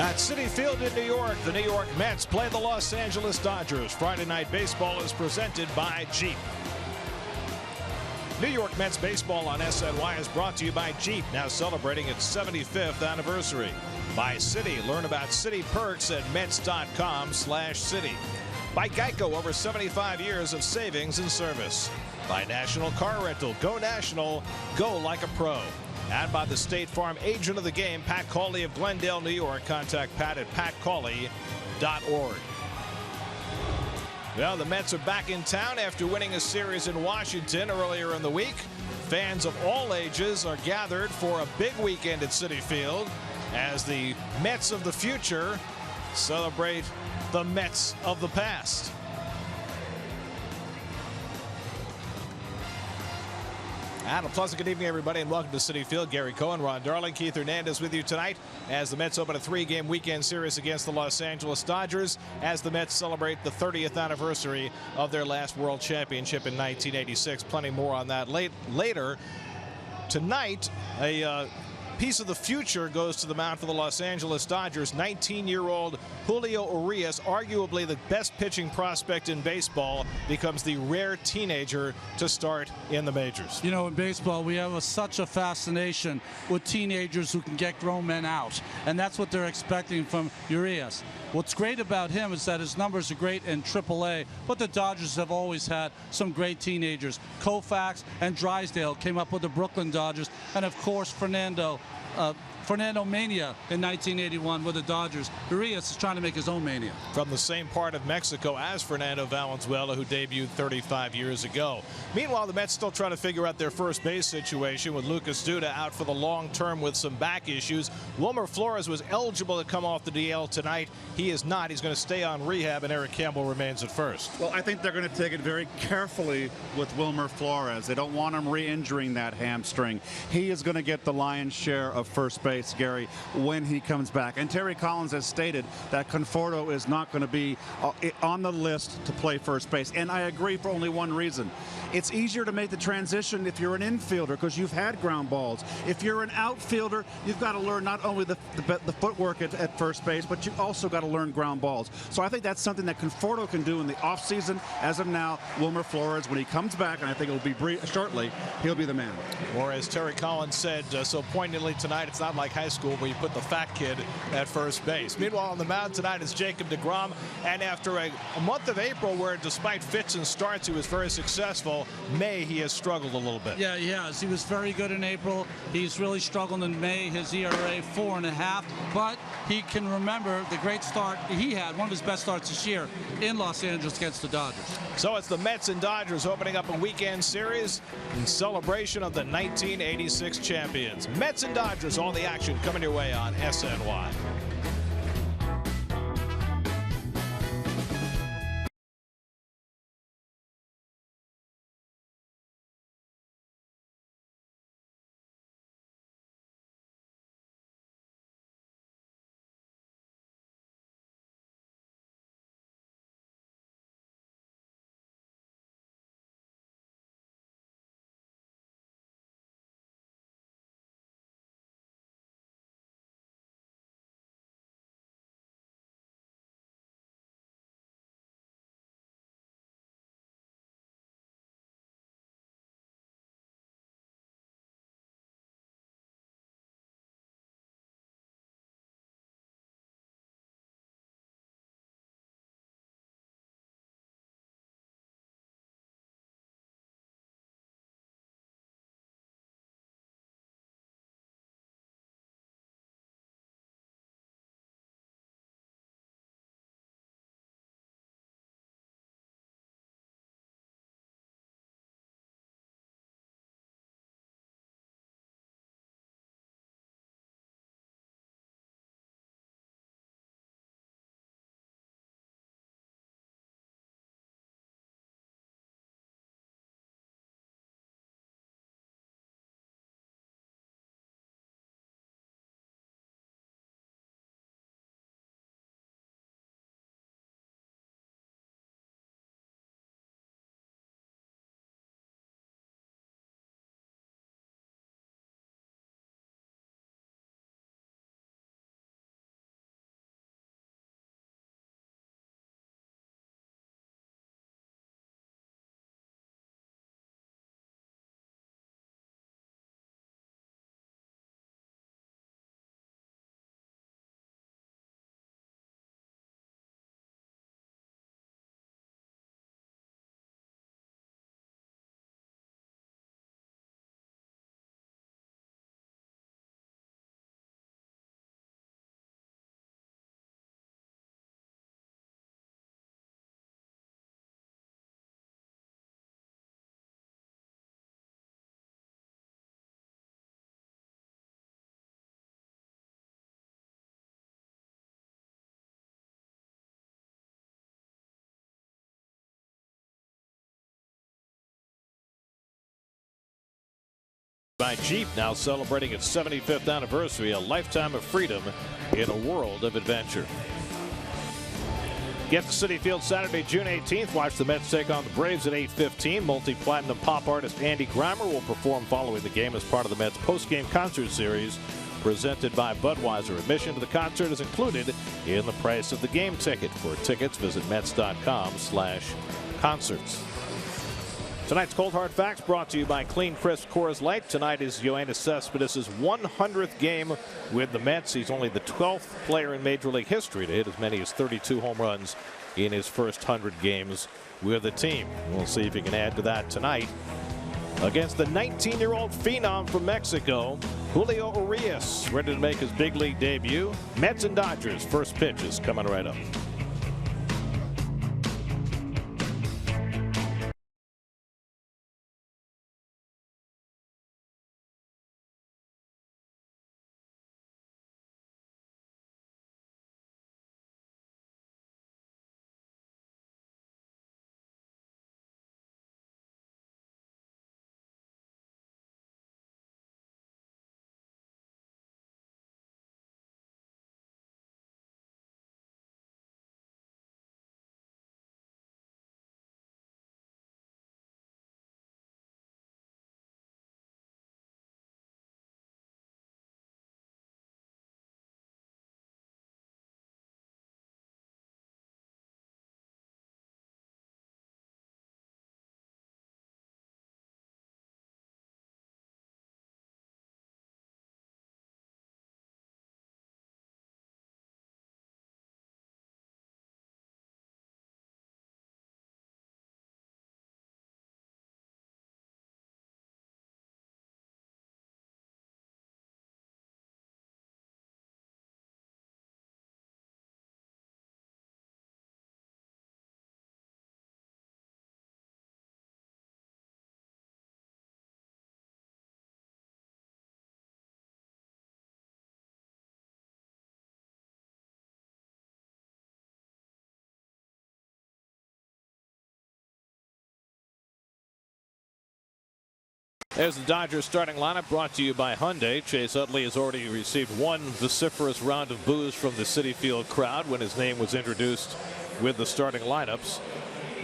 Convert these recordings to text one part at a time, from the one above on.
At Citi Field in New York, the New York Mets play the Los Angeles Dodgers. Friday Night Baseball is presented by Jeep. New York Mets baseball on SNY is brought to you by Jeep, now celebrating its 75th anniversary. By Citi, learn about Citi perks at Mets.com/Citi. By Geico, over 75 years of savings and service. By National Car Rental, go national, go like a pro. And by the State Farm agent of the game, Pat Cauley of Glendale, New York. Contact Pat at patcauley.org. Well, the Mets are back in town after winning a series in Washington earlier in the week. Fans of all ages are gathered for a big weekend at Citi Field as the Mets of the future celebrate the Mets of the past. And a pleasant good evening, everybody, and welcome to Citi Field. Gary Cohen, Ron Darling, Keith Hernandez with you tonight as the Mets open a three-game weekend series against the Los Angeles Dodgers as the Mets celebrate the 30th anniversary of their last World Championship in 1986. Plenty more on that later. Tonight, a piece of the future goes to the mound for the Los Angeles Dodgers. 19-year-old Julio Urias, arguably the best pitching prospect in baseball, becomes the rare teenager to start in the majors. You know, in baseball, we have such a fascination with teenagers who can get grown men out, and that's what they're expecting from Urias. What's great about him is that his numbers are great in AAA, but the Dodgers have always had some great teenagers. Koufax and Drysdale came up with the Brooklyn Dodgers, and of course Fernando Mania in 1981 with the Dodgers. Urias is trying to make his own mania. From the same part of Mexico as Fernando Valenzuela, who debuted 35 years ago. Meanwhile, the Mets still trying to figure out their first base situation with Lucas Duda out for the long term with some back issues. Wilmer Flores was eligible to come off the DL tonight. He is not. He's going to stay on rehab, and Eric Campbell remains at first. Well, I think they're going to take it very carefully with Wilmer Flores. They don't want him re-injuring that hamstring. He is going to get the lion's share of first base, Gary, when he comes back. And Terry Collins has stated that Conforto is not going to be on the list to play first base. And I agree for only one reason. It's easier to make the transition if you're an infielder because you've had ground balls. If you're an outfielder, you've got to learn not only the footwork at first base, but you've also got to learn ground balls. So I think that's something that Conforto can do in the offseason. As of now, Wilmer Flores, when he comes back, and I think it will be shortly, he'll be the man. Or as Terry Collins said so poignantly tonight, it's not like high school where you put the fat kid at first base. Meanwhile, on the mound tonight is Jacob deGrom, and after a month of April where despite fits and starts he was very successful, May he has struggled a little bit. Yeah, he has. He was very good in April. He's really struggled in May. His ERA 4.5, but he can remember the great start he had, one of his best starts this year in Los Angeles against the Dodgers. So it's the Mets and Dodgers opening up a weekend series in celebration of the 1986 champions. Mets and Dodgers, all the action coming your way on SNY. by Jeep, now celebrating its 75th anniversary, a lifetime of freedom in a world of adventure. Get to Citi Field Saturday, June 18th. Watch the Mets take on the Braves at 8:15. Multi-platinum pop artist Andy Grammer will perform following the game as part of the Mets post-game concert series presented by Budweiser. Admission to the concert is included in the price of the game ticket. For tickets, visit Mets.com/concerts. Tonight's Cold Hard Facts brought to you by Clean Crisp Coors Light. Tonight is Yoenis Cespedes' 100th game with the Mets. He's only the 12th player in Major League history to hit as many as 32 home runs in his first 100 games with the team. We'll see if he can add to that tonight against the 19-year-old phenom from Mexico, Julio Urias, ready to make his big league debut. Mets and Dodgers, first pitch is coming right up. There's the Dodgers starting lineup brought to you by Hyundai. Chase Utley has already received one vociferous round of boos from the Citi Field crowd when his name was introduced with the starting lineups.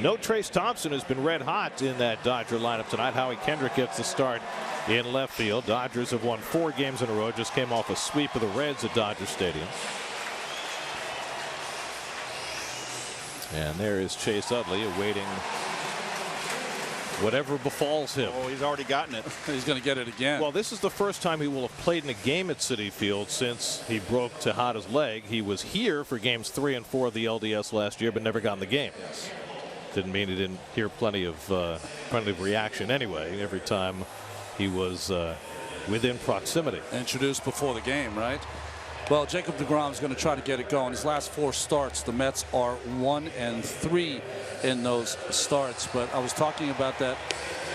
No Trace Thompson has been red hot in that Dodger lineup tonight. Howie Kendrick gets the start in left field. Dodgers have won 4 games in a row. Just came off a sweep of the Reds at Dodger Stadium. And there is Chase Utley awaiting whatever befalls him. Oh, he's already gotten it. He's going to get it again. Well, this is the first time he will have played in a game at Citi Field since he broke Tejada's leg. He was here for games 3 and 4 of the LDS last year, but never got in the game. Yes. Didn't mean he didn't hear plenty of reaction anyway. Every time he was within proximity. Introduced before the game, right? Well, Jacob deGrom is going to try to get it going. His last 4 starts, the Mets are 1-3 in those starts. But I was talking about that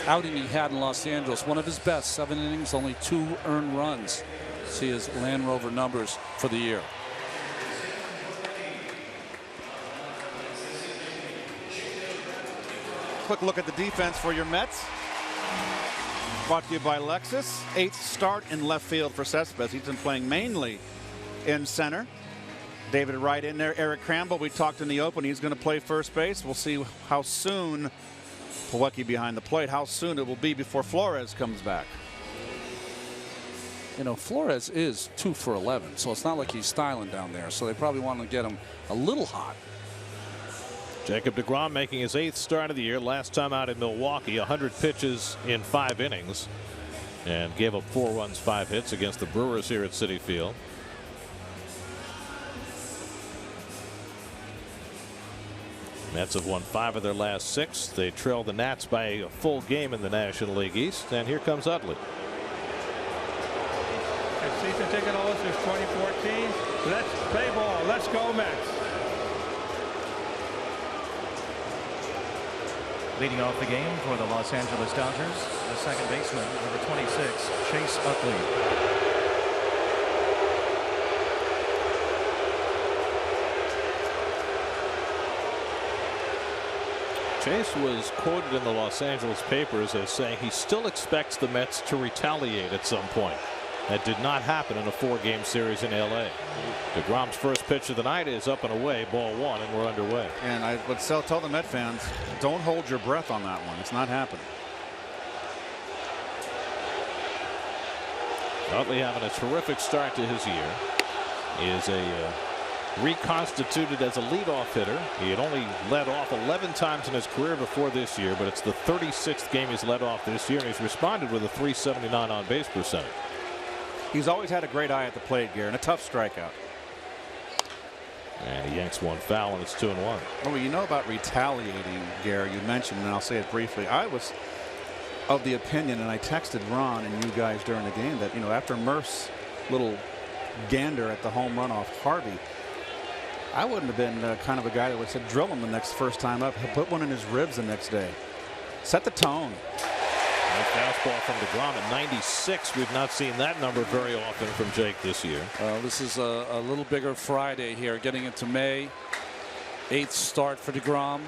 outing he had in Los Angeles. One of his best, 7 innings, only 2 earned runs. See his Land Rover numbers for the year. Quick look at the defense for your Mets. Brought to you by Lexus. 8th start in left field for Cespedes. He's been playing mainly in center. David Wright in there. Eric Crandall, we talked in the open. He's going to play first base. We'll see how soon, Plawecki behind the plate, how soon it will be before Flores comes back. You know, Flores is 2 for 11, so it's not like he's styling down there. So they probably want to get him a little hot. Jacob deGrom making his 8th start of the year. Last time out in Milwaukee, 100 pitches in 5 innings, and gave up 4 runs, 5 hits against the Brewers here at Citi Field. Mets have won 5 of their last 6. They trail the Nats by a full game in the National League East. And here comes Utley. Season ticket holders since 2014. Let's play ball. Let's go Mets. Leading off the game for the Los Angeles Dodgers, the second baseman, number 26, Chase Utley. Chase was quoted in the Los Angeles papers as saying he still expects the Mets to retaliate at some point. That did not happen in a 4-game series in LA. DeGrom's first pitch of the night is up and away, ball 1, and we're underway. And I would tell the Met fans, don't hold your breath on that one. It's not happening. Utley having a terrific start to his year. He is reconstituted as a leadoff hitter. He had only led off 11 times in his career before this year, but it's the 36th game he's led off this year, and he's responded with a .379 on base percentage. He's always had a great eye at the plate, Gary, and a tough strikeout. And he yanks one foul, and it's 2-1. Well, you know about retaliating, Gary. You mentioned, and I'll say it briefly. I was of the opinion, and I texted Ron and you guys during the game, that, you know, after Murph's little gander at the home run off Harvey, I wouldn't have been kind of a guy that would say drill him the first time up, put one in his ribs the next day. Set the tone. A fastball from DeGrom at 96. We've not seen that number very often from Jake this year. This is a little bigger Friday here, getting into May. 8th start for DeGrom.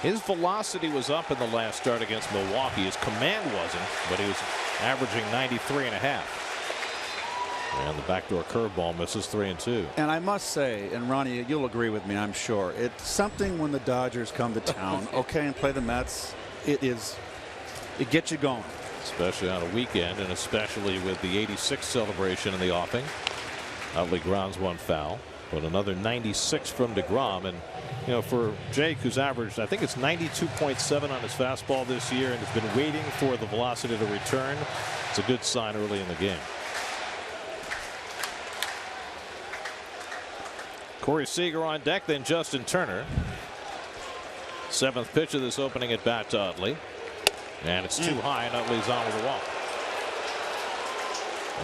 His velocity was up in the last start against Milwaukee. His command wasn't, but he was averaging 93.5. And the backdoor curveball misses 3-2. And I must say, and Ronnie, you'll agree with me, I'm sure, it's something when the Dodgers come to town, okay, and play the Mets. It gets you going. Especially on a weekend, and especially with the 86 celebration in the offing. Utley grounds one foul, but another 96 from DeGrom. And, you know, for Jake, who's averaged, I think it's 92.7 on his fastball this year and has been waiting for the velocity to return, it's a good sign early in the game. Corey Seager on deck, then Justin Turner. 7th pitch of this opening at bat to Utley. And it's too high, and Utley's on with a walk.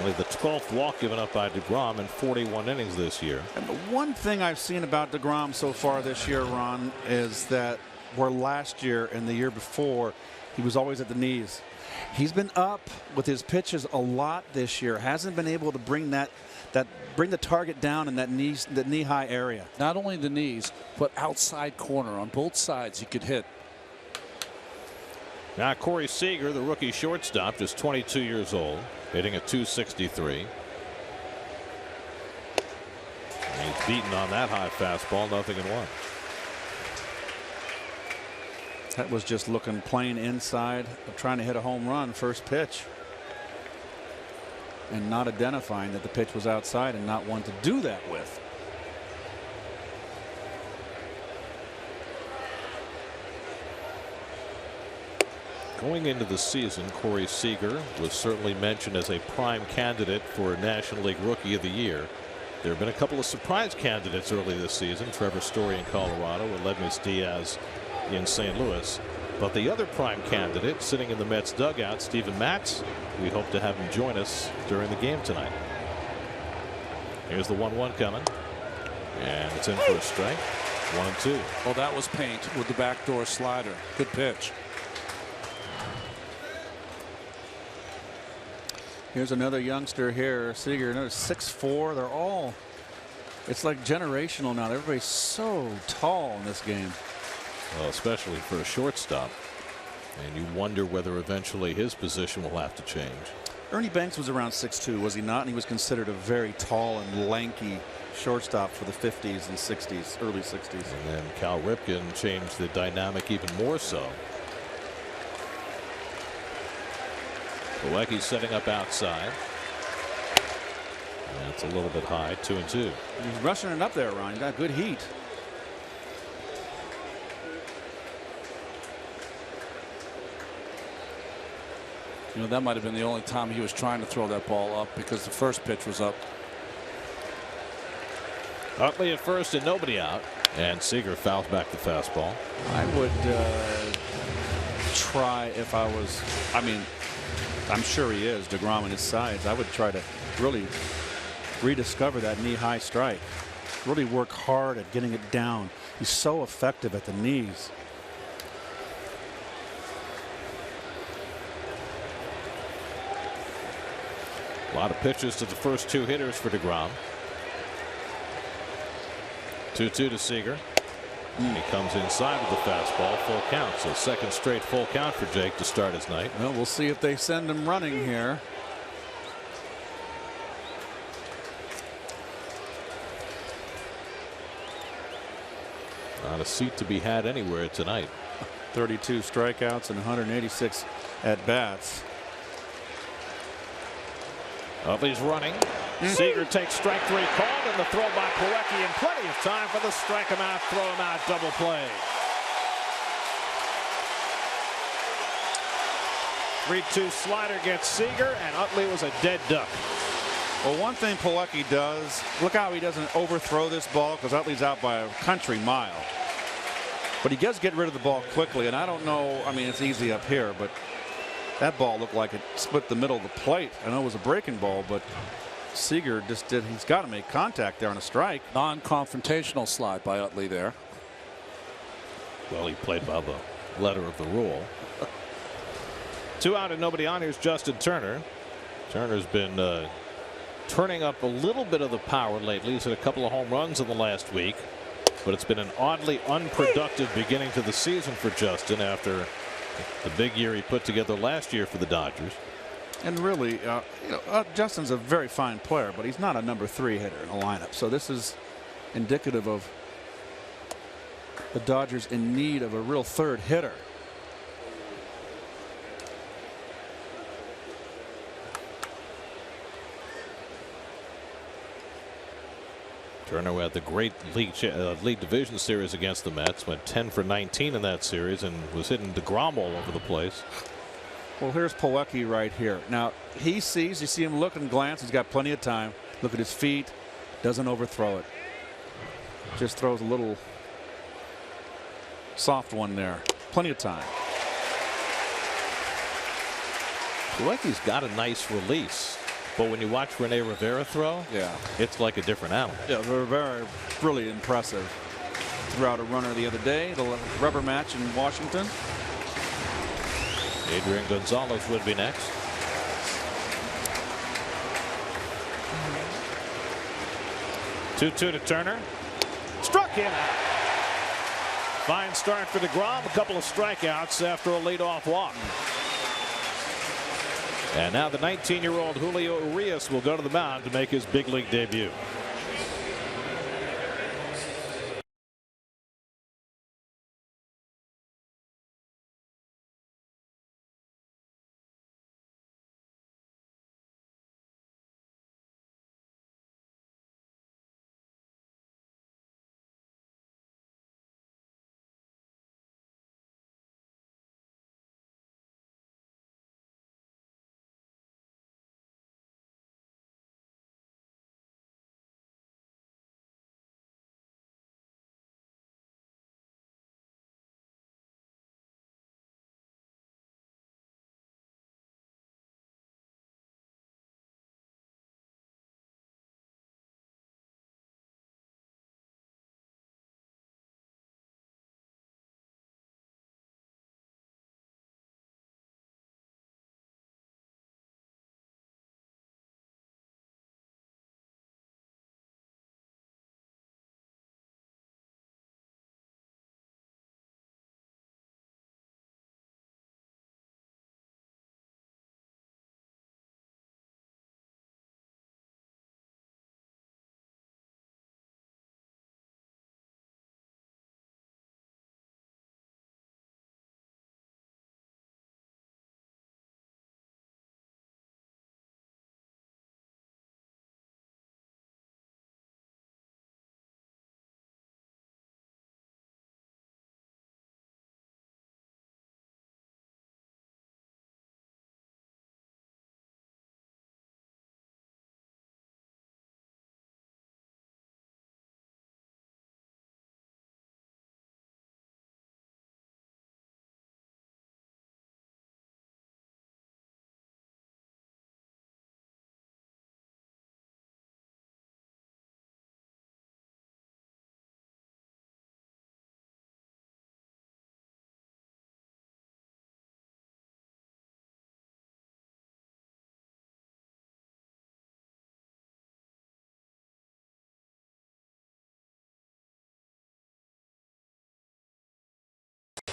Only the 12th walk given up by DeGrom in 41 innings this year. And the one thing I've seen about DeGrom so far this year, Ron, is that where last year and the year before, he was always at the knees. He's been up with his pitches a lot this year. Hasn't been able to bring bring the target down in that knee-high area. Not only the knees, but outside corner on both sides he could hit. Now Corey Seager, the rookie shortstop, just 22 years old, hitting a .263. And he's beaten on that high fastball, 0-1. That was just looking plain inside, trying to hit a home run first pitch. And not identifying that the pitch was outside and not one to do that with. Going into the season, Corey Seager was certainly mentioned as a prime candidate for National League Rookie of the Year. There have been a couple of surprise candidates early this season. Trevor Story in Colorado and Ledmus Diaz in St. Louis. But the other prime candidate sitting in the Mets dugout, Steven Matz, we hope to have him join us during the game tonight. Here's the 1-1 coming. And it's in for a strike. 1-2. Well, that was paint with the backdoor slider. Good pitch. Here's another youngster here, Seager, another 6'4". They're all, it's like generational now. Everybody's so tall in this game. Well, especially for a shortstop. And you wonder whether eventually his position will have to change. Ernie Banks was around 6'2", was he not? And he was considered a very tall and lanky shortstop for the 50s and 60s, early 60s. And then Cal Ripken changed the dynamic even more so. Pilecki's setting up outside. And it's a little bit high, 2-2. He's rushing it up there, Ron. He got good heat. You know, that might have been the only time he was trying to throw that ball up because the first pitch was up. Utley at first and nobody out. And Seager fouls back the fastball. I would try if I was, I mean, I'm sure he is, DeGrom and his sides. I would try to really rediscover that knee-high strike. Really work hard at getting it down. He's so effective at the knees. A lot of pitches to the first two hitters for DeGrom. 2-2 to Seager. He comes inside with the fastball, full count. So second straight full count for Jake to start his night. Well, we'll see if they send him running here. Not a seat to be had anywhere tonight. 32 strikeouts and 186 at bats. Utley's running. Seager takes strike three called, and the throw by Plawecki, and plenty of time for the strike him out, throw him out double play. 3-2 slider gets Seager, and Utley was a dead duck. Well, one thing Plawecki does, look how he doesn't overthrow this ball, because Utley's out by a country mile. But he does get rid of the ball quickly, and I don't know, I mean, it's easy up here, but that ball looked like it split the middle of the plate. I know it was a breaking ball, but Seager just did, he's got to make contact there on a strike. Non-confrontational slide by Utley there. Well, he played by the letter of the rule. 2 out and nobody on. Here's Justin Turner. Turner's been turning up a little bit of the power lately. He's hit a couple of home runs in the last week, but it's been an oddly unproductive beginning to the season for Justin after the big year he put together last year for the Dodgers. And really, Justin's a very fine player, but he's not a number 3 hitter in the lineup. So this is indicative of the Dodgers in need of a real third hitter. Turner had the great league division series against the Mets, went 10 for 19 in that series, and was hitting DeGrom all over the place. Well, here's Plawecki right here. Now he sees, you see him look and glance. He's got plenty of time. Look at his feet. Doesn't overthrow it. Just throws a little soft one there. Plenty of time. Plawecki's got a nice release, but when you watch Rene Rivera throw, Yeah. it's like a different animal. Yeah, they're very, really impressive. Threw out a runner the other day, the rubber match in Washington. Adrian Gonzalez would be next. Two-two to Turner. Struck him out. Fine start for DeGrom. A couple of strikeouts after a leadoff walk. And now the 19-year-old Julio Urias will go to the mound to make his big league debut.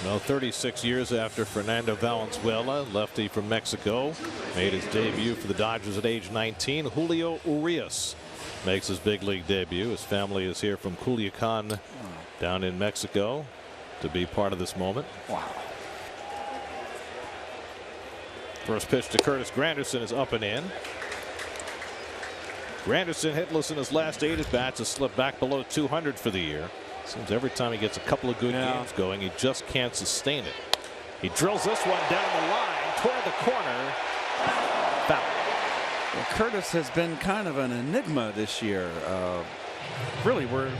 Well, 36 years after Fernando Valenzuela, lefty from Mexico, made his debut for the Dodgers at age 19, Julio Urias makes his big league debut. His family is here from Culiacan down in Mexico to be part of this moment. Wow. First pitch to Curtis Granderson is up and in. Granderson hitless in his last 8 at-bats, has slipped back below 200 for the year. Seems every time he gets a couple of good games going, he just can't sustain it. He drills this one down the line toward the corner. Foul. Well, Curtis has been kind of an enigma this year. Really, we're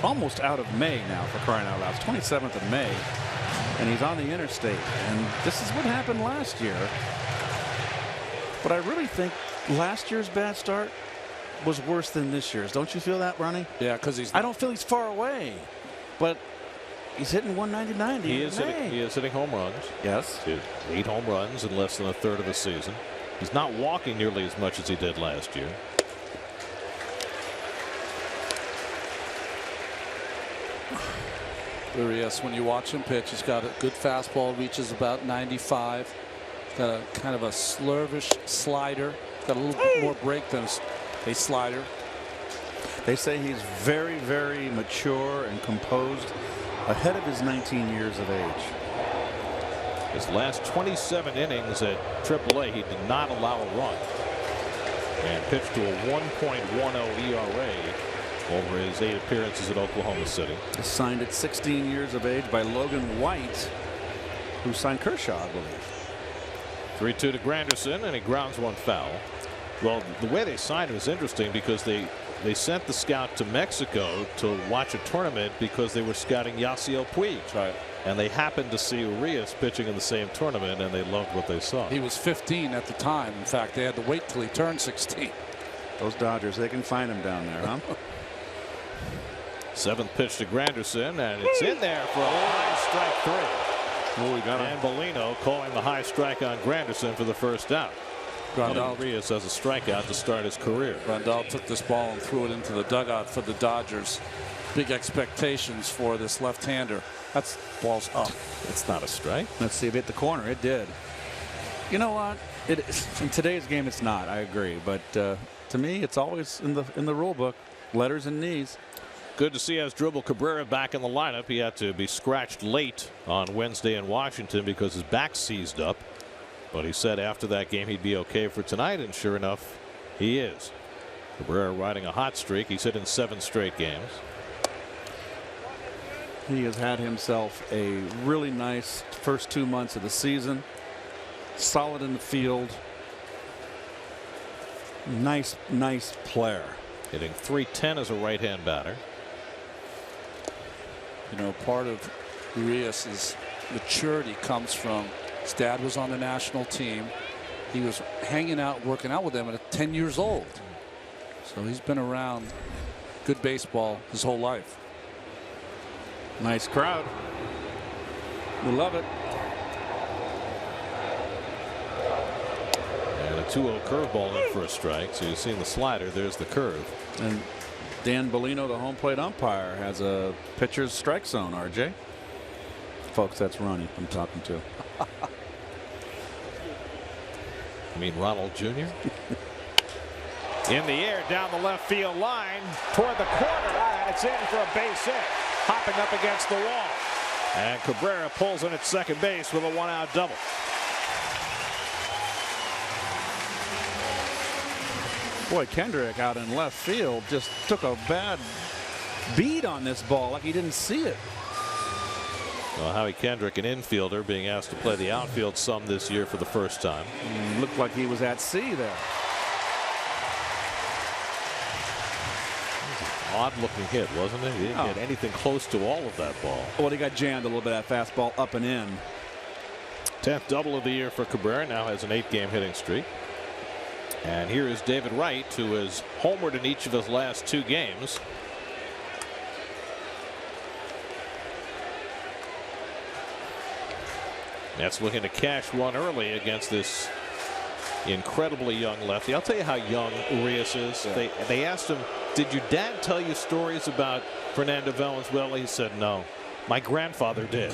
almost out of May now, for crying out loud. It's 27th of May, and he's on the interstate. And this is what happened last year. But I really think last year's bad start was worse than this year's. Don't you feel that, Ronnie? Yeah, because I don't feel he's far away, but he's hitting 190-90. He is hitting home runs. Yes. 8 home runs in less than a third of a season. He's not walking nearly as much as he did last year. Urias, when you watch him pitch, he's got a good fastball, reaches about 95. He's got a kind of a slurvish slider. He's got a little bit more break than a slider. They say he's very, very mature and composed, ahead of his 19 years of age. His last 27 innings at AAA, he did not allow a run, and pitched to a 1.10 ERA over his 8 appearances at Oklahoma City. Signed at 16 years of age by Logan White, who signed Kershaw, I believe. 3-2 to Granderson, and he grounds one foul. Well, the way they signed him is interesting because they sent the scout to Mexico to watch a tournament because they were scouting Yasiel Puig. Right. And they happened to see Urias pitching in the same tournament, and they loved what they saw. He was 15 at the time. In fact, they had to wait till he turned 16. Those Dodgers, they can find him down there, huh? 7th pitch to Granderson, and it's in there for a high strike 3. Oh, we got And Bellino calling the high strike on Granderson for the first out. Urias has a strikeout to start his career. Grandal took this ball and threw it into the dugout for the Dodgers. Big expectations for this left-hander. That's ball's up. It's not a strike. Let's see if it hit the corner. It did. You know what? In today's game, it's not. I agree, but to me, it's always in the rule book. Letters and knees. Good to see Asdrubal Cabrera back in the lineup. He had to be scratched late on Wednesday in Washington because his back seized up. But he said after that game he'd be okay for tonight, and sure enough, he is. Cabrera riding a hot streak. He's hit in 7 straight games. He has had himself a really nice first 2 months of the season. Solid in the field. Nice player. Hitting .310 as a right-hand batter. You know, part of Urias' maturity comes from his dad was on the national team. He was hanging out, working out with them at 10 years old. So he's been around good baseball his whole life. Nice crowd. We love it. And a 2-0 curveball in for a strike. So you've seen the slider. There's the curve. And Dan Bellino, the home plate umpire, has a pitcher's strike zone, RJ. Folks, that's Ronnie I'm talking to. You mean Ronald Jr.? In the air down the left field line toward the corner, and it's in for a base hit. Hopping up against the wall. And Cabrera pulls in at second base with a 1-out double. Boy, Kendrick out in left field just took a bad beat on this ball like he didn't see it. Well, Howie Kendrick, an infielder, being asked to play the outfield some this year for the first time. Looked like he was at sea there. Odd-looking hit, wasn't it? He didn't get anything close to all of that ball. Well, he got jammed a little bit, that fastball up and in. 10th double of the year for Cabrera. Now has an 8-game hitting streak. And here is David Wright, who has homered in each of his last 2 games. That's looking to cash one early against this incredibly young lefty. I'll tell you how young Urias is. Yeah. They asked him, did your dad tell you stories about Fernando Valenzuela? He said no. My grandfather did.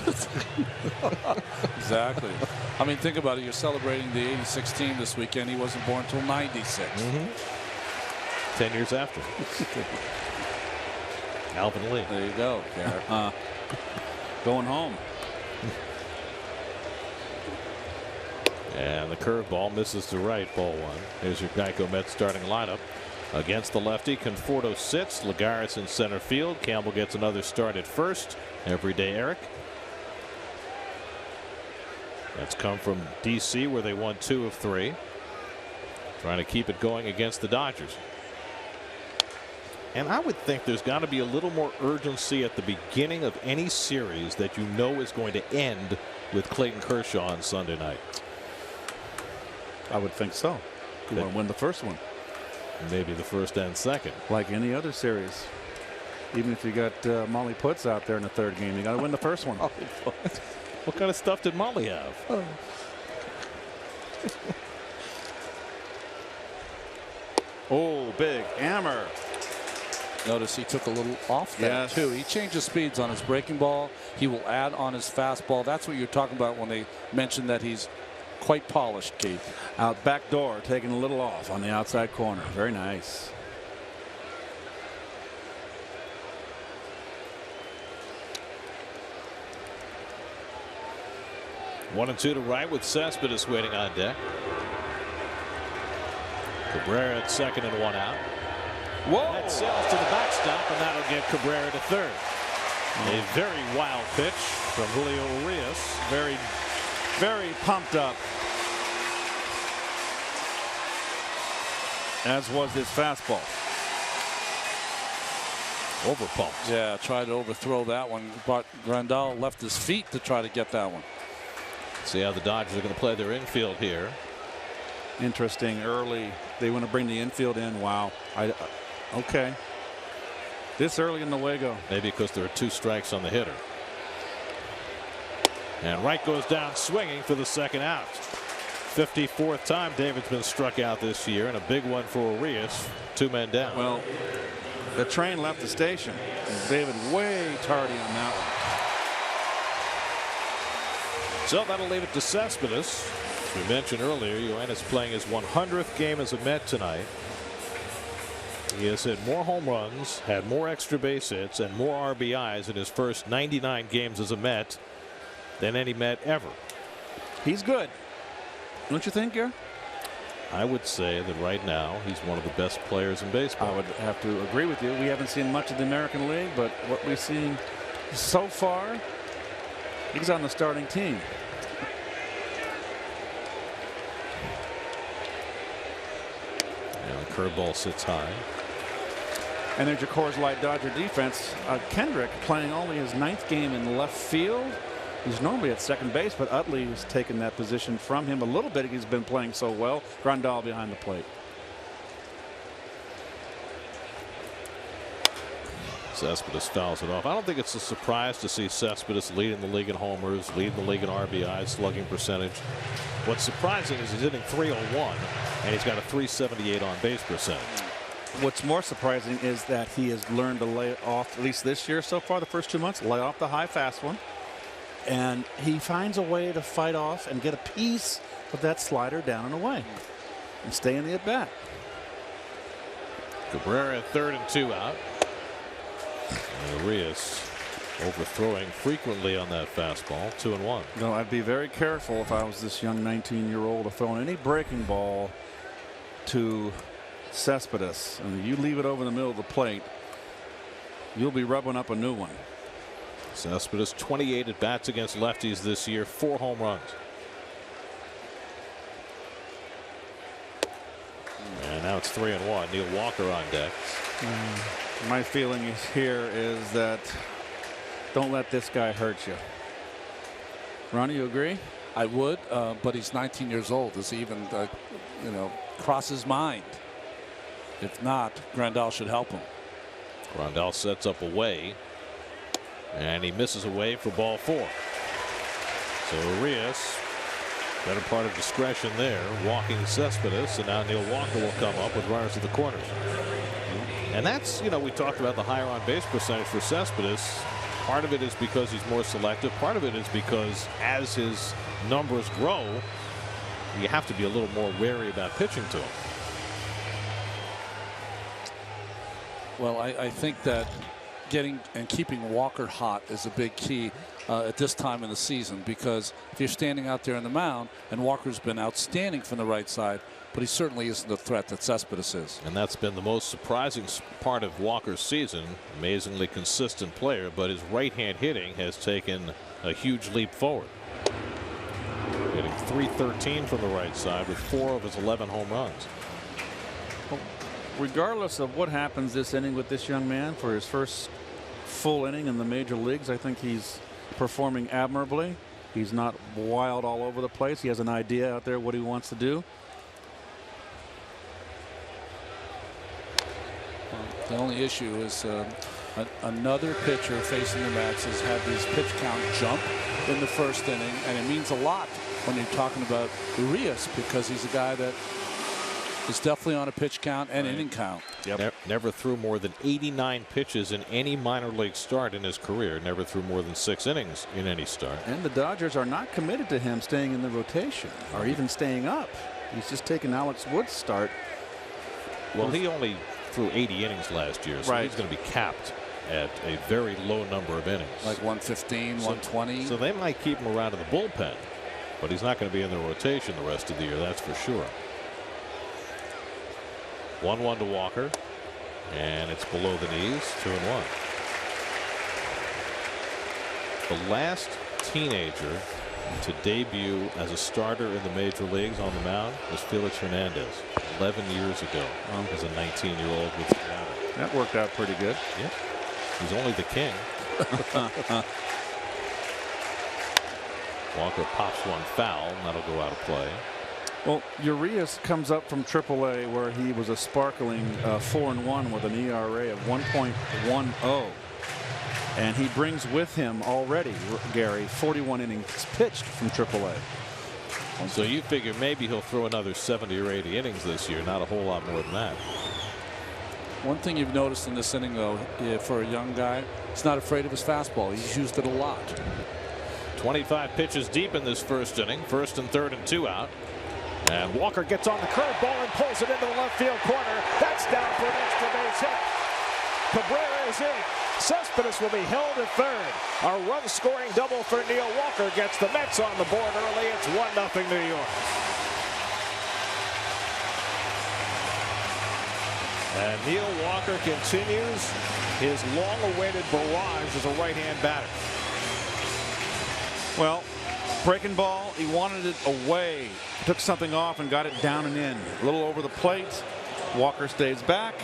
Exactly. I mean, think about it. You're celebrating the '86 team this weekend. He wasn't born until '96. 10 years after. Alvin Lee. There you go, Garrett. Going home. And the curveball misses to right, ball one. Here's your Geico Mets starting lineup. Against the lefty, Conforto sits. Lagares in center field. Campbell gets another start at first. Everyday Eric. That's come from D.C. where they won 2 of 3. Trying to keep it going against the Dodgers. And I would think there's got to be a little more urgency at the beginning of any series that you know is going to end with Clayton Kershaw on Sunday night. I would think so. You want to win the first one. Maybe the first and second. Like any other series. Even if you got Molly Puts out there in the third game, you got to win the first one. What kind of stuff did Molly have? Oh, big hammer. Notice he took a little off that too. He changes speeds on his breaking ball. He will add on his fastball. That's what you're talking about when they mention that he's quite polished, Keith. Out back door, taking a little off on the outside corner. Very nice. One and two to right with Cespedes waiting on deck. Cabrera at second and 1 out. Whoa! That sails to the backstop, and that'll get Cabrera to third. A very wild pitch from Julio Urias. Very, very pumped up. As was his fastball. Overpumped. Yeah, tried to overthrow that one, but Grandal left his feet to try to get that one. See how the Dodgers are going to play their infield here. Interesting early. They want to bring the infield in. Wow. Okay. This early in the Wago. Maybe because there are 2 strikes on the hitter. And Wright goes down swinging for the second out. 54th time David's been struck out this year, and a big one for Urias. 2 men down. Well, the train left the station. David way tardy on that one. So that'll leave it to Cespedes. As we mentioned earlier, Yoenis playing his 100th game as a Met tonight. He has hit more home runs, had more extra base hits, and more RBIs in his first 99 games as a Met than any Met ever. He's good. Don't you think, Gary? I would say that right now he's one of the best players in baseball. I would have to agree with you. We haven't seen much of the American League, but what we've seen so far, he's on the starting team. And the curveball sits high. And there's your Coors Light Dodger defense. Kendrick playing only his 9th game in left field. He's normally at second base, but Utley has taken that position from him a little bit. He's been playing so well. Grandal behind the plate. Cespedes fouls it off. I don't think it's a surprise to see Cespedes leading the league in homers, leading the league in RBI, slugging percentage. What's surprising is he's hitting .301, and he's got a .378 on base percentage. What's more surprising is that he has learned to lay off, at least this year so far, the first 2 months, lay off the high fast one. And he finds a way to fight off and get a piece of that slider down and away and stay in the at bat. Cabrera at third and 2 out. And Urias overthrowing frequently on that fastball. 2-1. No, I'd be very careful if I was this young 19-year-old of throwing any breaking ball to Cespedes. And you leave it over the middle of the plate, you'll be rubbing up a new one. Cespedes 28 at bats against lefties this year, 4 home runs. And now it's 3-1. Neil Walker on deck. My feeling here is that don't let this guy hurt you. Ronnie, you agree? I would, but he's 19 years old. Does he even, cross his mind? If not, Grandal should help him. Grandal sets up away, and he misses away for ball 4. So Urias, better part of discretion there, walking Cespedes, and now Neil Walker will come up with runners at the corners. And that's, we talked about the higher on base percentage for Cespedes. Part of it is because he's more selective. Part of it is because as his numbers grow, you have to be a little more wary about pitching to him. Well, I think that getting and keeping Walker hot is a big key at this time in the season, because if you're standing out there on the mound, and Walker's been outstanding from the right side, but he certainly isn't the threat that Cespedes is. And that's been the most surprising part of Walker's season. Amazingly consistent player, but his right-hand hitting has taken a huge leap forward. Hitting .313 from the right side with 4 of his 11 home runs. Well, regardless of what happens this inning with this young man for his first full inning in the major leagues, I think he's performing admirably. He's not wild all over the place. He has an idea out there what he wants to do. The only issue is another pitcher facing the Mets has had his pitch count jump in the first inning, and it means a lot when you're talking about Urias, because he's a guy that is definitely on a pitch count and inning count. Yep. Never threw more than 89 pitches in any minor league start in his career. Never threw more than 6 innings in any start. And the Dodgers are not committed to him staying in the rotation or even staying up. He's just taken Alex Wood's start. Well, he only threw 80 innings last year, so he's going to be capped at a very low number of innings. Like 115, 120. So they might keep him around in the bullpen, but he's not going to be in the rotation the rest of the year, that's for sure. 1-1 to Walker, and it's below the knees, 2-1. The last teenager to debut as a starter in the major leagues on the mound was Felix Hernandez 11 years ago as a 19-year-old with Seattle. That worked out pretty good. Yeah. He's only the king. Walker pops one foul, and that'll go out of play. Well, Urias comes up from AAA, where he was a sparkling 4-1 with an ERA of 1.10. And he brings with him already, Gary, 41 innings pitched from AAA. So you figure maybe he'll throw another 70 or 80 innings this year, not a whole lot more than that. One thing you've noticed in this inning, though, for a young guy, he's not afraid of his fastball. He's used it a lot. 25 pitches deep in this first inning, 1st and 3rd and 2 out. And Walker gets on the curveball and pulls it into the left field corner. That's down for an extra base hit. Cabrera is in. Cespedes will be held at 3rd. A run-scoring double for Neil Walker gets the Mets on the board early. It's 1-0 New York. And Neil Walker continues his long-awaited barrage as a right-hand batter. Well, breaking ball, he wanted it away. Took something off and got it down and in. A little over the plate. Walker stays back.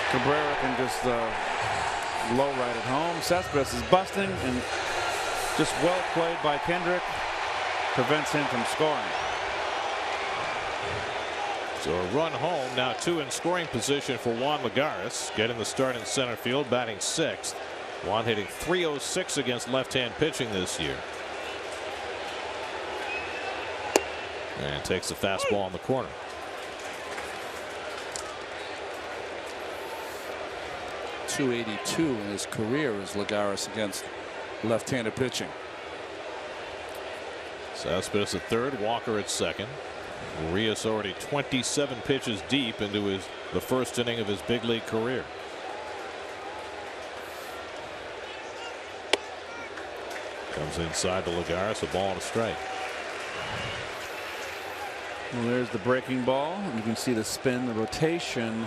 Cabrera can just low right at home. Cespedes is busting, and just well played by Kendrick prevents him from scoring. So a run home, now 2 in scoring position for Juan Lagares, getting the start in center field, batting 6th. Juan hitting .306 against left-hand pitching this year. And takes the fastball on the corner. .282 in his career as Lagares against left-handed pitching. Cespedes at 3rd, Walker at 2nd. Urias already 27 pitches deep into the first inning of his big league career. Comes inside to Lagares, a ball and a strike. Well, there's the breaking ball. You can see the spin, the rotation.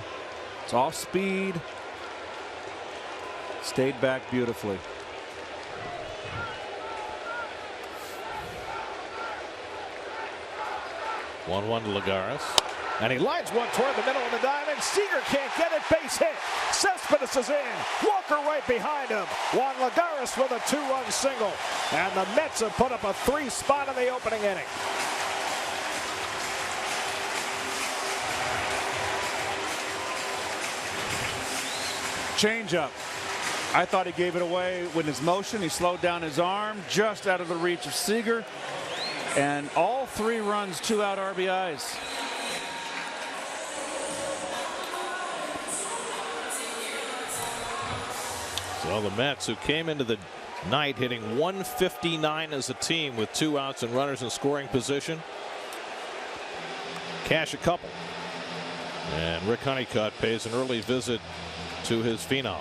It's off speed. Stayed back beautifully. One to Lagares. And he lines one toward the middle of the diamond. Seager can't get it. Base hit. Cespedes is in. Walker right behind him. Juan Lagares with a 2-run single. And the Mets have put up a 3 spot in the opening inning. Change up. I thought he gave it away with his motion. He slowed down his arm just out of the reach of Seager. And all 3 runs, 2 out RBIs. So the Mets, who came into the night hitting 159 as a team with 2 outs and runners in scoring position, cash a couple. And Rick Honeycutt pays an early visit to his phenom.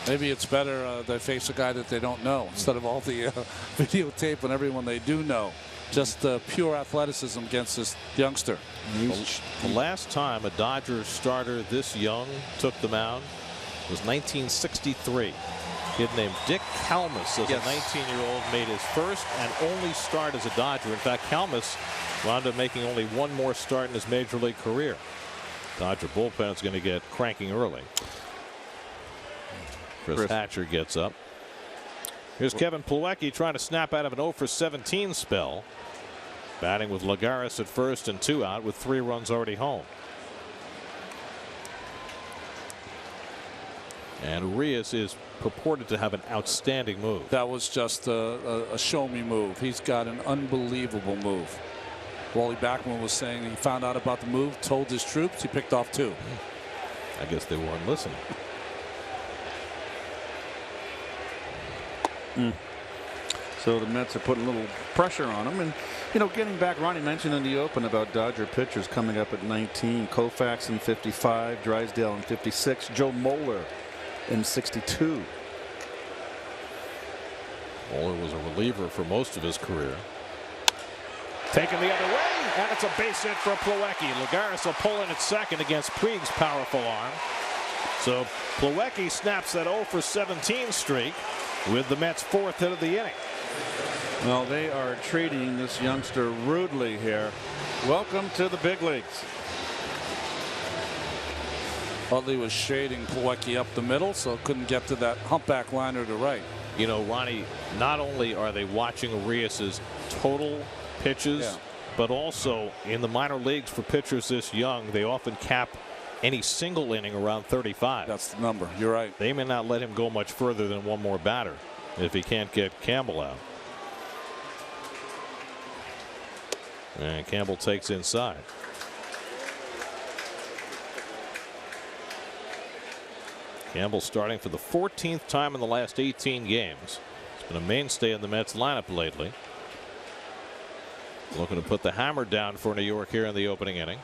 Maybe it's better they face a guy that they don't know instead of all the videotape and everyone they do know. Just pure athleticism against this youngster. The last time a Dodgers starter this young took the mound was 1963. A kid named Dick Kalmus, as a 19-year-old, made his first and only start as a Dodger. In fact, Kalmus wound up making only one more start in his major league career. Dodger bullpen is going to get cranking early. Chris Hatcher gets up. Here's Kevin Plawecki trying to snap out of an 0 for 17 spell. Batting with Lagares at first and 2 out with 3 runs already home. And Urias is purported to have an outstanding move. That was just a show me move. He's got an unbelievable move. Wally Backman was saying he found out about the move, told his troops, he picked off 2. I guess they weren't listening. So the Mets are putting a little pressure on him. And, you know, getting back, Ronnie mentioned in the open about Dodger pitchers coming up at 19. Koufax in 55, Drysdale in 56, Joe Moeller in 62. Moeller was a reliever for most of his career. Taken the other way, and it's a base hit for Plawecki. Lagares will pull in at second against Puig's powerful arm. So Plawecki snaps that 0 for 17 streak with the Mets' 4th hit of the inning. Well, they are treating this youngster rudely here. Welcome to the big leagues. Utley was shading Plawecki up the middle, so couldn't get to that humpback liner to right. You know, Ronnie, not only are they watching Urias's total pitches, but also in the minor leagues for pitchers this young, they often cap any single inning around 35. That's the number. You're right. They may not let him go much further than one more batter if he can't get Campbell out. And Campbell takes inside. Campbell starting for the 14th time in the last 18 games. He's been a mainstay in the Mets lineup lately. Looking to put the hammer down for New York here in the opening inning.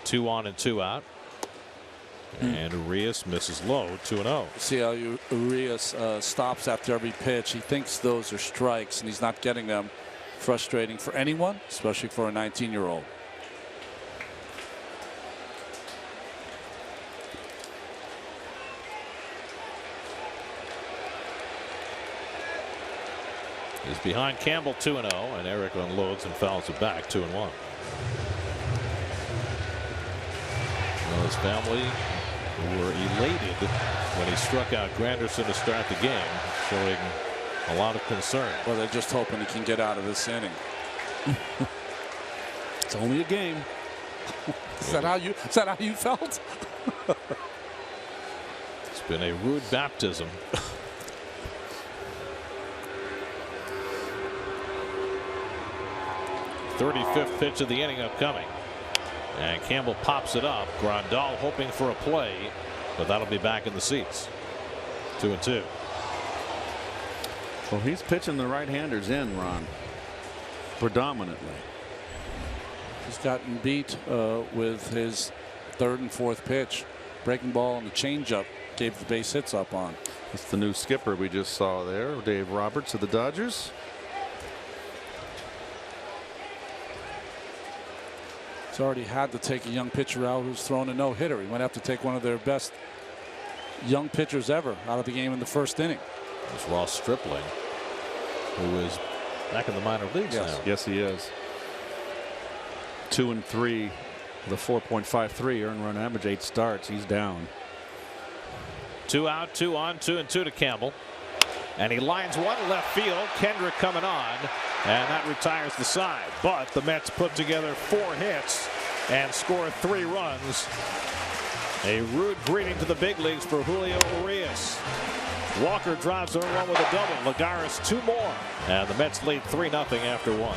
2 on and 2 out. And Urias misses low, 2-0. See how Urias stops after every pitch. He thinks those are strikes, and he's not getting them. Frustrating for anyone, especially for a 19-year-old. He's behind Campbell 2-0, and Eric unloads and fouls it back 2-1. Well, his family were elated when he struck out Granderson to start the game, showing a lot of concern. Well, they're just hoping he can get out of this inning. It's only a game. Is that how you felt? It's been a rude baptism. 35th pitch of the inning upcoming. And Campbell pops it up. Grandal hoping for a play, but that'll be back in the seats. 2-2. Well, he's pitching the right-handers in, Ron, predominantly. He's gotten beat with his 3rd and 4th pitch. Breaking ball and the changeup gave the base hits up on. That's the new skipper we just saw there, Dave Roberts of the Dodgers. He's already had to take a young pitcher out who's thrown a no-hitter. He might have to take one of their best young pitchers ever out of the game in the 1st inning. It's Ross Stripling, who is back in the minor leagues now. Yes, he is. 2-3 with a 4.53 earned run average, 8 starts. He's down. 2 out, 2 on, 2-2 to Campbell. And he lines one left field. Kendrick coming on, and that retires the side. But the Mets put together 4 hits and score 3 runs. A rude greeting to the big leagues for Julio Urias. Walker drives the run with a double. Lagares 2 more. And the Mets lead 3-0 after 1.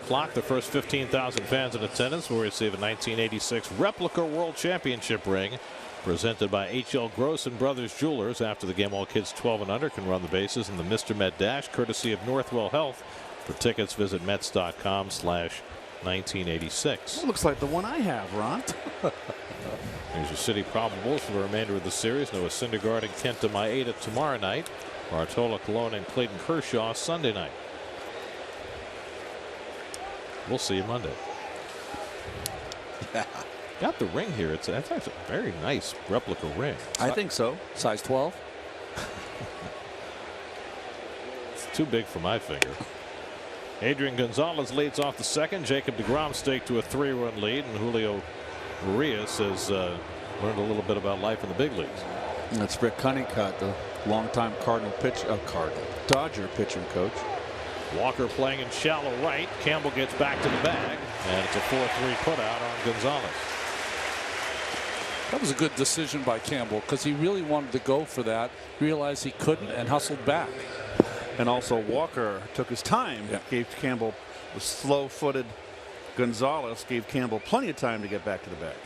Clock. The first 15,000 fans in attendance will receive a 1986 replica World Championship ring presented by H.L. Gross and Brothers Jewelers. After the game, all kids 12 and under can run the bases in the Mr. Met Dash, courtesy of Northwell Health. For tickets, visit Mets.com/1986. Looks like the one I have, Ron. Here's your city probables for the remainder of the series. Noah Syndergaard and Kenta Maeda tomorrow night. Bartolo Colon and Clayton Kershaw Sunday night. We'll see you Monday. Got the ring here. That's actually a very nice replica ring. I think so. Size 12. It's too big for my finger. Adrian Gonzalez leads off the second. Jacob deGrom staked to a 3-run lead, and Julio Urias has learned a little bit about life in the big leagues. That's Rick Honeycutt, the longtime Dodger pitching coach. Walker playing in shallow right. Campbell gets back to the bag, and it's a 4-3 putout on Gonzalez. That was a good decision by Campbell because he really wanted to go for that, realized he couldn't, and hustled back. And also Walker took his time. Yeah. Gave Campbell the slow-footed Gonzalez, gave Campbell plenty of time to get back to the bag.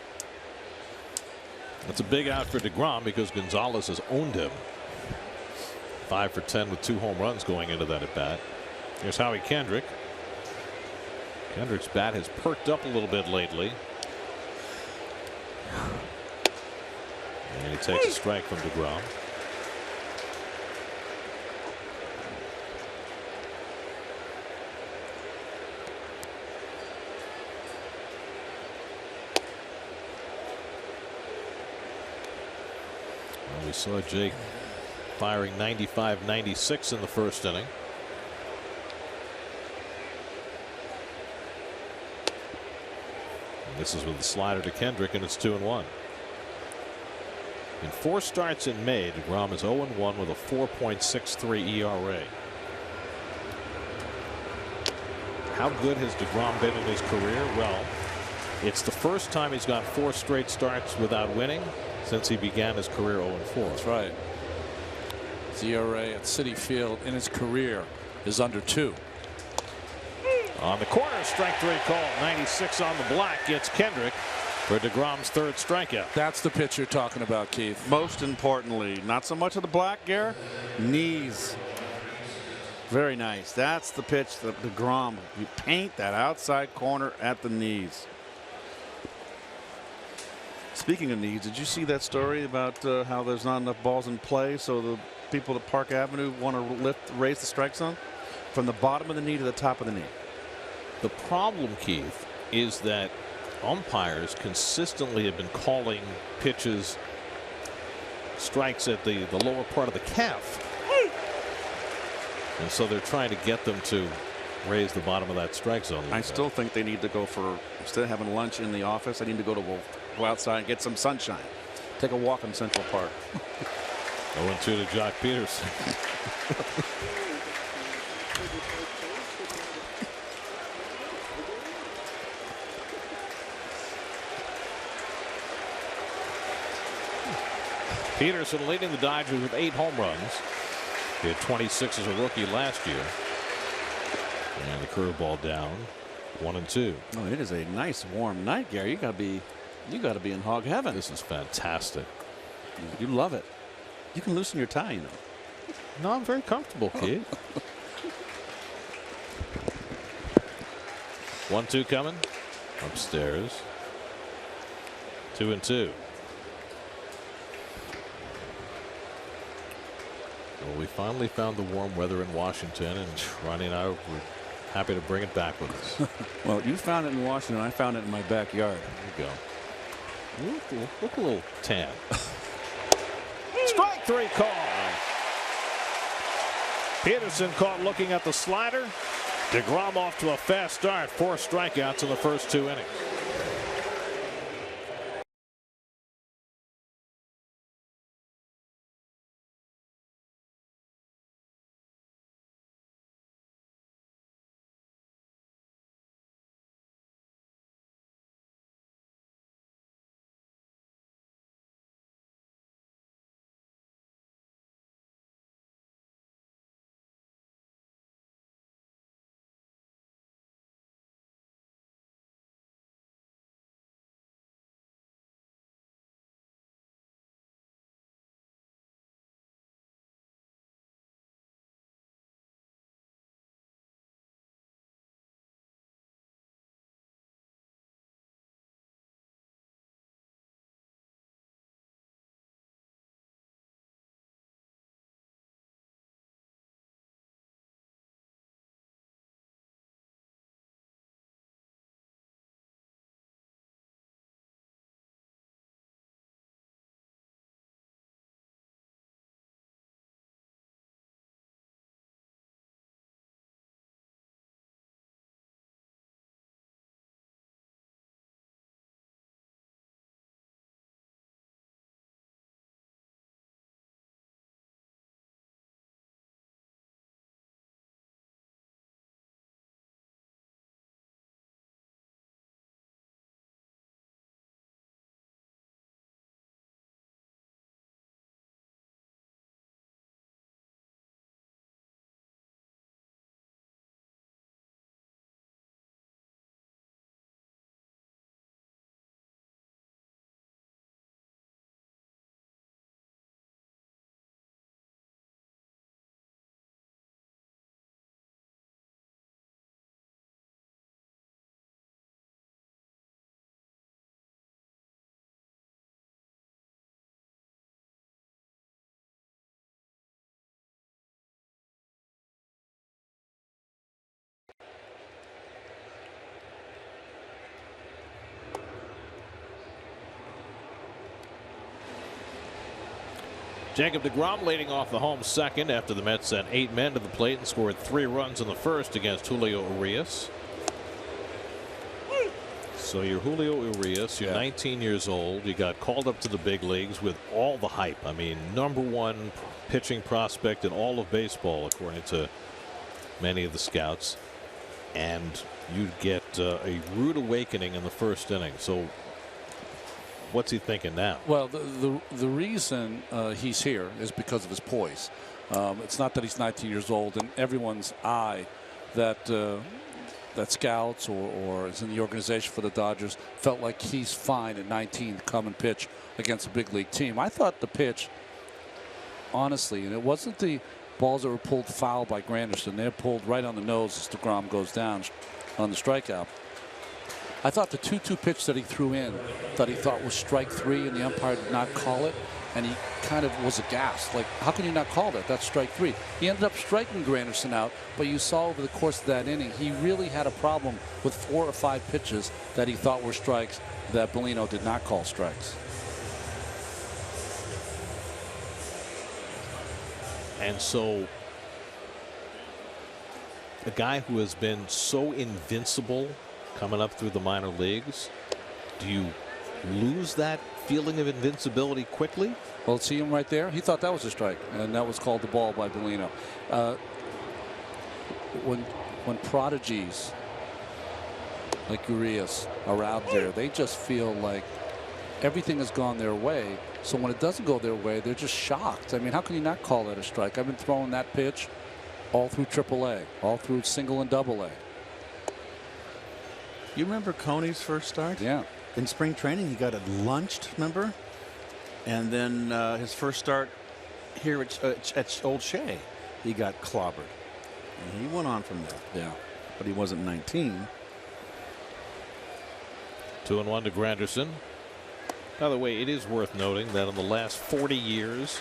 That's a big out for deGrom because Gonzalez has owned him. 5 for 10 with 2 home runs going into that at bat. Here's Howie Kendrick. Kendrick's bat has perked up a little bit lately. And he takes a strike from deGrom. We saw Jake firing 95-96 in the first inning. And this is with the slider to Kendrick, and it's 2-1. In 4 starts in May, deGrom is 0-1 with a 4.63 ERA. How good has deGrom been in his career? Well, it's the first time he's got 4 straight starts without winning since he began his career 0-4. That's right. His ERA at Citi Field in his career is under 2. On the corner, strike 3 call. 96 on the black gets Kendrick for deGrom's 3rd strikeout. That's the pitch you're talking about, Keith. Most importantly, not so much of the black, Gare. Knees. Very nice. That's the pitch that deGrom. You paint that outside corner at the knees. Speaking of knees, did you see that story about how there's not enough balls in play, so the people at Park Avenue want to raise the strike zone from the bottom of the knee to the top of the knee? The problem, Keith, is that umpires consistently have been calling pitches strikes at the lower part of the calf. And so they're trying to get them to raise the bottom of that strike zone. I still think they need to go for, instead of having lunch in the office, they need to go outside and get some sunshine. Take a walk in Central Park. 0-2 to Jock Peterson. Peterson leading the Dodgers with 8 home runs. He had 26 as a rookie last year. And the curveball down. 1-2. Oh, it is a nice warm night, Gary. You got to be in hog heaven. This is fantastic. You love it. You can loosen your tie, you know. No, I'm very comfortable, kid. 1-2 coming. Upstairs. 2-2. Well, we finally found the warm weather in Washington, and Ronnie and I were happy to bring it back with us. Well, you found it in Washington. I found it in my backyard. There you go. Look a little tan. Strike 3 call. Peterson caught looking at the slider. deGrom off to a fast start. 4 strikeouts in the first 2 innings. Jacob deGrom leading off the home second after the Mets sent 8 men to the plate and scored 3 runs in the first against Julio Urias. So you're Julio Urias, you're 19 years old, you got called up to the big leagues with all the hype. I mean, #1 pitching prospect in all of baseball, according to many of the scouts. And you get a rude awakening in the first inning. So what's he thinking now? Well, the reason he's here is because of his poise. It's not that he's 19 years old and everyone's eye that scouts or is in the organization for the Dodgers felt like he's fine at 19 to come and pitch against a big league team. I thought the pitch, honestly, and it wasn't the balls that were pulled foul by Granderson. They're pulled right on the nose as deGrom goes down on the strikeout. I thought the 2-2 pitch that he threw in that he thought was strike 3 and the umpire did not call it, and he kind of was aghast. Like, how can you not call that? That's strike 3. He ended up striking Granderson out, but you saw over the course of that inning, he really had a problem with 4 or 5 pitches that he thought were strikes that Bellino did not call strikes. And so a guy who has been so invincible coming up through the minor leagues, do you lose that feeling of invincibility quickly? Well, see him right there? He thought that was a strike, and that was called the ball by Bellino. When prodigies like Urias are out there, they just feel like everything has gone their way. So when it doesn't go their way, they're just shocked. I mean, how can you not call that a strike? I've been throwing that pitch all through AAA, all through single and AA. You remember Coney's first start? Yeah. In spring training, he got it lunched, remember? And then his first start here at Old Shea, he got clobbered. And he went on from there. Yeah. But he wasn't 19. 2-1 to Granderson. By the way, it is worth noting that in the last 40 years,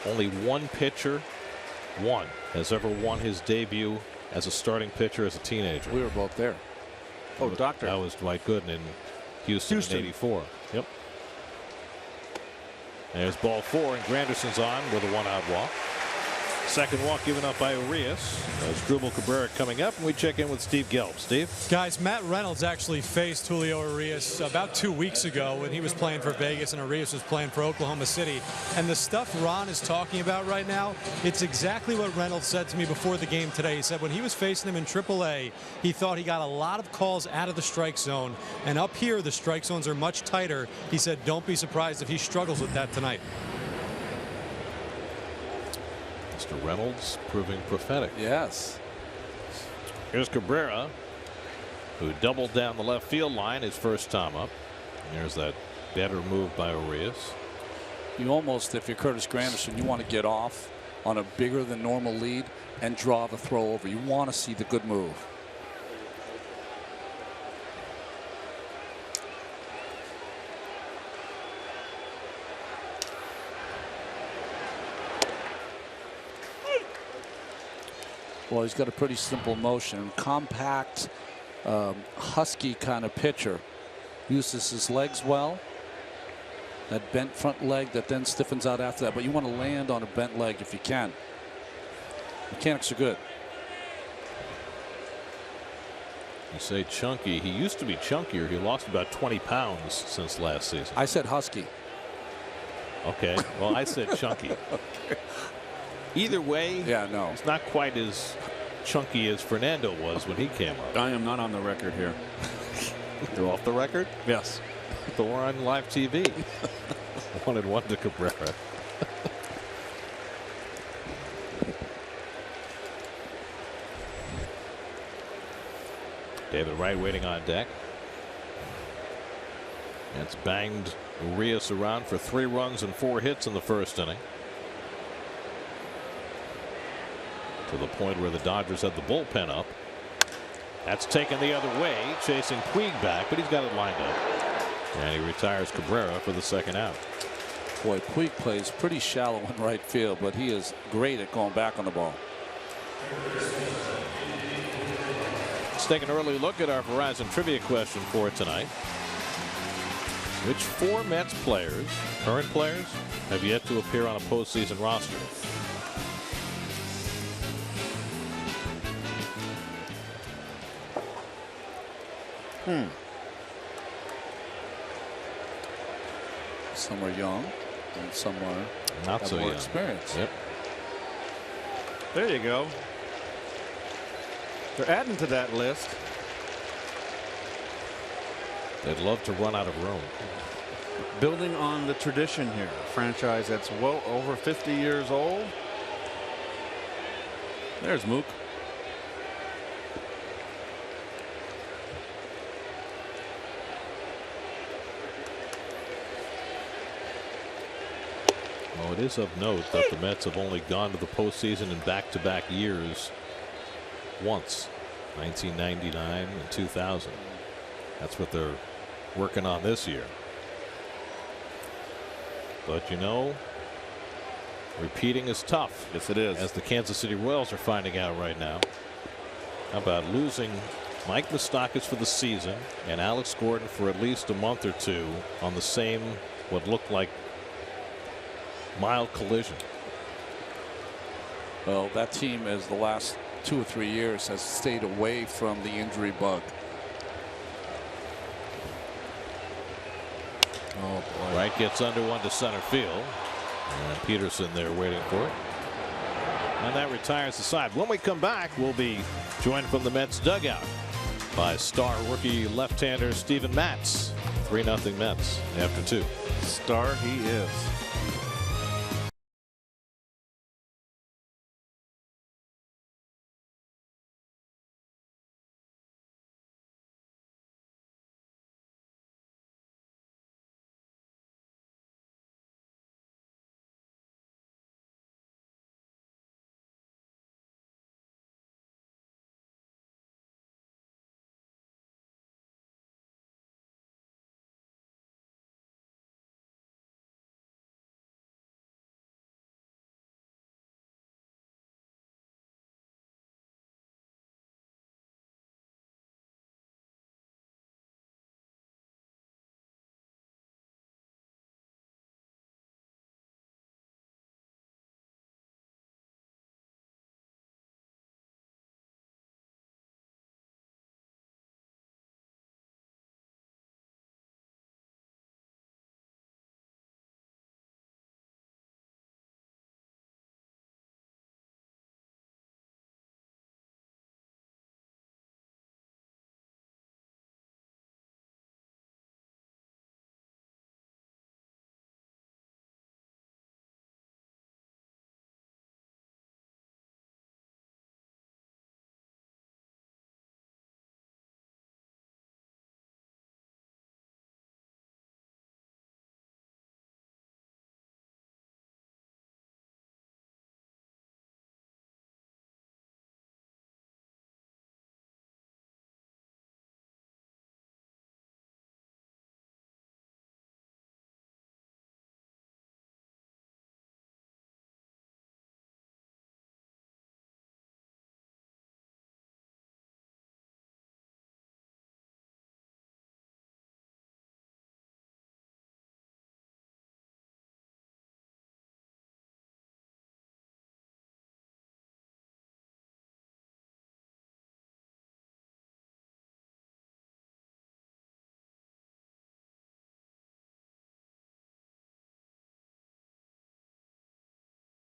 only one pitcher, has ever won his debut as a starting pitcher as a teenager. We were both there. Oh, doctor. That was Dwight Gooden in Houston in '84. Yep. There's ball 4, and Granderson's on with a 1-out walk. Second walk given up by Urias. Asdrubal Cabrera coming up, and we check in with Steve Gelb. Steve? Guys, Matt Reynolds actually faced Julio Urias about 2 weeks ago when he was playing for Vegas and Urias was playing for Oklahoma City. And the stuff Ron is talking about right now, it's exactly what Reynolds said to me before the game today. He said when he was facing him in AAA, he thought he got a lot of calls out of the strike zone. And up here, the strike zones are much tighter. He said, don't be surprised if he struggles with that tonight. Mr. Reynolds proving prophetic. Yes. Here's Cabrera, who doubled down the left field line his first time up. There's that better move by Urias. You almost, if you're Curtis Granderson, you want to get off on a bigger than normal lead and draw the throw over. You want to see the good move. Well, he's got a pretty simple motion. Compact, husky kind of pitcher. Uses his legs well. That bent front leg that then stiffens out after that. But you want to land on a bent leg if you can. Mechanics are good. You say chunky. He used to be chunkier. He lost about 20 pounds since last season. I said husky. Okay. Well, I said chunky. Okay. Either way, no. It's not quite as chunky as Fernando was when he came up. I am not on the record here. You're off the record? Yes. But we're on live TV. 1-1 to Cabrera. David Wright waiting on deck. It's banged Urias around for 3 runs and 4 hits in the first inning. To the point where the Dodgers had the bullpen up. That's taken the other way, chasing Puig back, but he's got it lined up. And he retires Cabrera for the second out. Boy, Puig plays pretty shallow in right field, but he is great at going back on the ball. Let's take an early look at our Verizon trivia question for tonight. Which 4 Mets players, current players, have yet to appear on a postseason roster? Some are young and some are Not have so more young. experience. Yep. There you go. They're adding to that list. They'd love to run out of room. Building on the tradition here. A franchise that's well over 50 years old. There's Mook. Well, it is of note that the Mets have only gone to the postseason in back-to-back years once, 1999 and 2000. That's what they're working on this year. But you know, repeating is tough. Yes, it is. As the Kansas City Royals are finding out right now. How about losing Mike Moustakas for the season and Alex Gordon for at least a month or two on the same, what looked like, mild collision. Well, that team, as the last 2 or 3 years, has stayed away from the injury bug. Oh boy. Wright gets under one to center field. And Peterson there waiting for it. And that retires the side. When we come back, we'll be joined from the Mets dugout by star rookie left-hander Steven Matz. 3-0 Mets after 2. Star he is.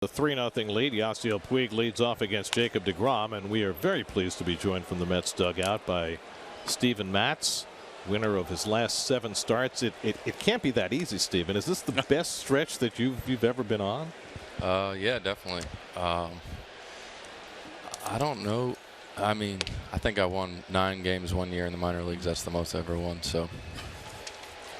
The 3-0 lead. Yasiel Puig leads off against Jacob deGrom, and we are very pleased to be joined from the Mets dugout by Steven Matz, winner of his last 7 starts. It can't be that easy, Steven. Is this the best stretch that you've ever been on? Yeah, definitely. I don't know. I mean, I think I won 9 games one year in the minor leagues. That's the most I ever won. So.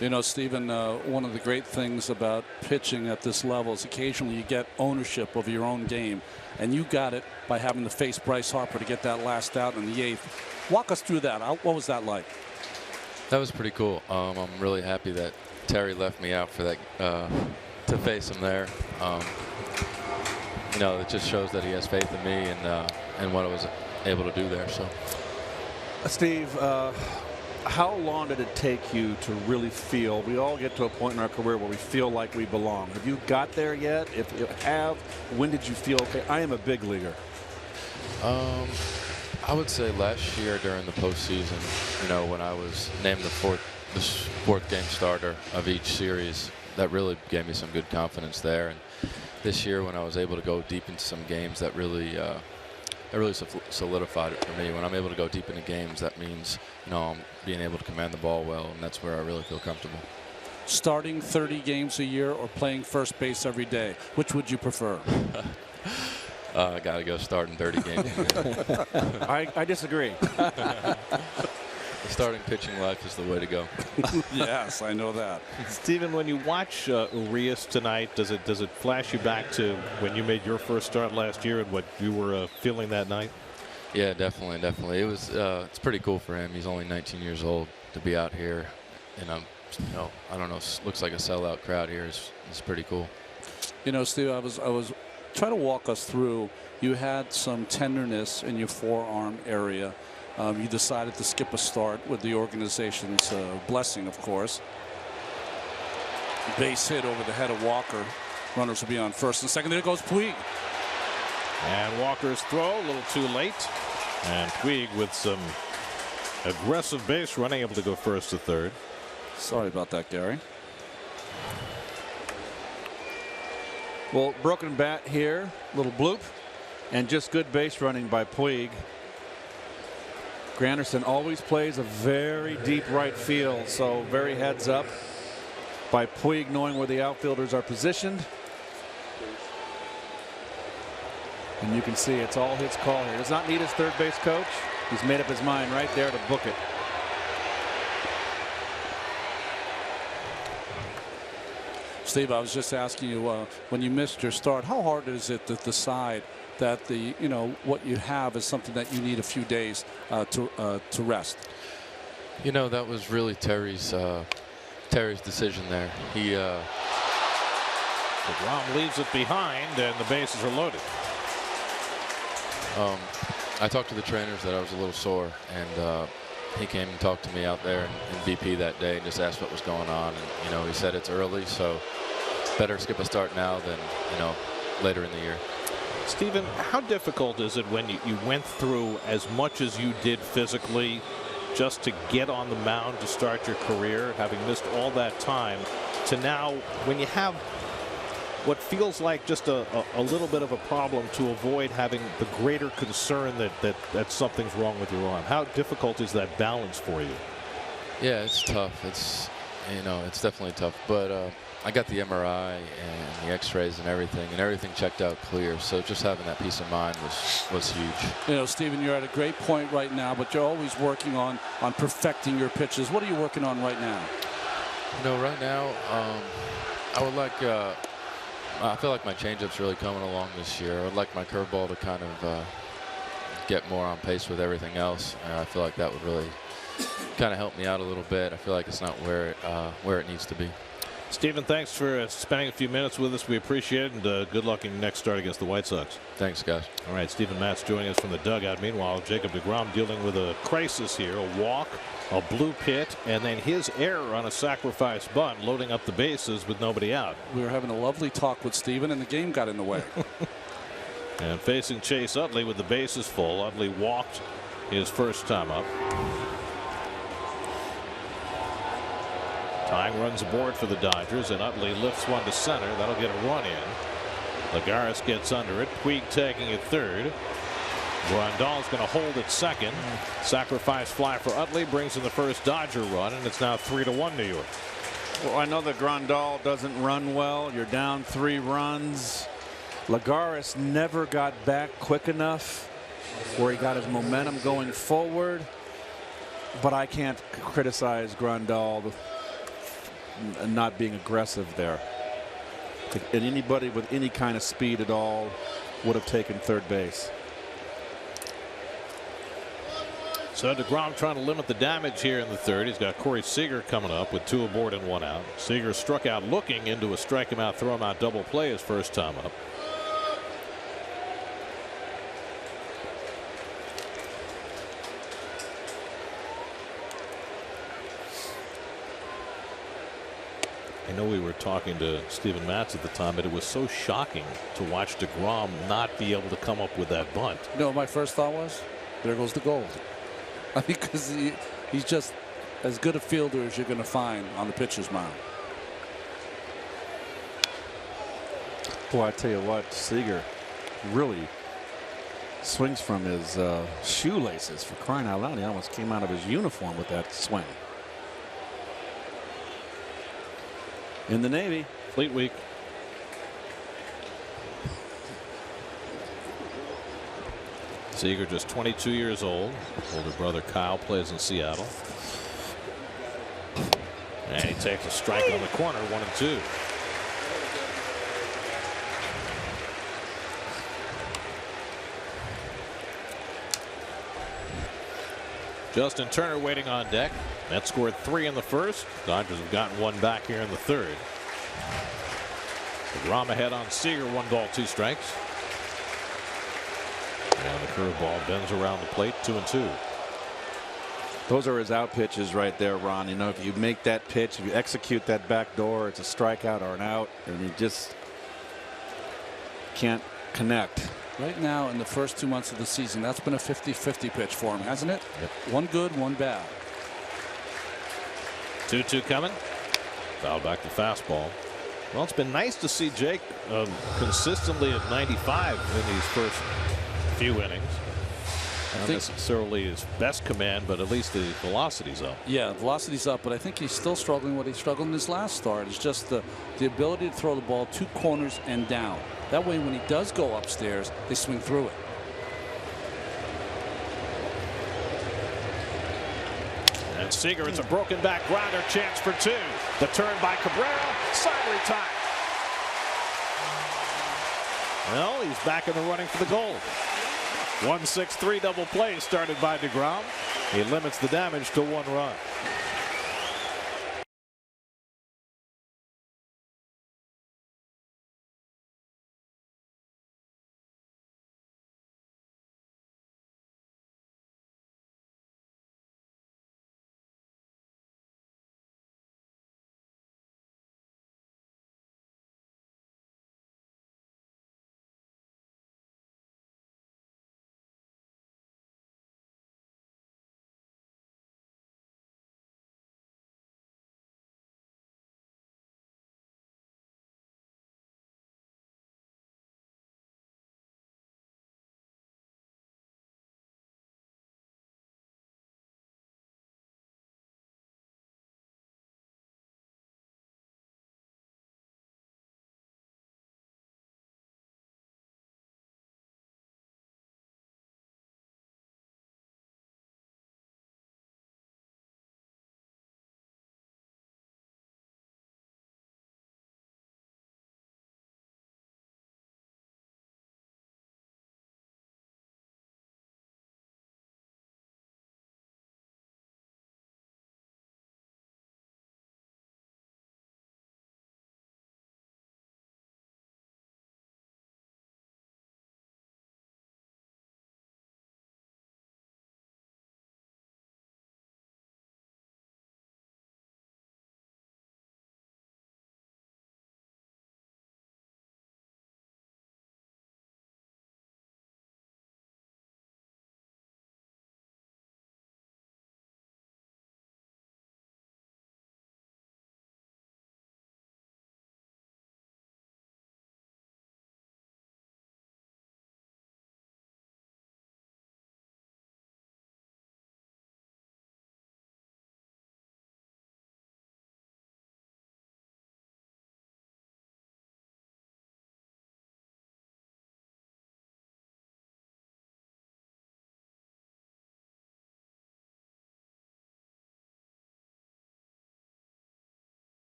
You know, Steven, one of the great things about pitching at this level is occasionally you get ownership of your own game, and you got it by having to face Bryce Harper to get that last out in the 8th. Walk us through that. What was that like? That was pretty cool. I'm really happy that Terry left me out for that to face him there. You know, it just shows that he has faith in me and what I was able to do there. So, Steve, how long did it take you to really feel? We all get to a point in our career where we feel like we belong. Have you got there yet? If you have, when did you feel, okay, I am a big leaguer? I would say last year during the postseason, you know, when I was named the fourth game starter of each series, that really gave me some good confidence there. And this year, when I was able to go deep into some games, that really solidified it for me. When I'm able to go deep into games, that means, you know, I'm being able to command the ball well, and that's where I really feel comfortable. Starting 30 games a year or playing first base every day, which would you prefer? I got to go starting 30 games. I disagree. The starting pitching life is the way to go. Yes, I know that. Stephen, when you watch Urias tonight, does it flash you back to when you made your first start last year and what you were feeling that night? Yeah, definitely. It was. It's pretty cool for him. He's only 19 years old to be out here, and you know, I don't know. Looks like a sellout crowd here. It's pretty cool. You know, Steve, I was trying to walk us through. You had some tenderness in your forearm area. You decided to skip a start with the organization's blessing, of course. Base hit over the head of Walker. Runners will be on first and second. There goes Puig. And Walker's throw a little too late. And Puig with some aggressive base running, able to go first to third. Sorry about that, Gary. Well, broken bat here, little bloop, and just good base running by Puig. Granderson always plays a very deep right field, so very heads up by Puig knowing where the outfielders are positioned. And you can see it's all his call here. Does not need his third base coach. He's made up his mind right there to book it. Steve, I was just asking you, when you missed your start, how hard is it to decide that what you have is something that you need a few days to rest? You know, that was really Terry's decision there. He DeGrom leaves it behind, and the bases are loaded. I talked to the trainers that I was a little sore, and he came and talked to me out there in BP that day and just asked what was going on. And, you know, he said it's early, so better skip a start now than, you know, later in the year. Stephen, how difficult is it when you went through as much as you did physically just to get on the mound to start your career, having missed all that time, to now when you have what feels like just a little bit of a problem, to avoid having the greater concern that something's wrong with your arm? How difficult is that balance for you? Yeah, it's tough. It's, you know, it's definitely tough. But I got the MRI and the X-rays and everything checked out clear. So just having that peace of mind was huge. You know, Stephen, you're at a great point right now, but you're always working on perfecting your pitches. What are you working on right now? You know, right now, I would like. I feel like my changeup's really coming along this year. I would like my curveball to kind of get more on pace with everything else. I feel like that would really kind of help me out a little bit. I feel like it's not where it needs to be. Stephen, thanks for spending a few minutes with us. We appreciate it, and good luck in your next start against the White Sox. Thanks, guys. All right, Stephen Matz joining us from the dugout. Meanwhile, Jacob DeGrom dealing with a crisis here, a walk, a blue pit, and then his error on a sacrifice bunt, loading up the bases with nobody out. We were having a lovely talk with Stephen, and the game got in the way. And facing Chase Utley with the bases full. Utley walked his first time up. Tying runs aboard for the Dodgers, and Utley lifts one to center. That'll get a run in. Lagares gets under it. Puig taking it third. Grandal's going to hold at second. Sacrifice fly for Utley brings in the first Dodger run, and it's now 3-1 New York. Well, I know that Grandal doesn't run well. You're down 3 runs. Lagares never got back quick enough where he got his momentum going forward. But I can't criticize Grandal not being aggressive there. And anybody with any kind of speed at all would have taken third base. So DeGrom trying to limit the damage here in the third. He's got Corey Seager coming up with 2 aboard and 1 out. Seager struck out looking into a strike him out, throw him out double play his first time up. know we were talking to Steven Matz at the time, but it was so shocking to watch DeGrom not be able to come up with that bunt. You know what my first thought was? There goes the gold. I mean, because he's just as good a fielder as you're going to find on the pitcher's mound. Boy, I tell you what, Seager really swings from his shoelaces, for crying out loud. He almost came out of his uniform with that swing. In the Navy. Fleet Week. Seager just 22 years old. Older brother Kyle plays in Seattle. And he takes a strike on the corner, 1-2. Justin Turner waiting on deck. Mets scored 3 in the first. Dodgers have gotten 1 back here in the third. DeGrom ahead on Seager, 1 ball, 2 strikes. And the curveball bends around the plate, 2-2. Those are his out pitches right there, Ron. You know, if you make that pitch, if you execute that back door, it's a strikeout or an out, and you just can't connect. Right now, in the first 2 months of the season, that's been a 50-50 pitch for him, hasn't it? Yep. 1 good, 1 bad. 2-2 coming. Foul back to fastball. Well, it's been nice to see Jake consistently at 95 in these first few innings. Not necessarily his best command, but at least the velocity's up. Yeah, velocity's up, but I think he's still struggling. What he struggled in his last start is just the ability to throw the ball 2 corners and down. That way, when he does go upstairs, they swing through it. And Seager, it's a broken back grounder, chance for 2. The turn by Cabrera, side retire. Well, he's back in the running for the gold. 1-6-3 double play started by DeGrom. He limits the damage to 1 run.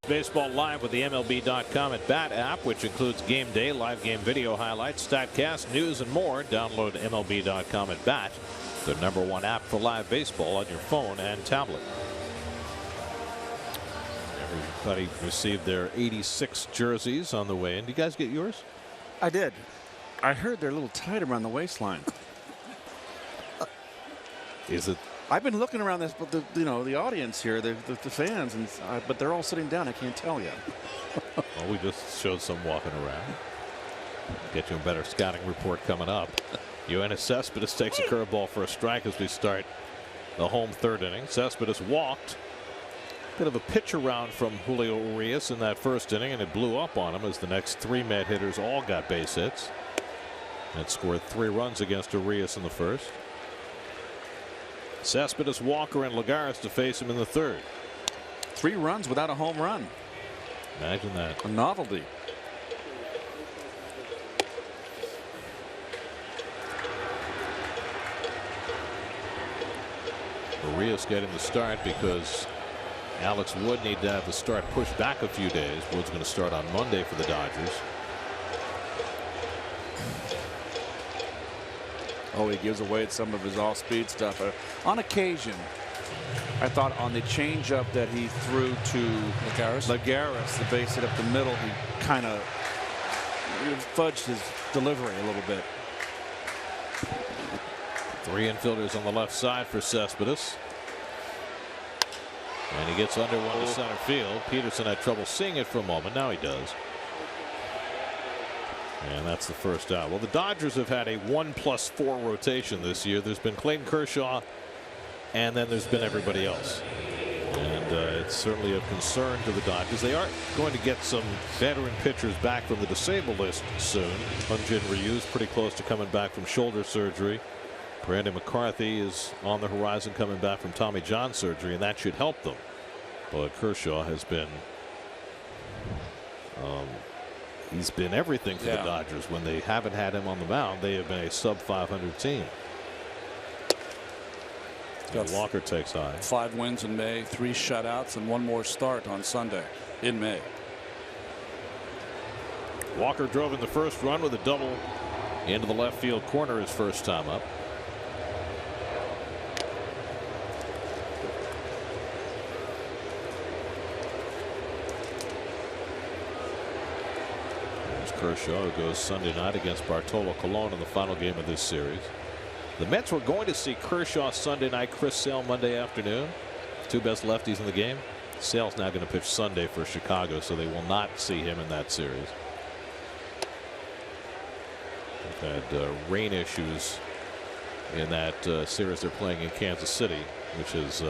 Baseball Live with the MLB.com at Bat app, which includes game day, live game video highlights, StatCast, news, and more. Download MLB.com at Bat, the #1 app for live baseball on your phone and tablet. Everybody received their 86 jerseys on the way in. Did you guys get yours? I did. I heard they're a little tight around the waistline. Is it I've been looking around this, but the audience here, the fans, and but they're all sitting down. I can't tell yet. Well, we just showed some walking around. Get you a better scouting report coming up. Yoenis Cespedes takes a curveball for a strike as we start the home third inning. Cespedes walked. Bit of a pitch around from Julio Urias in that first inning, and it blew up on him as the next 3 Met hitters all got base hits. It scored 3 runs against Urias in the first. Cespedes, Walker, and Lagares to face him in the third. 3 runs without a home run. Imagine that. A novelty. Urias getting the start because Alex Wood need to have the start pushed back a few days. Wood's going to start on Monday for the Dodgers. Oh, he gives away some of his off-speed stuff. On occasion, I thought on the changeup that he threw to Lagares, the base hit up the middle, he kind of fudged his delivery a little bit. 3 infielders on the left side for Cespedes. And he gets under one to center field. Peterson had trouble seeing it for a moment. Now he does. And that's the first out. Well, the Dodgers have had a 1+4 rotation this year. There's been Clayton Kershaw, and then there's been everybody else. And it's certainly of concern to the Dodgers. They are going to get some veteran pitchers back from the disabled list soon. Hyun-Jin Ryu's pretty close to coming back from shoulder surgery. Brandon McCarthy is on the horizon coming back from Tommy John surgery, and that should help them. But Kershaw has been he's been everything for the Dodgers. When they haven't had him on the mound, they have been a sub-500 team. Walker takes high. 5 wins in May, 3 shutouts, and 1 more start on Sunday in May. Walker drove in the first run with a double into the left field corner his first time up. Kershaw, who goes Sunday night against Bartolo Colon in the final game of this series. The Mets were going to see Kershaw Sunday night, Chris Sale Monday afternoon. 2 best lefties in the game. Sale's now going to pitch Sunday for Chicago, so they will not see him in that series. They've had rain issues in that series they're playing in Kansas City, which has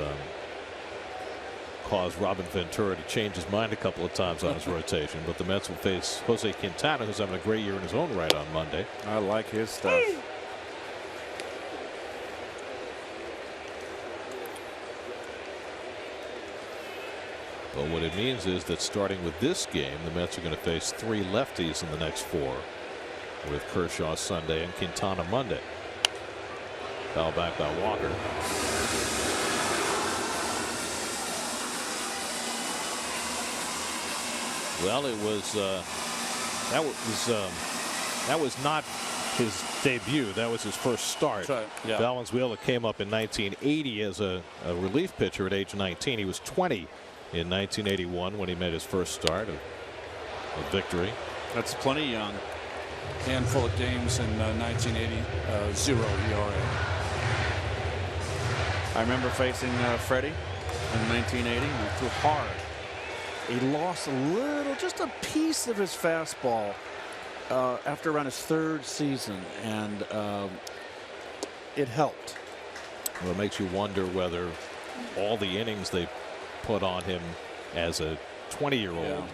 caused Robin Ventura to change his mind a couple of times on his rotation. But the Mets will face Jose Quintana, who's having a great year in his own right on Monday. I like his stuff. But what it means is that starting with this game, the Mets are going to face 3 lefties in the next 4, with Kershaw Sunday and Quintana Monday. Foul back by Walker. Well, it was that was not his debut. That was his first start. Right, yeah. Valenzuela came up in 1980 as a relief pitcher at age 19. He was 20 in 1981 when he made his first start of victory. That's plenty young. Handful of games in 1980, 0 ERA. I remember facing Freddie in 1980. And threw hard. He lost a little, just a piece of his fastball after around his 3rd season, and it helped. Well, it makes you wonder whether all the innings they put on him as a 20-year-old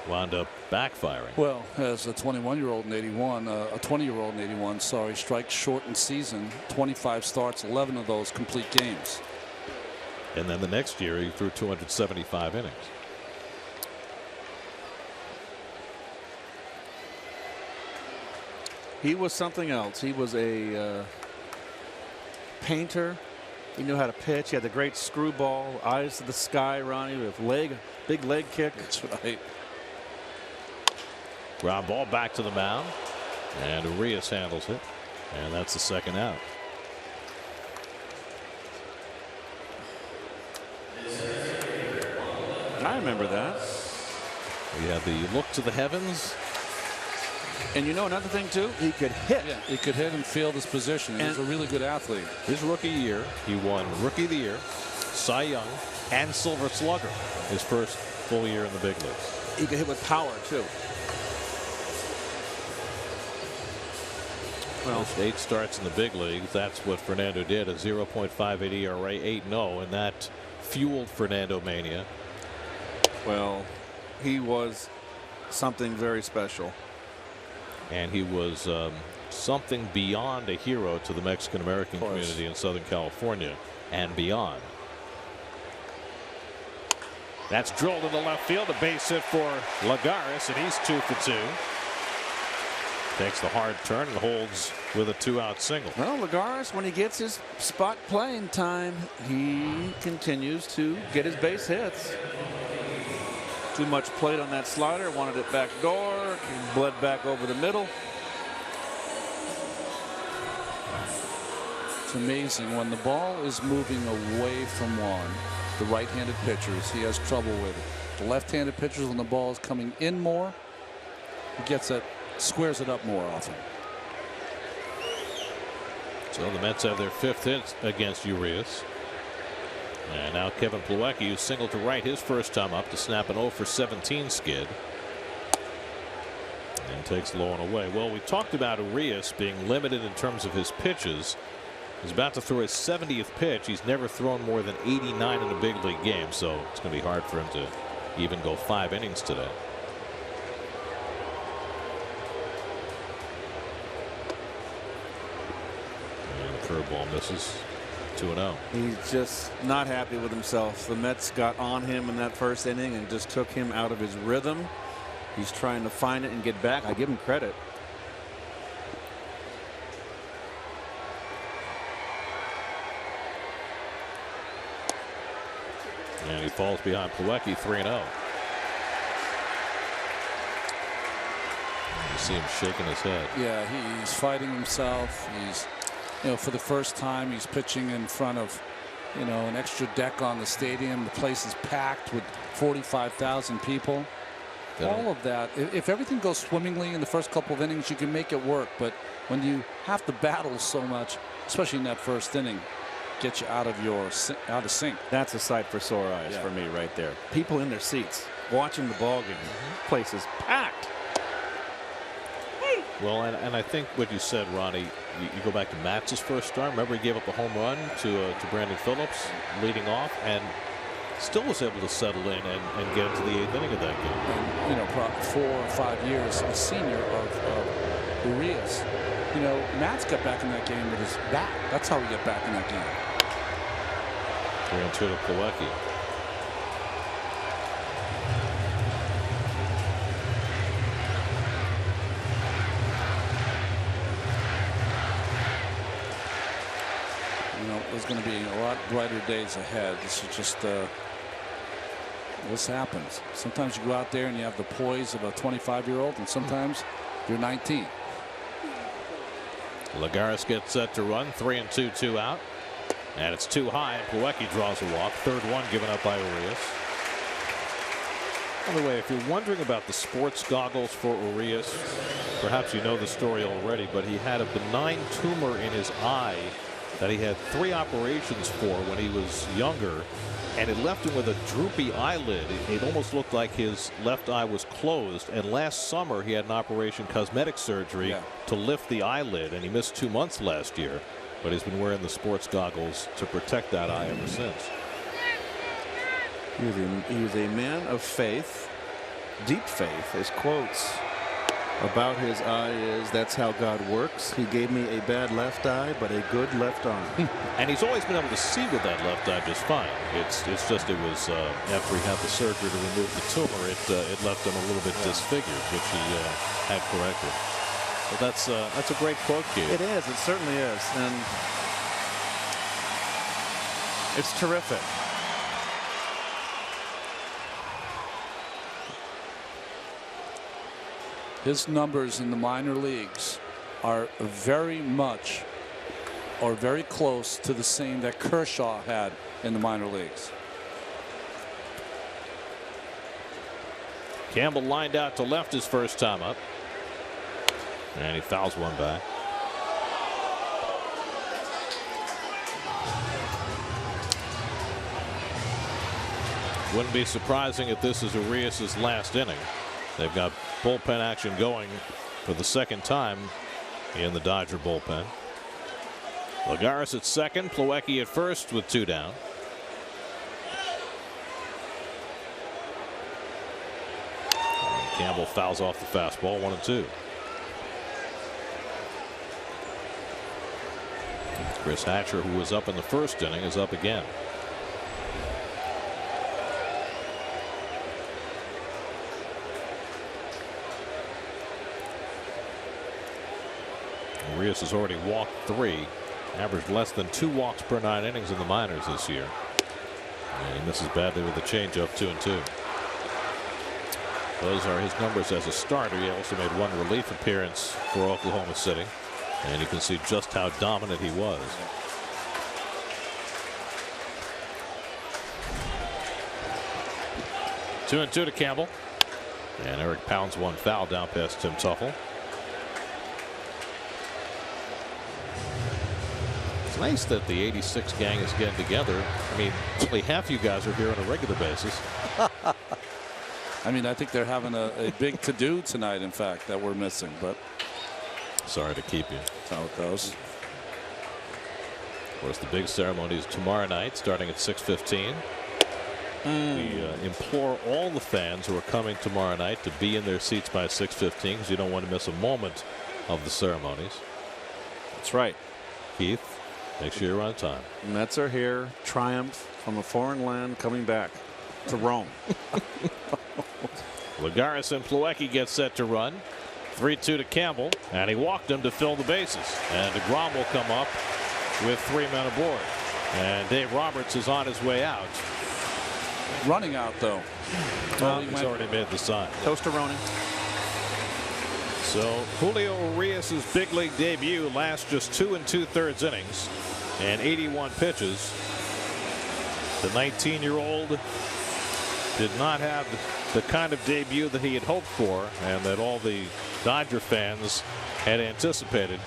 wound up backfiring. Well, as a 21-year-old in 81, a 20-year-old in 81, sorry, strike shortened season, 25 starts, 11 of those complete games. And then the next year he threw 275 innings. He was something else. He was a painter. He knew how to pitch. He had the great screwball, eyes to the sky, Ronnie, with big leg kick. That's right. Ground ball back to the mound, and Urias handles it, and that's the second out. I remember that. We had the look to the heavens And you know another thing too, he could hit. Yeah, he could hit and field his position. He's a really good athlete. His rookie year, he won Rookie of the Year, Cy Young, and Silver Slugger. His first full year in the big leagues. He could hit with power too. Well, 8 starts in the big leagues. That's what Fernando did. A 0.58 ERA, 8-0, and that fueled Fernando mania. Well, he was something very special. And he was something beyond a hero to the Mexican American community in Southern California and beyond. That's drilled into left field. A base hit for Lagares, and he's 2 for 2. Takes the hard turn and holds with a 2-out single. Well, Lagares, when he gets his spot playing time, he continues to get his base hits. Too much plate on that slider, wanted it back door, he bled back over the middle. It's amazing when the ball is moving away from Juan, the right-handed pitchers, he has trouble with it. The left-handed pitchers, when the ball is coming in more, he gets it, squares it up more often. So the Mets have their 5th hit against Urias. And now Kevin Plawecki, who singled to right his first time up to snap an 0 for 17 skid. And takes low and away. Well, we talked about Urias being limited in terms of his pitches. He's about to throw his 70th pitch. He's never thrown more than 89 in a big league game, so it's going to be hard for him to even go 5 innings today. And curveball misses. 2-0. He's just not happy with himself. The Mets got on him in that first inning and just took him out of his rhythm. He's trying to find it and get back. I give him credit. And he falls behind Plawecki, 3-0. You see him shaking his head. Yeah, he's fighting himself. He's, you know, for the first time, he's pitching in front of, you know, an extra deck on the stadium. The place is packed with 45,000 people. All of that. If everything goes swimmingly in the first couple of innings, you can make it work. But when you have to battle so much, especially in that first inning, get you out of sync. That's a sight for sore eyes for me right there. People in their seats watching the ball game. Place is packed. Well, and I think what you said, Ronnie, you go back to Matz's first start. Remember, he gave up a home run to Brandon Phillips leading off, and still was able to settle in and get into the 8th inning of that game. And, you know, 4 or 5 years a senior of Urias. You know, Matz got back in that game with his bat. That's how he got back in that game. 3-2 to Plawecki. You know, there's going to be a lot brighter days ahead. This is just this happens. Sometimes you go out there and you have the poise of a 25-year-old, and sometimes you're 19. Lagares gets set to run. 3-2, 2 out. And it's too high, and Plawecki draws a walk. 3rd one given up by Urias. By the way, if you're wondering about the sports goggles for Urias, perhaps you know the story already, but he had a benign tumor in his eye that he had 3 operations for when he was younger, and it left him with a droopy eyelid. It almost looked like his left eye was closed, and last summer he had an operation, cosmetic surgery, to lift the eyelid, and he missed 2 months last year, but he's been wearing the sports goggles to protect that eye ever since. He was a man of faith, deep faith. His quotes about his eye is, "That's how God works. He gave me a bad left eye, but a good left arm." And he's always been able to see with that left eye just fine. It's just it was after he had the surgery to remove the tumor, it left him a little bit disfigured, which he had corrected. But that's a great quote, Keith. It is. It certainly is, and it's terrific. His numbers in the minor leagues are very much or very close to the same that Kershaw had in the minor leagues. Campbell lined out to left his first time up. And he fouls one back. Wouldn't be surprising if this is Urias' last inning. They've got bullpen action going for the second time in the Dodger bullpen. Lagares at second, Plawecki at first with 2 down. And Campbell fouls off the fastball, 1-2. Chris Hatcher, who was up in the first inning, is up again. Urias has already walked 3, averaged less than 2 walks per 9 innings in the minors this year. And he misses badly with the changeup, 2-2. Those are his numbers as a starter. He also made 1 relief appearance for Oklahoma City. And you can see just how dominant he was. Two and two to Campbell. And Eric pounds one foul down past Tim Tuffle. It's nice that the 86 gang is getting together. I mean, only half you guys are here on a regular basis. I mean, I think they're having a big to-do tonight, in fact, that we're missing. But sorry to keep you. That's how it goes. Of course, the big ceremony is tomorrow night, starting at 6:15. We implore all the fans who are coming tomorrow night to be in their seats by 6:15 because you don't want to miss a moment of the ceremonies. That's right. Keith, make sure you're on time. Mets are here. Triumph from a foreign land coming back to Rome. Lagares and Plawecki get set to run. 3-2 to Campbell, and he walked him to fill the bases. And DeGrom will come up with 3 men aboard. And Dave Roberts is on his way out. Running out, though. Well, he's already made the sign. Toasteroni. So Julio Urias' big league debut lasts just 2 2/3 innings and 81 pitches. The 19-year-old did not have the kind of debut that he had hoped for and that all the Dodger fans had anticipated.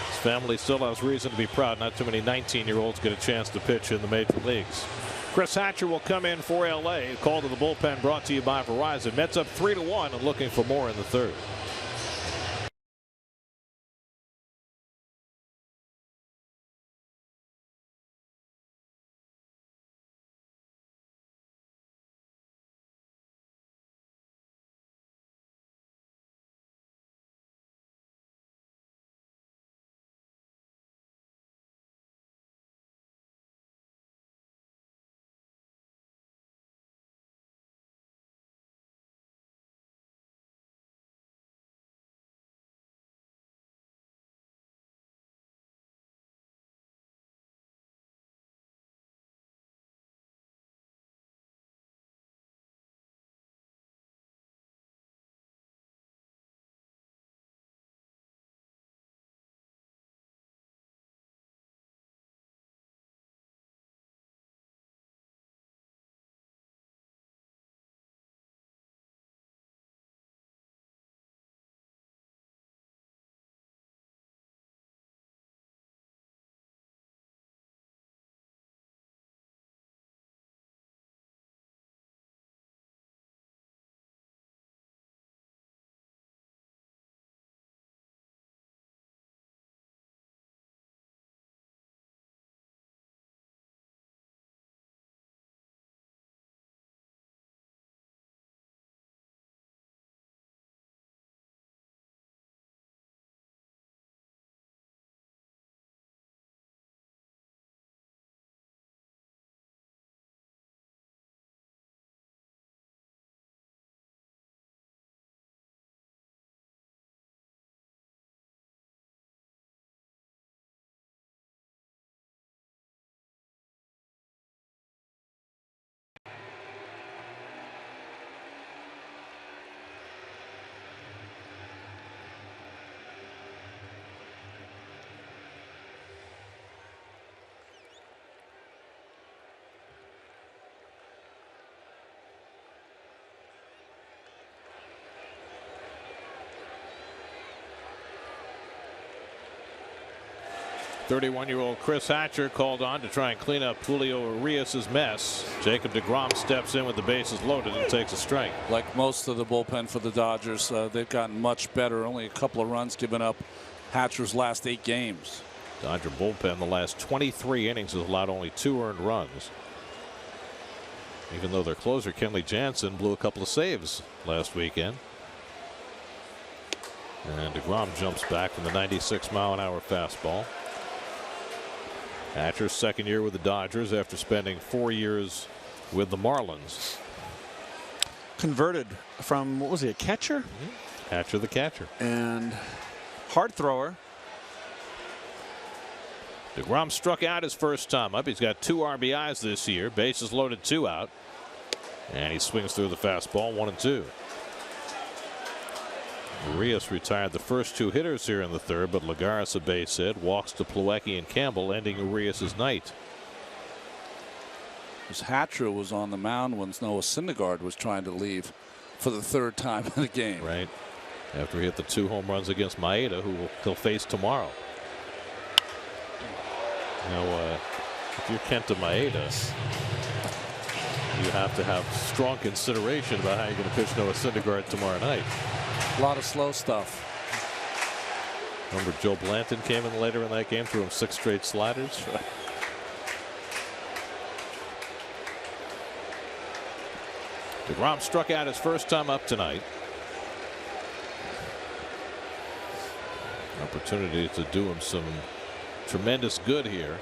His family still has reason to be proud. Not too many 19-year-olds get a chance to pitch in the major leagues. Chris Hatcher will come in for L.A. Call to the bullpen brought to you by Verizon. Mets up 3-1 and looking for more in the third. 31-year-old Chris Hatcher called on to try and clean up Julio Urias' mess. Jacob deGrom steps in with the bases loaded and takes a strike. Like most of the bullpen for the Dodgers, they've gotten much better. Only a couple of runs given up Hatcher's last 8 games. Dodger bullpen the last 23 innings has allowed only 2 earned runs. Even though their closer Kenley Jansen blew a couple of saves last weekend. And deGrom jumps back from the 96-mile-an-hour fastball. Hatcher's second year with the Dodgers after spending 4 years with the Marlins. Converted from, what was he, a catcher? Hatcher the catcher. And hard thrower. deGrom struck out his first time up. He's got 2 RBIs this year. Bases loaded, 2 out. And he swings through the fastball, 1-2. Urias retired the first 2 hitters here in the third, but Lagares a base hit, walks to Plawecki and Campbell, ending Urias' night. Hatcher was on the mound when Noah Syndergaard was trying to leave for the 3rd time in the game. Right. After he hit the 2 home runs against Maeda, who he'll face tomorrow. Now, if you're Kenta Maeda, you have to have strong consideration about how you're going to pitch Noah Syndergaard tomorrow night. A lot of slow stuff. Remember Joe Blanton came in later in that game, threw him 6 straight sliders. deGrom struck out his first time up tonight. Opportunity to do him some tremendous good here.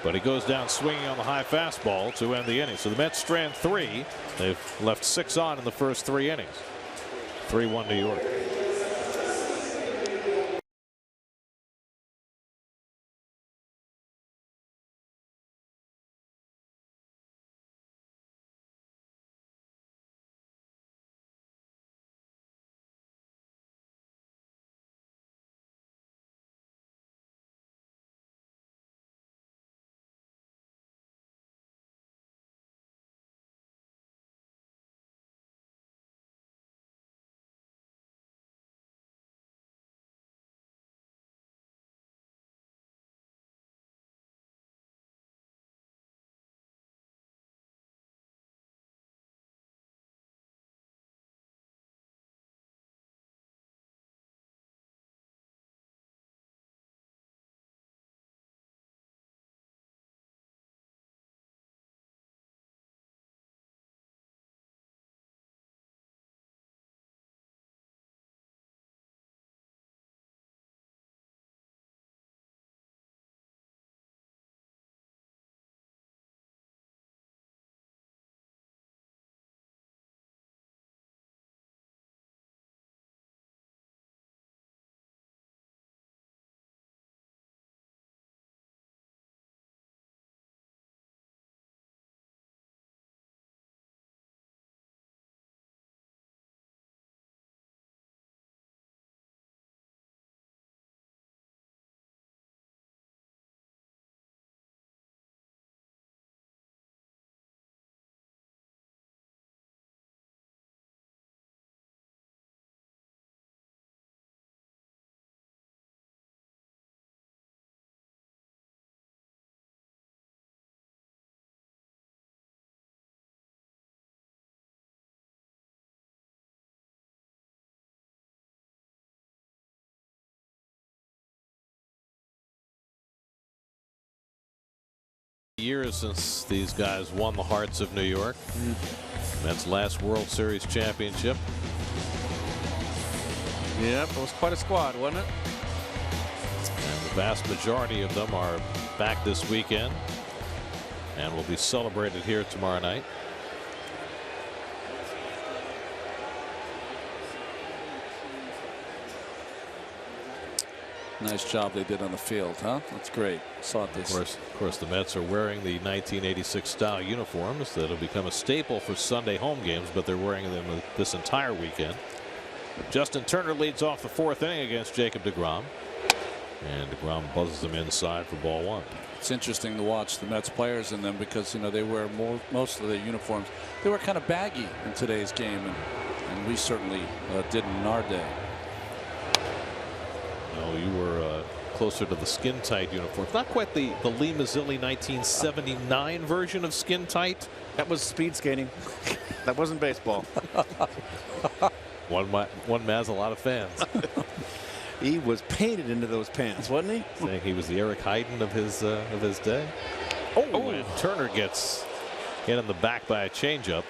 But he goes down swinging on the high fastball to end the inning. So the Mets strand 3. They've left 6 on in the first 3 innings. 3-1 New York. Years since these guys won the hearts of New York. Mets' last World Series championship. Yep, it was quite a squad, wasn't it? And the vast majority of them are back this weekend and will be celebrated here tomorrow night. Nice job they did on the field, huh? That's great. Saw this. Of course, the Mets are wearing the 1986 style uniforms that'll become a staple for Sunday home games, but they're wearing them this entire weekend. Justin Turner leads off the 4th inning against Jacob deGrom. And deGrom buzzes him inside for ball 1. It's interesting to watch the Mets players in them because, you know, they wear most of their uniforms. They were kind of baggy in today's game, and we certainly didn't in our day. No, you were closer to the skin tight uniforms. Not quite the Lee Mazzilli 1979 version of skin tight. That was speed skating. That wasn't baseball. One Maz, a lot of fans. He was painted into those pants, wasn't he? Saying he was the Eric Heiden of his day. Oh, and Turner gets hit in the back by a changeup.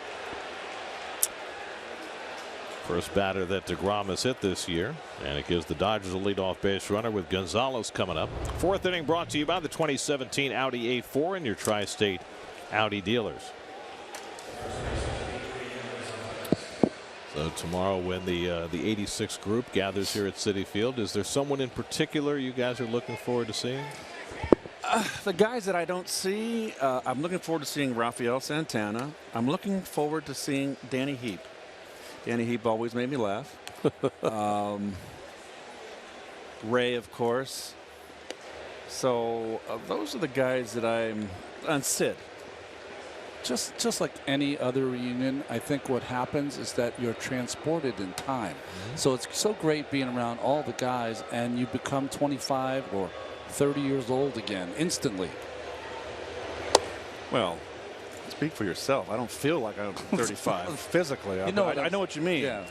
First batter that DeGrom has hit this year, and it gives the Dodgers a leadoff base runner with Gonzalez coming up. Fourth inning brought to you by the 2017 Audi A4 and your Tri-State Audi dealers. So tomorrow when the 86 group gathers here at Citi Field, is there someone in particular you guys are looking forward to seeing? The guys that I don't see, I'm looking forward to seeing Rafael Santana. I'm looking forward to seeing Danny Heap. Danny Heap always made me laugh. Ray, of course. So those are the guys that I'm on. Sid. Just like any other reunion, I think what happens is that you're transported in time. So it's so great being around all the guys, and you become 25 or 30 years old again instantly. Well, speak for yourself. I don't feel like I'm 35 physically. I know what you mean. Yeah.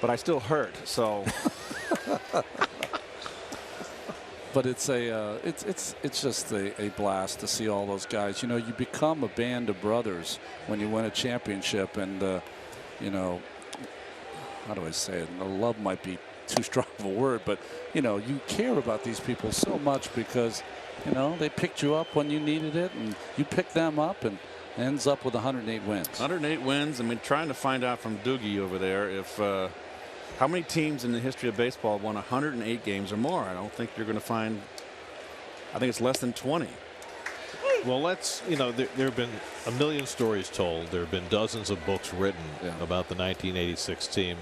But I still hurt. So. But it's just a blast to see all those guys. You know, you become a band of brothers when you win a championship, and you know, how do I say it? Love might be too strong of a word, but you know, you care about these people so much because you know they picked you up when you needed it, and you picked them up, and ends up with 108 wins. 108 wins. I mean, trying to find out from Doogie over there if. How many teams in the history of baseball won 108 games or more? I don't think you're going to find. I think it's less than 20. Well, there have been a million stories told. There have been dozens of books written about the 1986 team.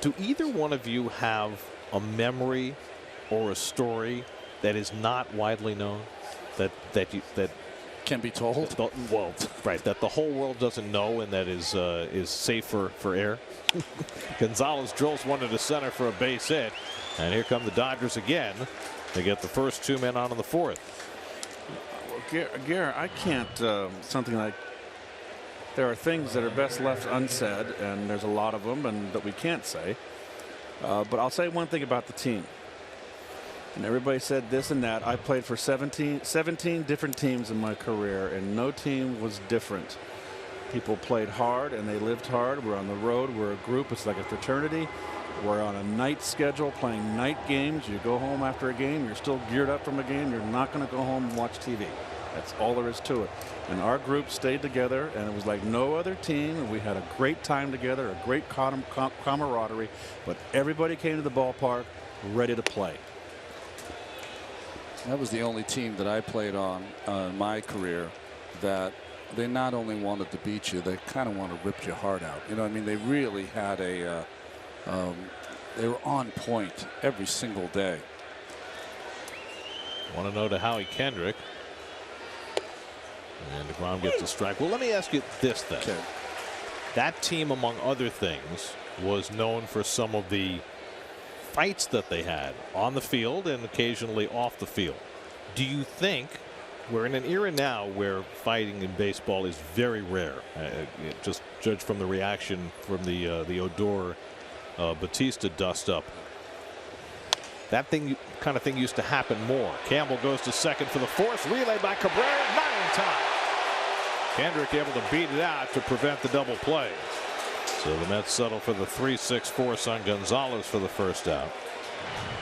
Do either one of you have a memory or a story that is not widely known that can be told? Well, right, that the whole world doesn't know and that is safe for air. Gonzalez drills one to center for a base hit, and here come the Dodgers again. They get the first two men on in the fourth. Well, Garrett, I can't. Something like there are things that are best left unsaid, and there's a lot of them, and that we can't say. But I'll say one thing about the team. And everybody said this and that. I played for 17 different teams in my career, and no team was different. People played hard and they lived hard. We're on the road. We're a group. It's like a fraternity. We're on a night schedule playing night games. You go home after a game. You're still geared up from a game. You're not going to go home and watch TV. That's all there is to it. And our group stayed together, and it was like no other team. We had a great time together, a great camaraderie. But everybody came to the ballpark ready to play. That was the only team that I played on in my career that they not only wanted to beat you, they kind of want to rip your heart out. You know what I mean? They really had they were on point every single day. Want to know to Howie Kendrick. And DeGrom gets a strike. Well, let me ask you this then. Okay. That team, among other things, was known for some of the fights that they had on the field and occasionally off the field. Do you think we're in an era now where fighting in baseball is very rare? Just judge from the reaction from the Odor Batista dust up. That kind of thing used to happen more. Campbell goes to second for the fourth. Relay by Cabrera, not in time. Kendrick able to beat it out to prevent the double play. So the Mets settle for the 3-6 force on Gonzalez for the first out.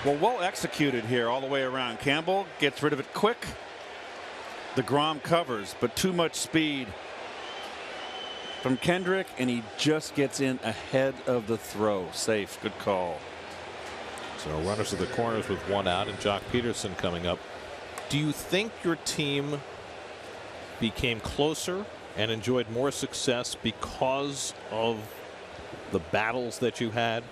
Well executed here all the way around. Campbell gets rid of it quick. DeGrom covers, but too much speed from Kendrick, and he just gets in ahead of the throw. Safe. Good call. So runners to the corners with one out, and Jock Peterson coming up. Do you think your team became closer and enjoyed more success because of the battles that you had?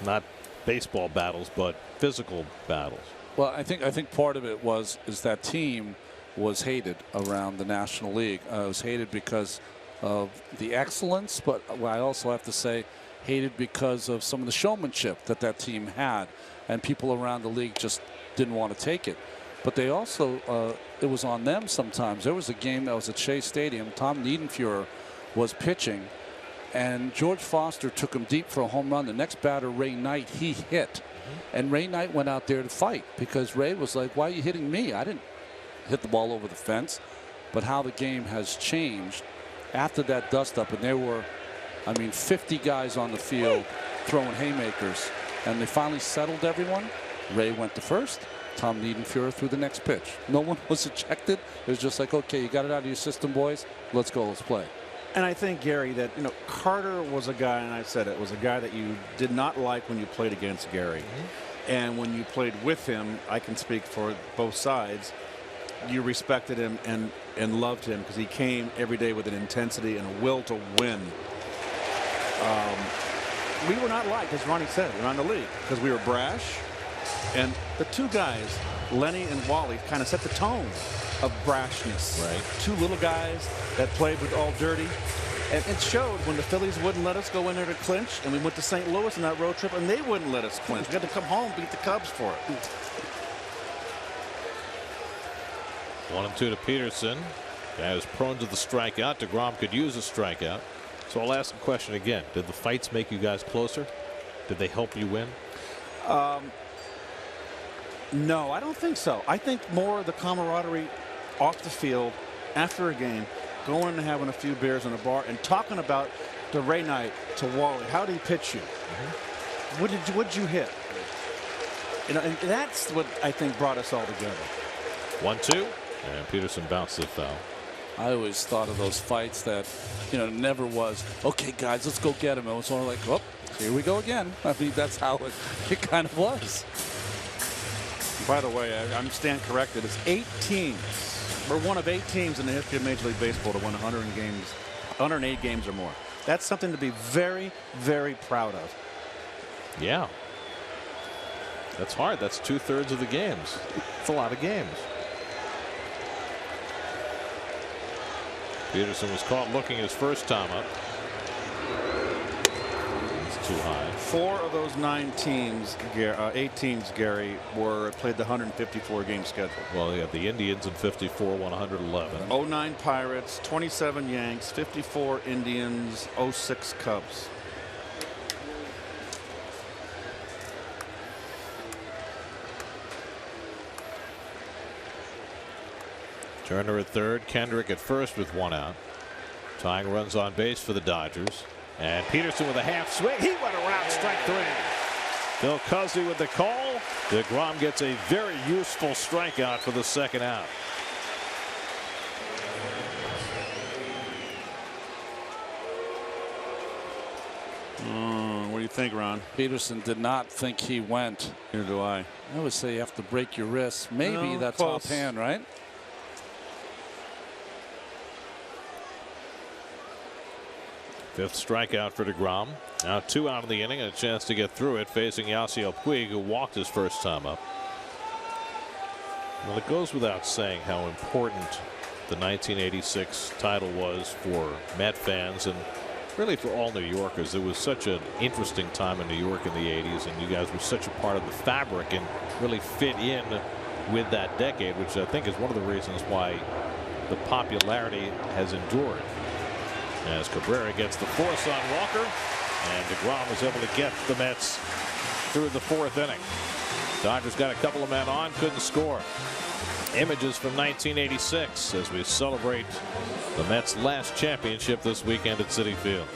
Not baseball battles, but physical battles. Well, I think part of it is that team was hated around the National League. It was hated because of the excellence, but I also have to say hated because of some of the showmanship that team had, and people around the league just didn't want to take it. But they also, it was on them sometimes. There was a game that was at Shea Stadium. Tom Niedenfuhrer was pitching, and George Foster took him deep for a home run. The next batter, Ray Knight, he hit. And Ray Knight went out there to fight because Ray was like, why are you hitting me? I didn't hit the ball over the fence. But how the game has changed after that dust-up, and there were, 50 guys on the field throwing haymakers, and they finally settled everyone. Ray went to first. Tom Niedenfuhrer threw the next pitch. No one was ejected. It was just like, okay, you got it out of your system, boys. Let's go. Let's play. And I think, Gary, that Carter was a guy, and I said it, was a guy that you did not like when you played against Gary. And when you played with him, I can speak for both sides, you respected him and loved him because he came every day with an intensity and a will to win. We were not liked, as Ronnie said, around the league because we were brash. And the two guys, Lenny and Wally, kind of set the tone of brashness. Right. Two little guys that played with all dirty. And it showed when the Phillies wouldn't let us go in there to clinch, and we went to St. Louis on that road trip, and they wouldn't let us clinch. We had to come home, beat the Cubs for it. 1-2 to Peterson. Guy was prone to the strikeout. DeGrom could use a strikeout. So I'll ask the question again. Did the fights make you guys closer? Did they help you win? No, I don't think so. I think more the camaraderie off the field after a game, going and having a few beers in a bar and talking about the Ray Knight to Wally. How did he pitch you? What'd you hit? And that's what I think brought us all together. 1-2, and Peterson bounced the foul. I always thought of those fights that, never was, okay, guys, let's go get him. It was sort of like, oh, here we go again. That's how it kind of was. By the way, I'm stand corrected. It's 8 teams. We're one of 8 teams in the history of Major League Baseball to win 108 games or more. That's something to be very, very proud of. Yeah. That's hard. That's 2/3 of the games. It's a lot of games. Peterson was caught looking his first time up. It's too high. 4 of those 8 teams, Gary, played the 154 game schedule. Well, you have the Indians in 54, 111. 09 Pirates, 27 Yanks, 54 Indians, 06 Cubs. Turner at third, Kendrick at first with 1 out. Tying runs on base for the Dodgers. And Peterson with a half swing. He went around strike 3. Bill Cosby with the call. DeGrom gets a very useful strikeout for the second out. What do you think, Ron? Peterson did not think he went. Neither do I. I would say you have to break your wrist. Maybe that close. top hand, right? Fifth strikeout for DeGrom. Now 2 out of the inning and a chance to get through it facing Yasiel Puig, who walked his first time up. Well, it goes without saying how important the 1986 title was for Met fans and really for all New Yorkers. It was such an interesting time in New York in the 80s, and you guys were such a part of the fabric and really fit in with that decade, which I think is one of the reasons why the popularity has endured. As Cabrera gets the force on Walker, and DeGrom was able to get the Mets through the 4th inning. Dodgers got a couple of men on, couldn't score. Images from 1986 as we celebrate the Mets' last championship this weekend at Citi Field.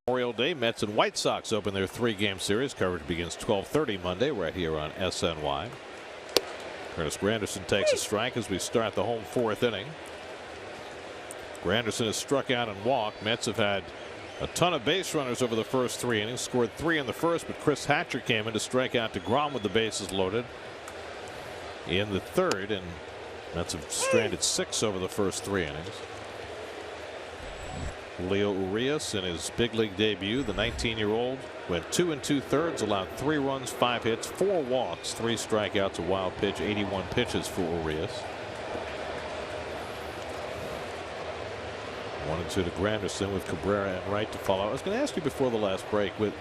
Memorial Day, Mets and White Sox open their 3-game series. Coverage begins 12:30 Monday right here on SNY. Curtis Granderson takes a strike as we start the home 4th inning. Granderson has struck out and walked. Mets have had a ton of base runners over the first 3 innings. Scored 3 in the first, but Chris Hatcher came in to strike out DeGrom with the bases loaded in the 3rd, and Mets have stranded 6 over the first 3 innings. Julio Urias in his big league debut, the 19-year-old, went 2 2/3, allowed 3 runs, 5 hits, 4 walks, 3 strikeouts, a wild pitch, 81 pitches for Urias. 1-2 to Granderson with Cabrera and Wright to follow. I was going to ask you before the last break, with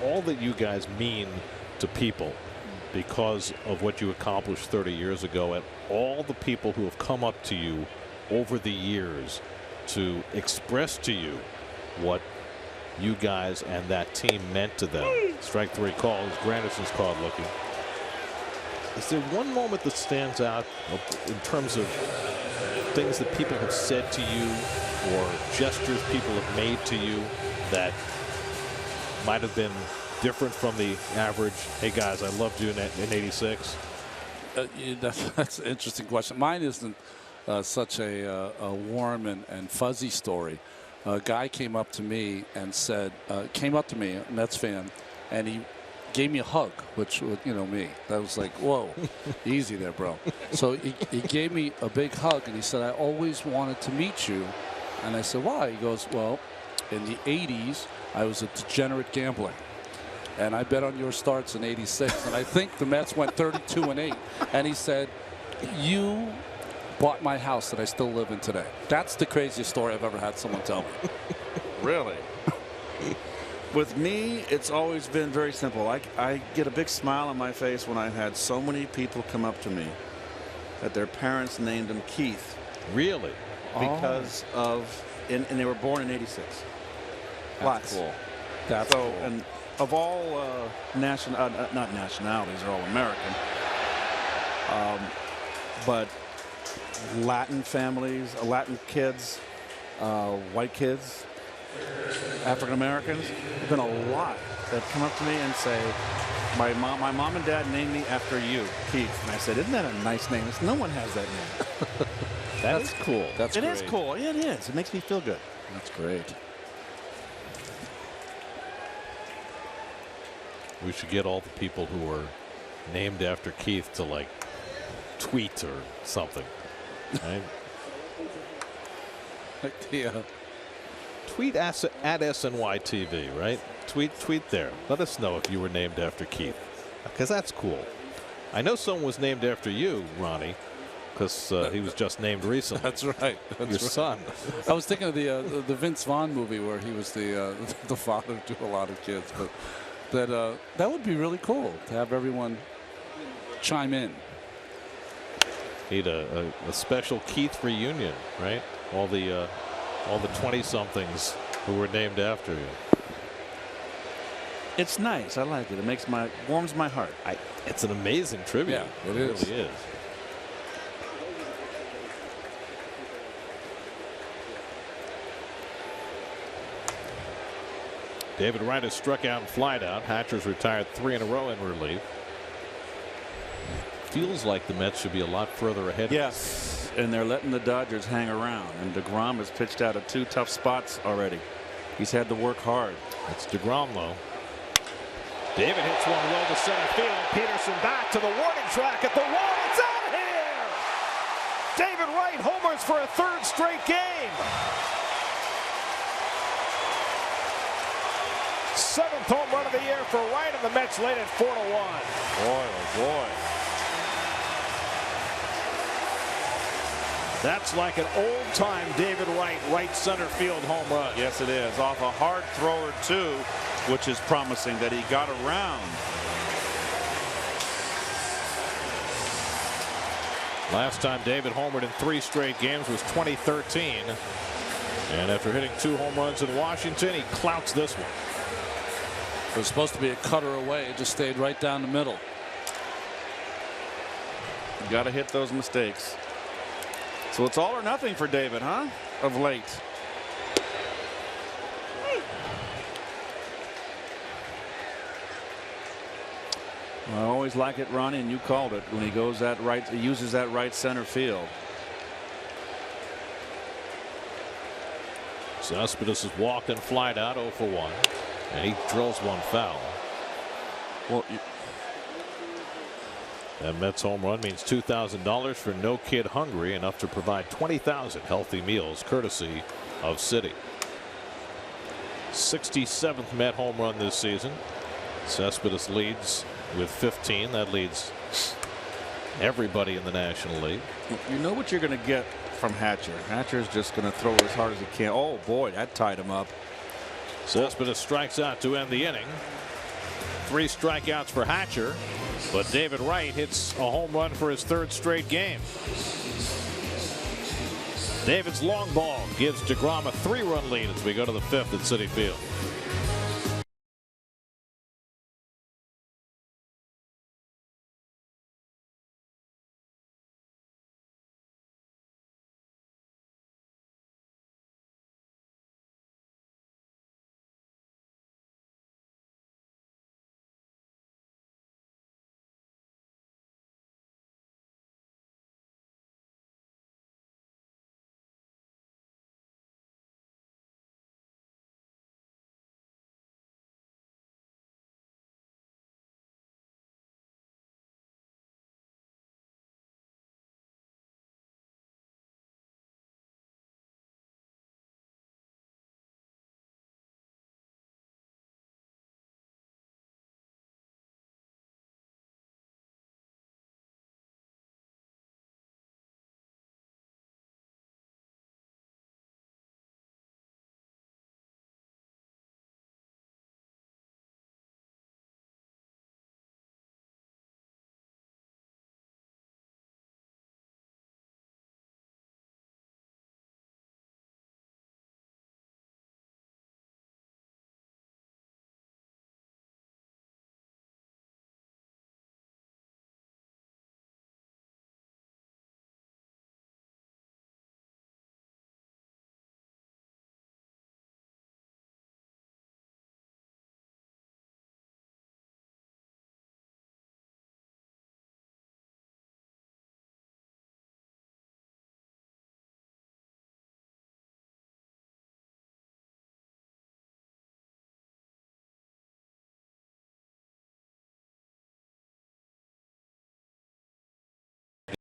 all that you guys mean to people because of what you accomplished 30 years ago, and all the people who have come up to you over the years to express to you what you guys and that team meant to them. Strike 3 call is Granderson's card looking. Is there one moment that stands out in terms of things that people have said to you or gestures people have made to you that might have been different from the average, hey guys, I loved you in '86? That's an interesting question. Mine isn't such a warm and fuzzy story. A guy came up to me and said, a Mets fan, and he gave me a hug, which, you know me, that was like, whoa, easy there, bro. So he gave me a big hug, and he said, I always wanted to meet you. And I said, why? He goes, well, in the 80s, I was a degenerate gambler. And I bet on your starts in '86. And I think the Mets went 32-8. And he said, you bought my house that I still live in today. That's the craziest story I've ever had someone tell me. Really? With me, it's always been very simple. I get a big smile on my face when I've had so many people come up to me that their parents named him Keith. Really? Because of, and they were born in '86. That's cool. That's so, cool. and of all not nationalities, they're all American. But Latin families, Latin kids, white kids, African Americans, there's been a lot that come up to me and say, my mom and dad named me after you, Keith. And I said, isn't that a nice name? No one has that name. That's cool. That's It great. is cool. Yeah, it is. It makes me feel good. That's great. We should get all the people who are named after Keith to like tweet or something. Right? Tweet at SNYTV, right? Tweet there. Let us know if you were named after Keith, because that's cool. I know someone was named after you, Ronnie, because he was just named recently. That's right. That's Your son. I was thinking of the Vince Vaughn movie where he was the father to a lot of kids, but that would be really cool to have everyone chime in. Need a special Keith reunion, right? All the 20-somethings who were named after you. It's nice. I like it. It warms my heart. It's an amazing tribute. Yeah, it is. Really is. David Wright has struck out and flied out. Hatcher's retired 3 in a row in relief. Feels like the Mets should be a lot further ahead. Yes, and they're letting the Dodgers hang around. And DeGrom has pitched out of 2 tough spots already. He's had to work hard. That's DeGrom, though. David hits one well to center field. Peterson back to the warning track at the wall. It's out of here! David Wright homers for a 3rd straight game. 7th home run of the year for Wright, and the Mets lead at 4-1. Boy, oh boy. That's like an old-time David Wright right center field home run. Yes, it is. Off a hard thrower, too, which is promising that he got around. Last time David homered in 3 straight games was 2013. And after hitting 2 home runs in Washington, he clouts this one. It was supposed to be a cutter away. It just stayed right down the middle. You got to hit those mistakes. So it's all or nothing for David, huh? Of late. I always like it, Ronnie, and you called it when he goes that right. He uses that right center field. Cespedes has walked and flied out 0 for 1, and he drills one foul. Well, that Mets home run means $2,000 for No Kid Hungry, enough to provide 20,000 healthy meals courtesy of City. 67th Met home run this season. Cespedes leads with 15. That leads everybody in the National League. You know what you're going to get from Hatcher. Hatcher's just going to throw as hard as he can. Oh boy, that tied him up. Cespedes strikes out to end the inning. 3 strikeouts for Hatcher, but David Wright hits a home run for his 3rd straight game. David's long ball gives DeGrom a 3-run lead as we go to the 5th at Citi Field.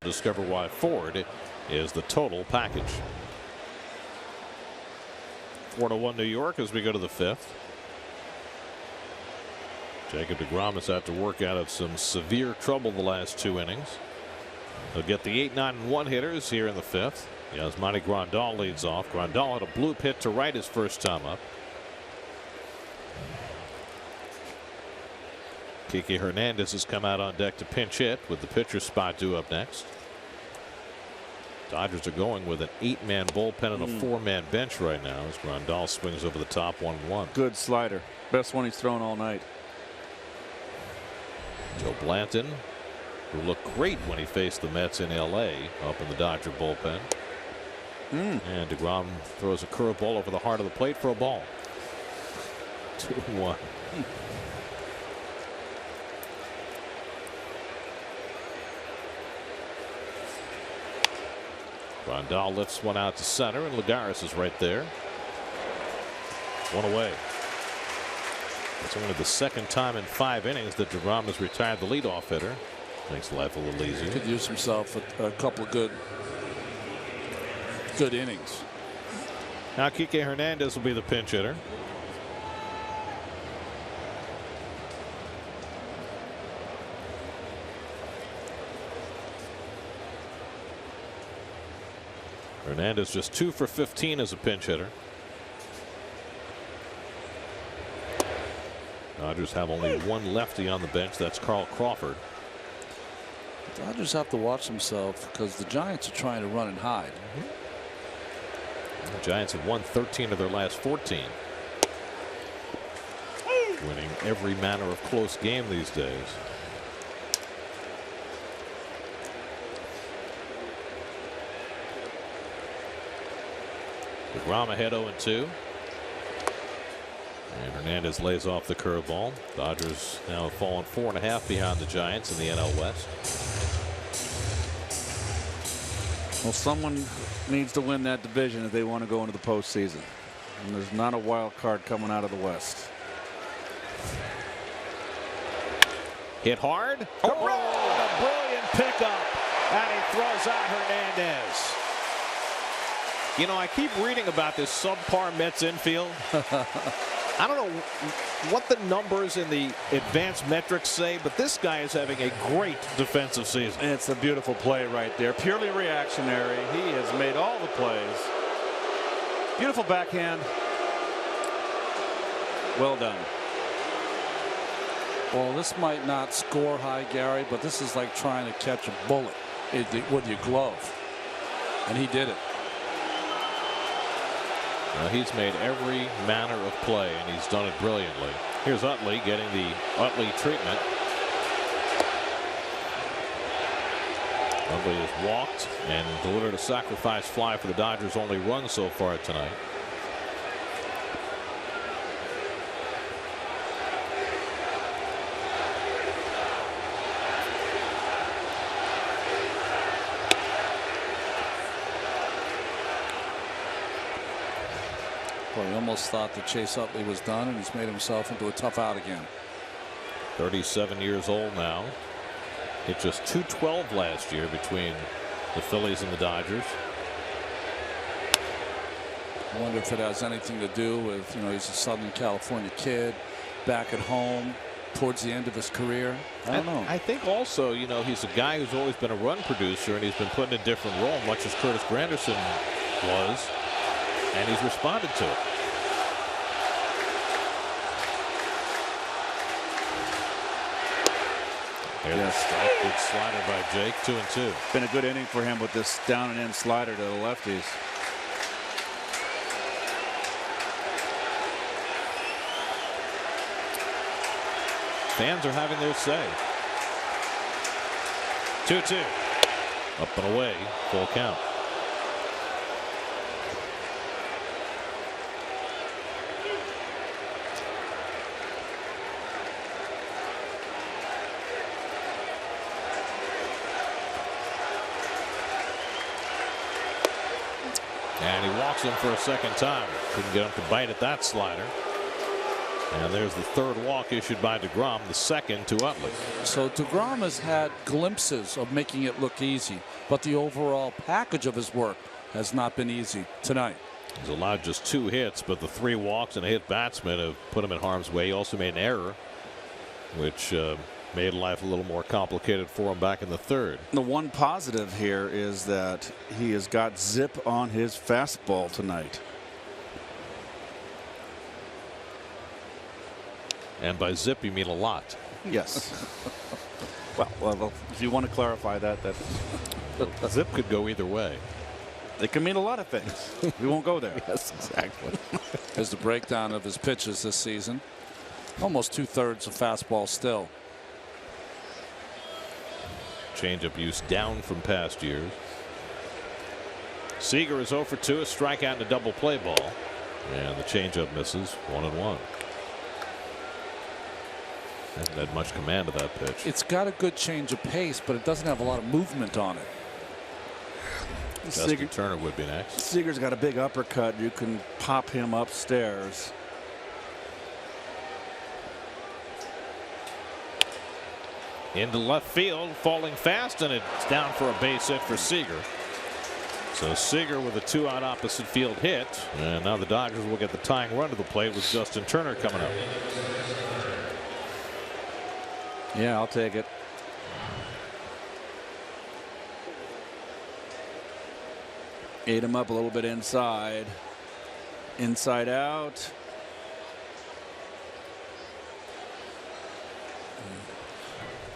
Discover why Ford is the total package. 4-1 New York as we go to the 5th. Jacob deGrom has had to work out of some severe trouble the last 2 innings. He'll get the 8, 9, and 1 hitters here in the 5th. Yasmani Grandal leads off. Grandal had a bloop hit to right his first time up. Kike Hernandez has come out on deck to pinch hit with the pitcher's spot due up next. Dodgers are going with an 8-man bullpen and a 4-man bench right now as Grandal swings over the top 1-1. Good slider. Best one he's thrown all night. Joe Blanton, who looked great when he faced the Mets in LA up in the Dodger bullpen. And deGrom throws a curveball over the heart of the plate for a ball. 2-1. Grandal lifts one out to center, and Lagares is right there. 1 away. It's only the 2nd time in 5 innings that deGrom has retired the leadoff hitter. Makes life a little easier. Could use himself a couple of good innings. Now Kike Hernandez will be the pinch hitter. Hernandez just 2 for 15 as a pinch hitter. Dodgers have only 1 lefty on the bench. That's Carl Crawford. The Dodgers have to watch themselves because the Giants are trying to run and hide. The Giants have won 13 of their last 14. Winning every manner of close game these days. DeGrom ahead 0-2. And Hernandez lays off the curveball. Dodgers now have fallen 4.5 behind the Giants in the NL West. Well, someone needs to win that division if they want to go into the postseason. And there's not a wild card coming out of the West. Hit hard. Oh, a brilliant pickup. And he throws out Hernandez. You know, I keep reading about this subpar Mets infield. I don't know what the numbers in the advanced metrics say, but this guy is having a great defensive season. It's a beautiful play right there. Purely reactionary. He has made all the plays. Beautiful backhand. Well done. Well, this might not score high, Gary, but this is like trying to catch a bullet with your glove. And he did it. Well, he's made every manner of play, and he's done it brilliantly. Here's Utley getting the Utley treatment. Utley has walked and delivered a sacrifice fly for the Dodgers' only run so far tonight. Well, he almost thought that Chase Utley was done, and he's made himself into a tough out again. 37 years old now. Hit just .212 last year between the Phillies and the Dodgers. I wonder if it has anything to do with, you know, he's a Southern California kid back at home towards the end of his career. I don't know. I think also, you know, he's a guy who's always been a run producer, and he's been put in a different role, much as Curtis Granderson was. And he's responded to it. There's a strike. Good slider by Jake. 2-2. Been a good inning for him with this down and in slider to the lefties. Fans are having their say. 2-2. Up and away. Full count. And he walks him for a second time. Couldn't get him to bite at that slider. And there's the third walk issued by DeGrom, the second to Utley. So DeGrom has had glimpses of making it look easy, but the overall package of his work has not been easy tonight. He's allowed just 2 hits, but the 3 walks and a hit batsman have put him in harm's way. He also made an error, which made life a little more complicated for him back in the third. The one positive here is that he has got zip on his fastball tonight. And by zip, you mean a lot. Yes. well, if you want to clarify that, zip could go either way. It can mean a lot of things. We won't go there. Yes, exactly. Here's the breakdown of his pitches this season. Almost 2/3 of fastball still. Changeup use down from past years. Seager is 0 for 2, a strikeout and a double play ball. And the changeup misses. 1-1. Hasn't had much command of that pitch. It's got a good change of pace, but it doesn't have a lot of movement on it. Justin Turner would be next. Seager's got a big uppercut. You can pop him upstairs. Into left field, falling fast, and it's down for a base hit for Seager. So Seager with a 2-out opposite field hit, and now the Dodgers will get the tying run to the plate with Justin Turner coming up. Yeah, I'll take it. Ate him up a little bit inside. Inside out.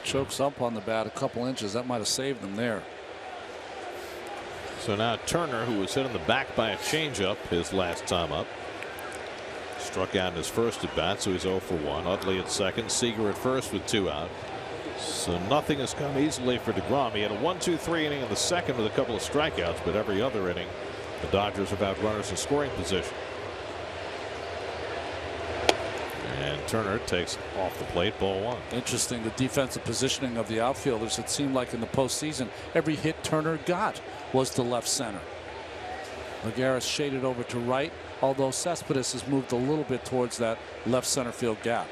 Chokes up on the bat a couple inches. That might have saved him there. So now Turner, who was hit in the back by a changeup his last time up, struck out in his first at bat, so he's 0 for 1. Utley at second, Seager at first with 2 out. So nothing has come easily for DeGrom. He had a 1-2-3 inning in the second with a couple of strikeouts, but every other inning the Dodgers have had runners in scoring position. Turner takes off the plate, ball 1. Interesting, the defensive positioning of the outfielders. It seemed like in the postseason, every hit Turner got was to left center. Lagares shaded over to right, although Cespedes has moved a little bit towards that left center field gap.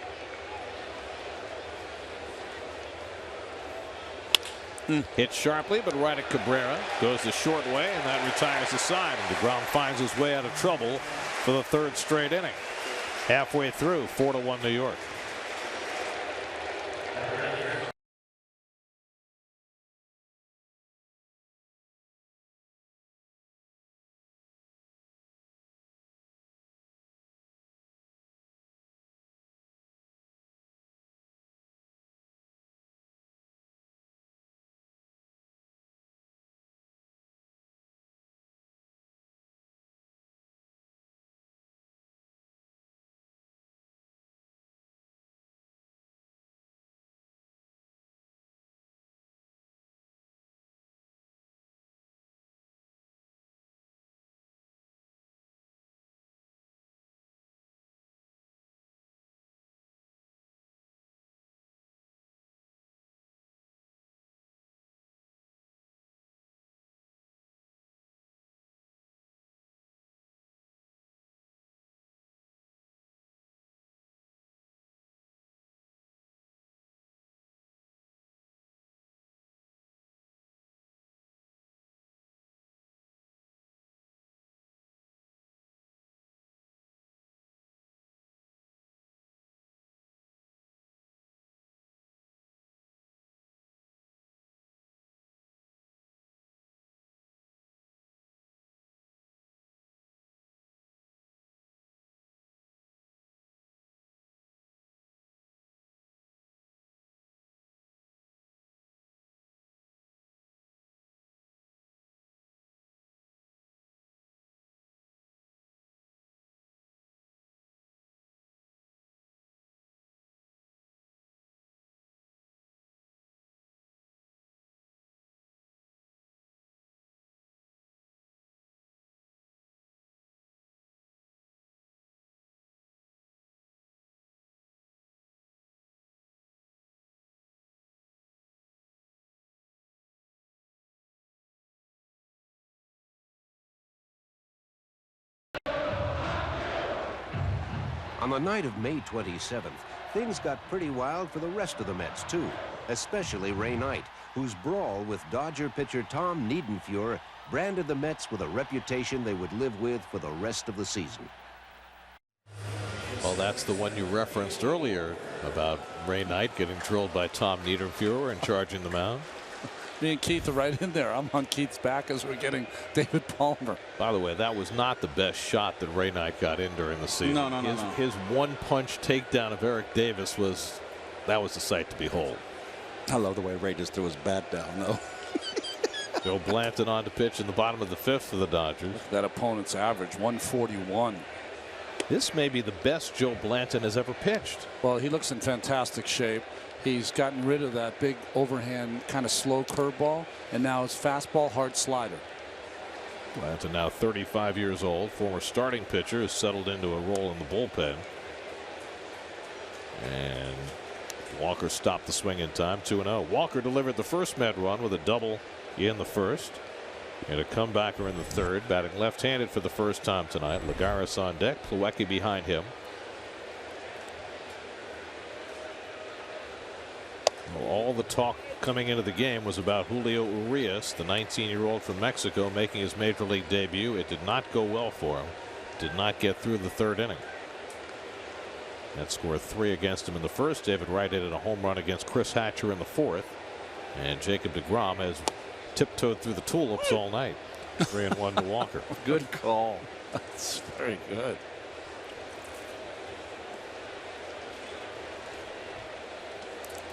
Hit sharply, but right at Cabrera. Goes the short way, and that retires the side. And DeGrom finds his way out of trouble for the 3rd straight inning. Halfway through, 4-1 New York. On the night of May 27th, things got pretty wild for the rest of the Mets, too, especially Ray Knight, whose brawl with Dodger pitcher Tom Niedenfuhr branded the Mets with a reputation they would live with for the rest of the season. Well, that's the one you referenced earlier about Ray Knight getting drilled by Tom Niedenfuhr and charging the mound. Me and Keith are right in there. I'm on Keith's back as we're getting David Palmer. By the way, that was not the best shot that Ray Knight got in during the season. No. His one-punch takedown of Eric Davis was the sight to behold. I love the way Ray just threw his bat down, though. Joe Blanton on to pitch in the bottom of the 5th for the Dodgers. That opponent's average, 141. This may be the best Joe Blanton has ever pitched. Well, he looks in fantastic shape. He's gotten rid of that big overhand kind of slow curveball, and now his fastball hard slider. Blanton, now 35 years old, former starting pitcher, has settled into a role in the bullpen. And Walker stopped the swing in time, 2-0. Walker delivered the first Met run with a double in the 1st. And a comebacker in the 3rd, batting left-handed for the first time tonight. Lagares on deck, Plawecki behind him. Well, all the talk coming into the game was about Julio Urias, the 19-year-old from Mexico, making his major league debut. It did not go well for him. Did not get through the 3rd inning. That scored 3 against him in the 1st. David Wright hit a home run against Chris Hatcher in the 4th. And Jacob deGrom has tiptoed through the tulips all night. 3-1 to Walker. Good call. That's very good.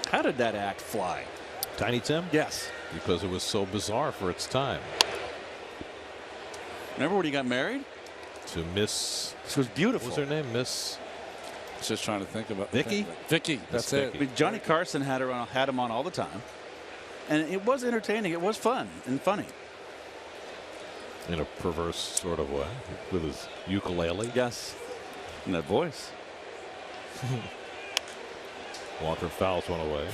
How did that act fly? Tiny Tim? Yes. Because it was so bizarre for its time. Remember when he got married? To Miss. She was beautiful. What was her name? Miss. Just trying to think about Vicky. Vicky. That's it. I mean, Johnny Carson had him on all the time, and it was entertaining. It was fun and funny. In a perverse sort of way, with his ukulele. Yes. And that voice. Walker fouls one away.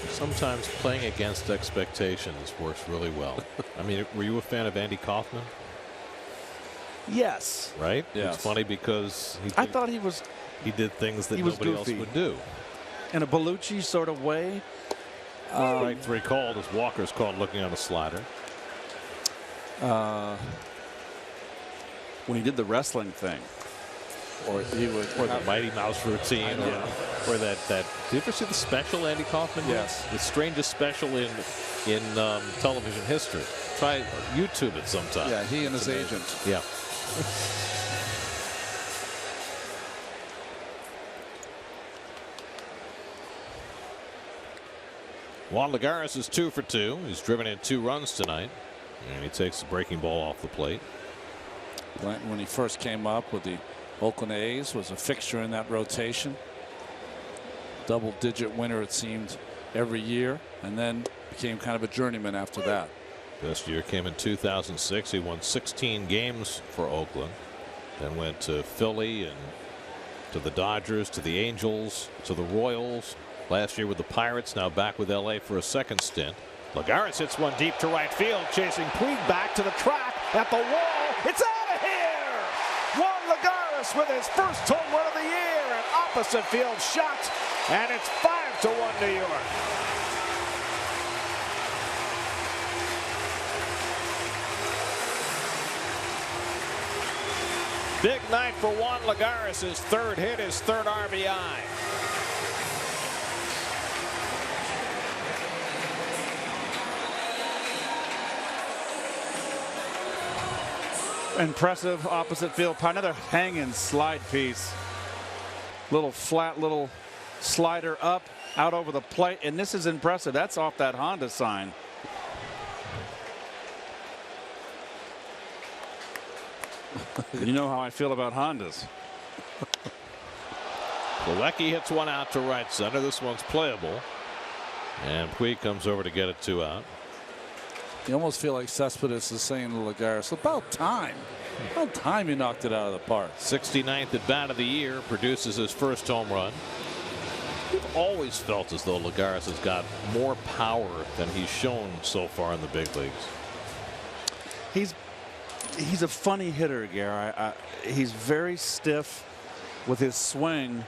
Sometimes playing against expectations works really well. I mean, were you a fan of Andy Kaufman? Yes. Right? Yes. It's funny because I thought he did things that he was nobody else goofy. would do. In a Bellucci sort of way. Strike three called as Walker's caught looking on a slider. When he did the wrestling thing. Or he would. Or the Mighty Mouse routine. Or that. Did you ever see the special Andy Kaufman did? Yes. The strangest special in television history. Try YouTube it sometime. Yeah, he and his agent. Yeah. Juan Lagares is 2 for 2. He's driven in 2 runs tonight. And he takes the breaking ball off the plate. When he first came up with the Oakland A's, was a fixture in that rotation. Double-digit winner, it seemed, every year, and then became kind of a journeyman after that. Best year came in 2006. He won 16 games for Oakland. Then went to Philly and to the Dodgers, to the Angels, to the Royals. Last year with the Pirates, now back with LA for a second stint. Lagares hits one deep to right field, chasing Puig back to the track at the wall. It's out of here! Juan Lagares with his first home run of the year, an opposite field shot, and it's 5-1 New York. Big night for Juan Lagares. His third hit, his third RBI. Impressive opposite field. Another hanging slide piece. Little flat, little slider up, out over the plate. And this is impressive. That's off that Honda sign. You know how I feel about Hondas. Lelecki hits one out to right center. This one's playable. And Puig comes over to get it 2 out. You almost feel like Cespedes is saying to Lagares, about time. About time you knocked it out of the park. 69th at bat of the year, produces his first home run. We've always felt as though Lagares has got more power than he's shown so far in the big leagues. He's a funny hitter, Gary. He's very stiff with his swing.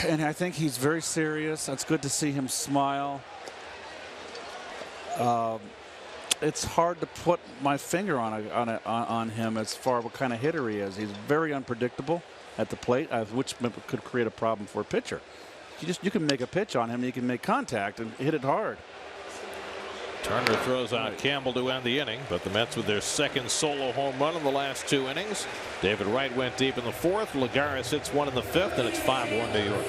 And I think he's very serious. It's good to see him smile. It's hard to put my finger on him as far as what kind of hitter he is. He's very unpredictable at the plate, which could create a problem for a pitcher. You can make a pitch on him, and you can make contact and hit it hard. Turner throws out Campbell to end the inning, but the Mets with their second solo home run in the last 2 innings. David Wright went deep in the 4th. Lagares hits one in the 5th, and it's 5-1 New York.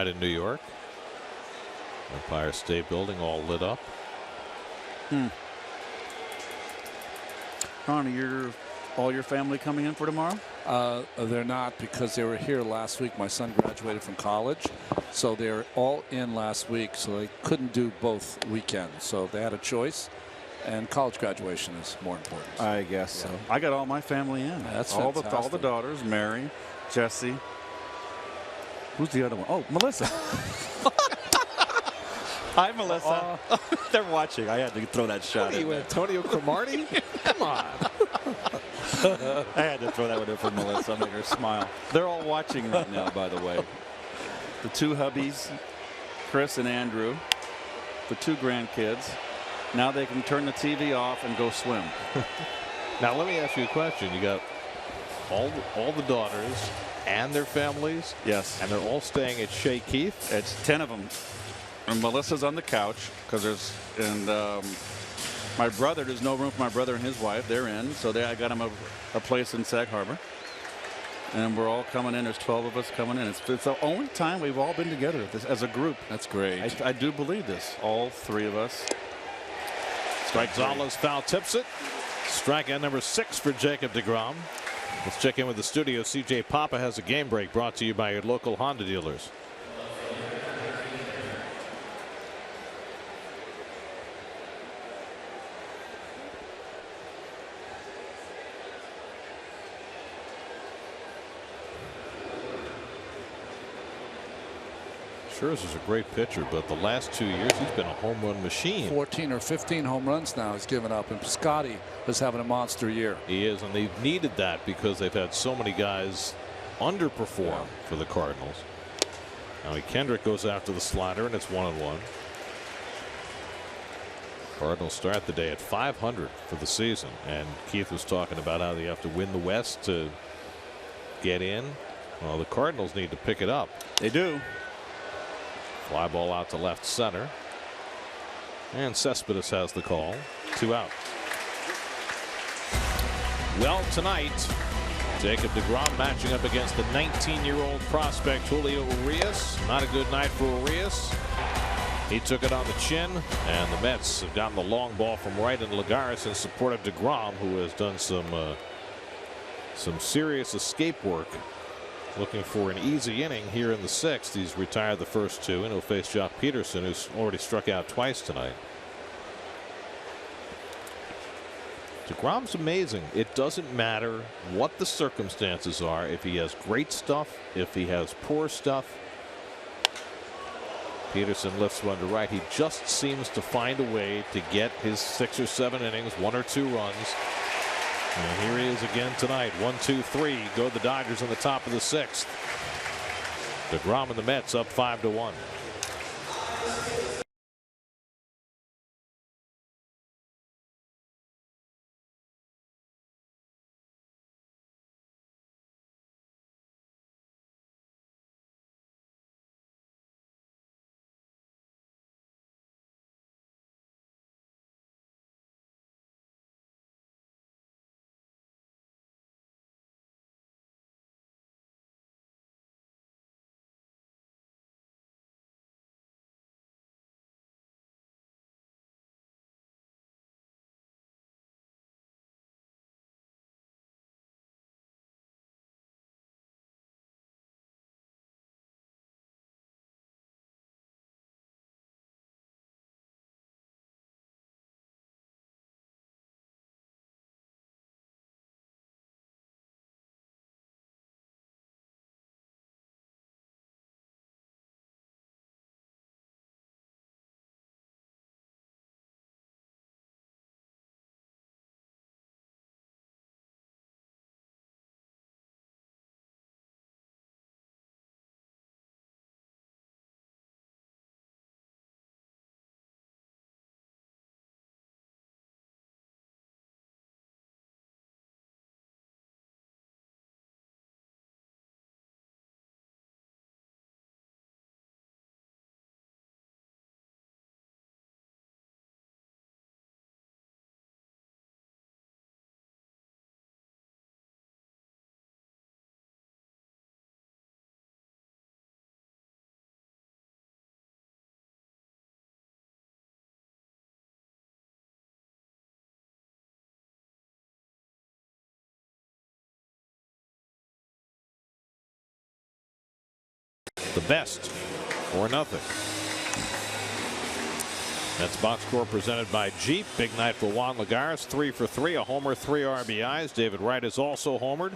in New York. Empire State Building all lit up. Ron, all your family coming in for tomorrow? They're not, because they were here last week. My son graduated from college, so they're all in last week, so they couldn't do both weekends. So they had a choice, and college graduation is more important. I guess so. I got all my family in. That's all fantastic. the daughters, Mary, Jesse. Who's the other one? Oh, Melissa. Hi, Melissa. They're watching. I had to throw that shot. What are you, Antonio Cromartie? Come on. I had to throw that one in for Melissa, make her smile. They're all watching right now, by the way. The two hubbies, Chris and Andrew, the two grandkids. Now they can turn the TV off and go swim. Now let me ask you a question. You got all the daughters and their families. Yes. And they're all staying at Chez Keith. It's 10 of them. And Melissa's on the couch because my brother, there's no room for my brother and his wife. They're in. So I got them a place in Sag Harbor. And we're all coming in. There's 12 of us coming in. It's the only time we've all been together as a group. That's great. I do believe this. All three of us. Gonzalez foul tips it. Strikeout number 6 for Jacob deGrom. Let's check in with the studio. CJ Papa has a game break brought to you by your local Honda dealers. Scherzer is a great pitcher, but the last 2 years he's been a home run machine. 14 or 15 home runs now he's given up, and Piscotty is having a monster year. He is, and they've needed that because they've had so many guys underperform for the Cardinals. Now Kendrick goes after the slider, and it's 1-1. Cardinals start the day at 500 for the season, and Keith was talking about how they have to win the West to get in. Well, the Cardinals need to pick it up. They do. Fly ball out to left center. And Cespedes has the call. 2 out. Well, tonight, Jacob deGrom matching up against the 19-year-old prospect Julio Urias. Not a good night for Urias. He took it on the chin, and the Mets have gotten the long ball from right in Lagares in support of deGrom, who has done some serious escape work. Looking for an easy inning here in the 6th. He's retired the first 2, and he'll face Jock Peterson, who's already struck out twice tonight. deGrom's amazing. It doesn't matter what the circumstances are. If he has great stuff, if he has poor stuff. Peterson lifts one to right. He just seems to find a way to get his 6 or 7 innings, 1 or 2 runs. And here he is again tonight. 1, 2, 3. Go the Dodgers in the top of the 6th. deGrom and the Mets up 5-1. the best or nothing. That's box score presented by Jeep. Big night for Juan Lagares. 3 for 3, a homer, 3 RBIs. David Wright is also homered.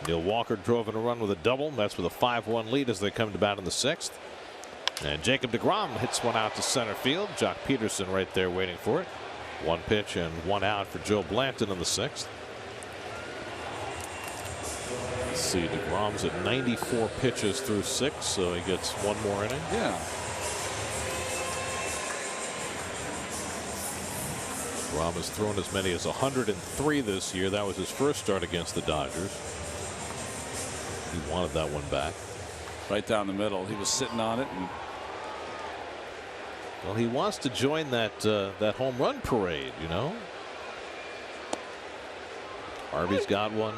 Neil Walker drove in a run with a double. That's with a 5-1 lead as they come to bat in the 6th. And Jacob deGrom hits one out to center field. Jock Peterson right there waiting for it. 1 pitch and 1 out for Joe Blanton in the 6th. Let's see, deGrom's at 94 pitches through 6, so he gets 1 more inning. Yeah. deGrom has thrown as many as 103 this year. That was his first start against the Dodgers. He wanted that one back. Right down the middle. He was sitting on it. And well, he wants to join that that home run parade, you know. Harvey's got one.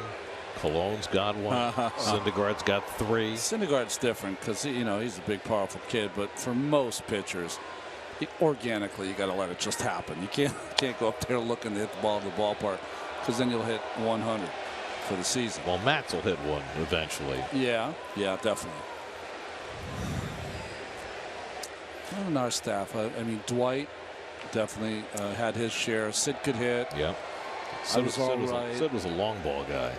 Cologne's got one. Syndergaard's got 3. Syndergaard's different because he's a big, powerful kid. But for most pitchers, organically, you got to let it just happen. You can't go up there looking to hit the ball in the ballpark because then you'll hit 100 for the season. Well, Matz will hit one eventually. Yeah, definitely. Well, in our staff, I mean, Dwight definitely had his share. Sid could hit. Yeah. Sid was a long ball guy.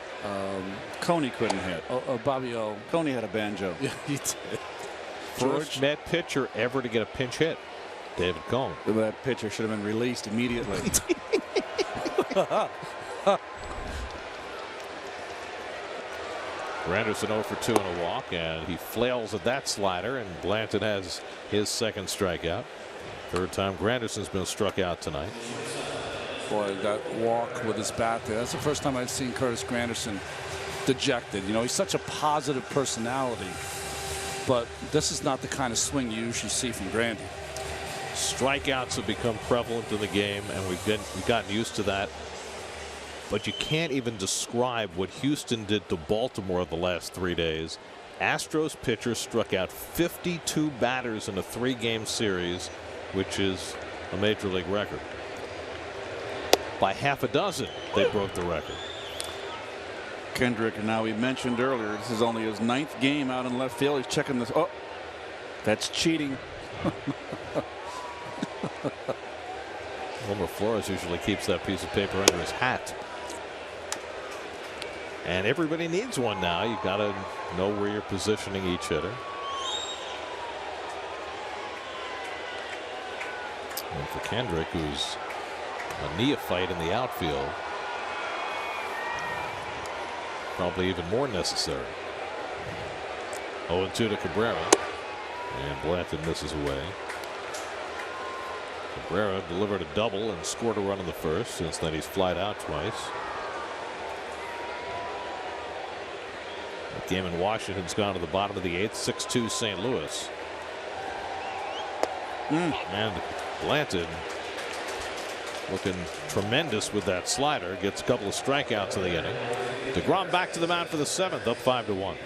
Coney couldn't hit. Bobby O. Coney had a banjo. Yeah, he did. First Met pitcher ever to get a pinch hit. David Cone. That pitcher should have been released immediately. Granderson 0 for 2 and a walk, and he flails at that slider, and Blanton has his 2nd strikeout. 3rd time Granderson's been struck out tonight. Boy, that walk with his bat there. That's the first time I've seen Curtis Granderson dejected. He's such a positive personality, but this is not the kind of swing you usually see from Grandy. Strikeouts have become prevalent in the game, and we've gotten used to that. But you can't even describe what Houston did to Baltimore the last 3 days. Astros pitchers struck out 52 batters in a 3-game series, which is a major league record. By half a dozen, they broke the record. Kendrick, now we mentioned earlier, this is only his 9th game out in left field. He's checking this. Oh, that's cheating. Wilmer Flores usually keeps that piece of paper under his hat. And everybody needs one now. You've got to know where you're positioning each hitter. And for Kendrick, who's a neophyte in the outfield, probably even more necessary. 0-2 to Cabrera. And Blanton misses away. Cabrera delivered a double and scored a run in the 1st. Since then, he's flied out twice. The game in Washington's gone to the bottom of the 8th. 6-2 St. Louis. And Blanton looking tremendous with that slider. Gets a couple of strikeouts in the inning. deGrom back to the mound for the 7th, up 5-1.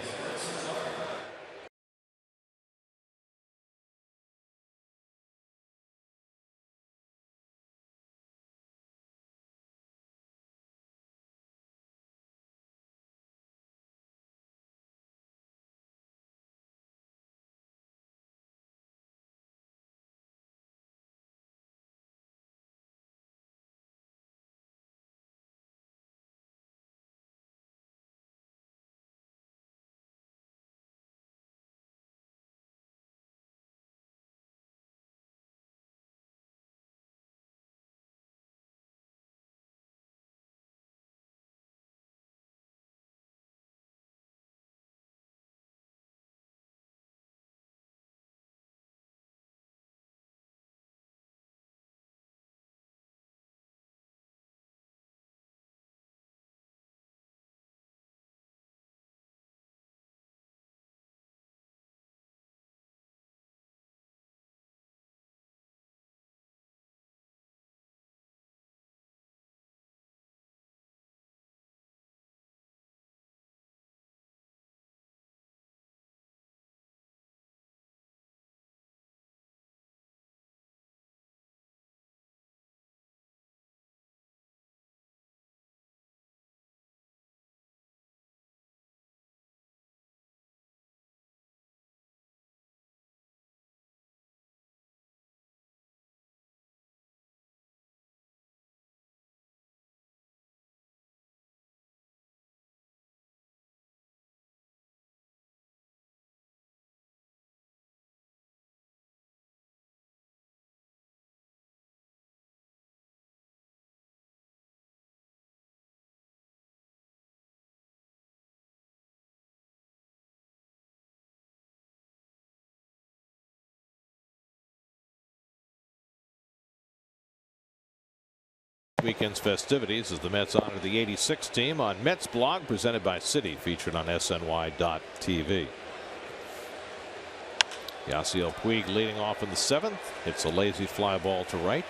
Weekend's festivities as the Mets honor the '86 team on Mets Blog, presented by Citi, featured on SNY.TV. Yasiel Puig leading off in the 7th. Hits a lazy fly ball to right.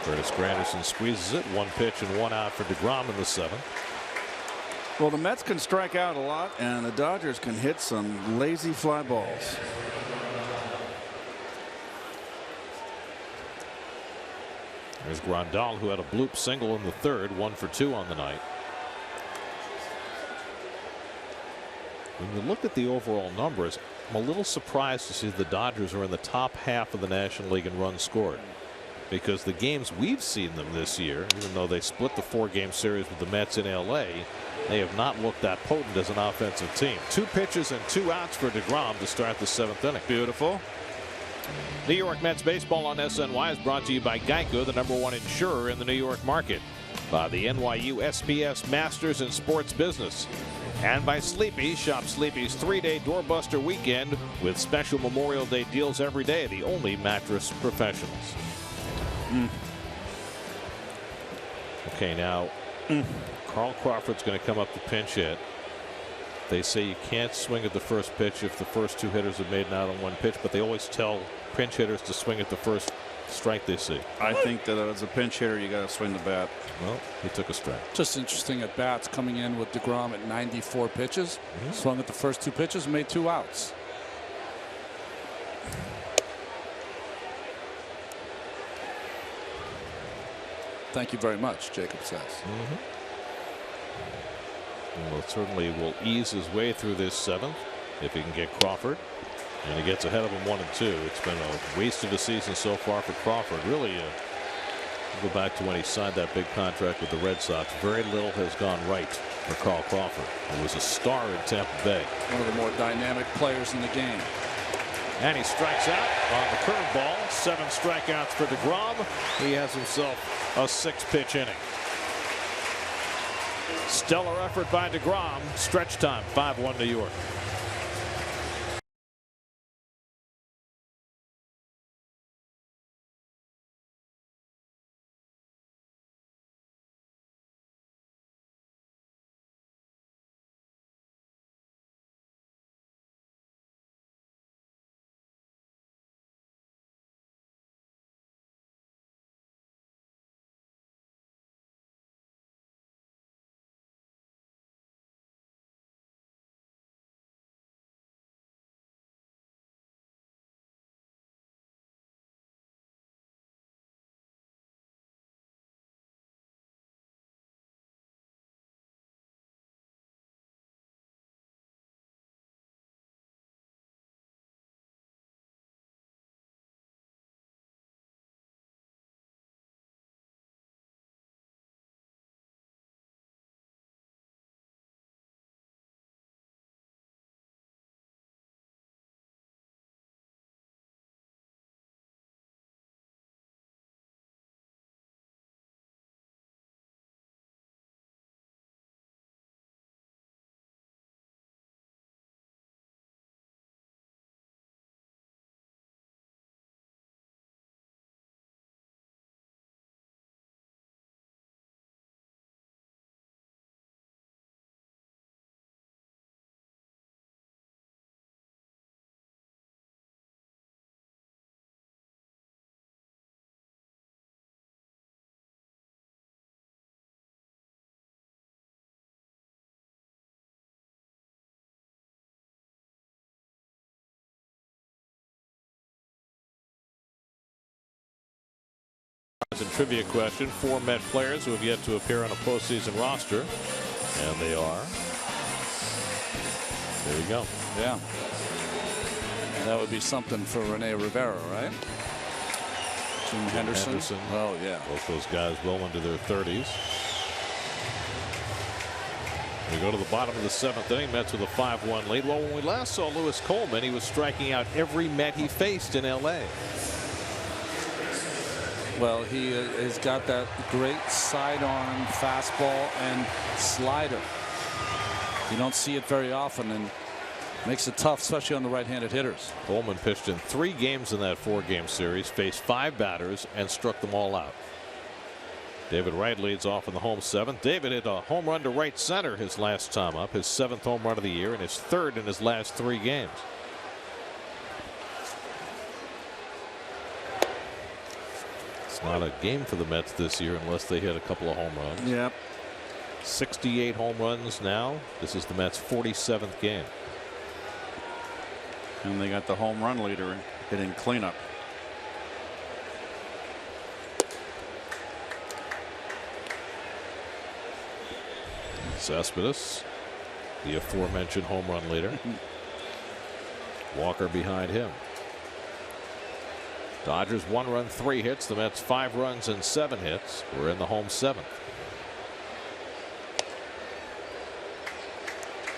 Curtis Granderson squeezes it. 1 pitch and 1 out for DeGrom in the 7th. Well, the Mets can strike out a lot, and the Dodgers can hit some lazy fly balls. There's Grandal, who had a bloop single in the 3rd, 1 for 2 on the night. When you look at the overall numbers, I'm a little surprised to see the Dodgers are in the top half of the National League in runs scored, because the games we've seen them this year, even though they split the 4-game series with the Mets in LA, they have not looked that potent as an offensive team. 2 pitches and 2 outs for DeGrom to start the 7th inning. Beautiful. New York Mets baseball on SNY is brought to you by Geico, the #1 insurer in the New York market, by the NYU SPS Masters in Sports Business, and by Sleepy. Shop Sleepy's 3-day doorbuster weekend with special Memorial Day deals every day, the only mattress professionals. Okay, now Carl Crawford's going to come up to pinch hit. They say you can't swing at the first pitch if the first 2 hitters have made an out on 1 pitch, but they always tell pinch hitters to swing at the first strike they see. I think that as a pinch hitter, you got to swing the bat. Well, he took a strike. Just interesting at bats coming in with DeGrom at 94 pitches. Swung at the first 2 pitches, made 2 outs. Thank you very much, Jacob says. Well, certainly will ease his way through this 7th if he can get Crawford. And he gets ahead of him 1 and 2. It's been a waste of a season so far for Crawford. Really, go back to when he signed that big contract with the Red Sox. Very little has gone right for Carl Crawford. He was a star in Tampa Bay. One of the more dynamic players in the game. And he strikes out on the curveball. 7 strikeouts for DeGrom. He has himself a 6-pitch inning. Stellar effort by DeGrom. Stretch time, 5-1 New York. Trivia question: 4 Met players who have yet to appear on a postseason roster, and they are. There you go. Yeah. That would be something for Rene Rivera, right? Jim Henderson. Oh, yeah. Both those guys well into their 30s. We go to the bottom of the 7th inning. Mets with a 5-1 lead. Well, when we last saw Lewis Coleman, he was striking out every Met he faced in L.A. Well, he has got that great sidearm fastball and slider. You don't see it very often, and makes it tough, especially on the right-handed hitters. Coleman pitched in 3 games in that 4-game series, faced 5 batters, and struck them all out. David Wright leads off in the home 7th. David hit a home run to right center his last time up, his 7th home run of the year and his 3rd in his last 3 games. It's not a game for the Mets this year unless they hit a couple of home runs. Yep. 68 home runs now. This is the Mets' 47th game. And they got the home run leader hitting cleanup. Cespedes, the aforementioned home run leader. Walker behind him. Dodgers 1 run, 3 hits. The Mets 5 runs and 7 hits. We're in the home 7th.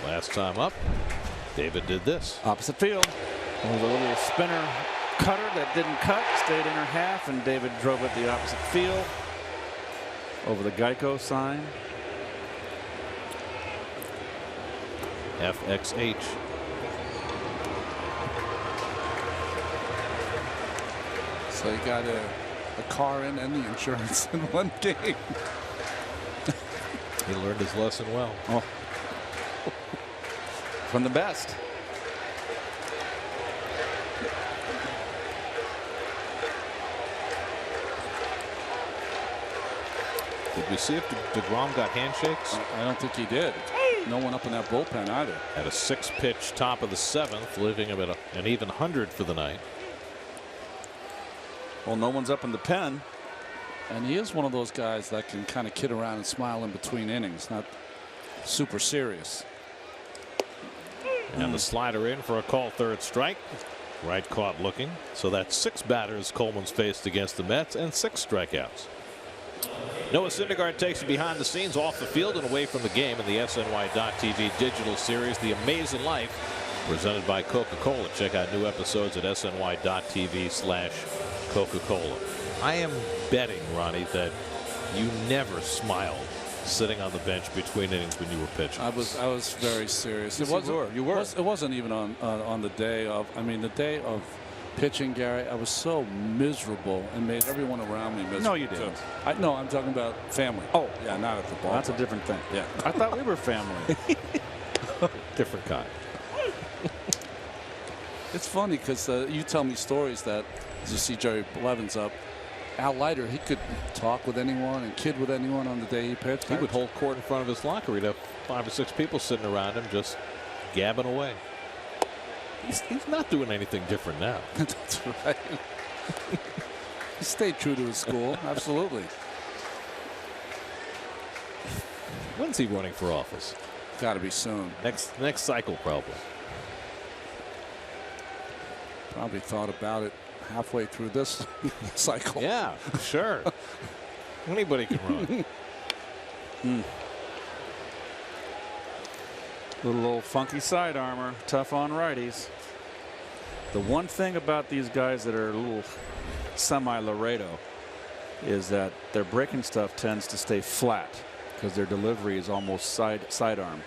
Last time up, David did this. Opposite field. There was a little spinner cutter that didn't cut, stayed inner half, and David drove it the opposite field over the Geico sign. FXH. So you got a car in and the insurance in one game. He learned his lesson well. Oh. From the best. Did we see if DeGrom got handshakes? I don't think he did. No one up in that bullpen either. At a 6-pitch top of the 7th, leaving him at an even 100 for the night. Well, no one's up in the pen. And he is one of those guys that can kind of kid around and smile in between innings, not super serious. And the slider in for a call 3rd strike. Right caught looking. So that's 6 batters Coleman's faced against the Mets and 6 strikeouts. Noah Syndergaard takes you behind the scenes, off the field and away from the game in the SNY.TV digital series, The Amazing Life, presented by Coca-Cola. Check out new episodes at SNY.TV/Coca-Cola. I am betting, Ronnie, that you never smiled sitting on the bench between innings when you were pitching. I was very serious. Yes, you were. It wasn't even on the day of. I mean, the day of pitching, Gary. I was so miserable and made everyone around me miserable. No, you didn't. No, I'm talking about family. Oh, yeah, not at the ball. That's a different thing. Yeah, I thought we were family. Different kind. It's funny because you tell me stories that you see Jerry Blevins up. Al Leiter, he could talk with anyone and kid with anyone on the day he pitched. He would hold court in front of his locker. He'd have 5 or 6 people sitting around him just gabbing away. He's not doing anything different now. That's right. He stayed true to his school. Absolutely. When's he running for office? Got to be soon. Next cycle, probably. Probably thought about it halfway through this cycle. Yeah, sure. Anybody can run. Little old funky side armor, tough on righties. The one thing about these guys that are a little semi-Laredo is that their breaking stuff tends to stay flat because their delivery is almost sidearm.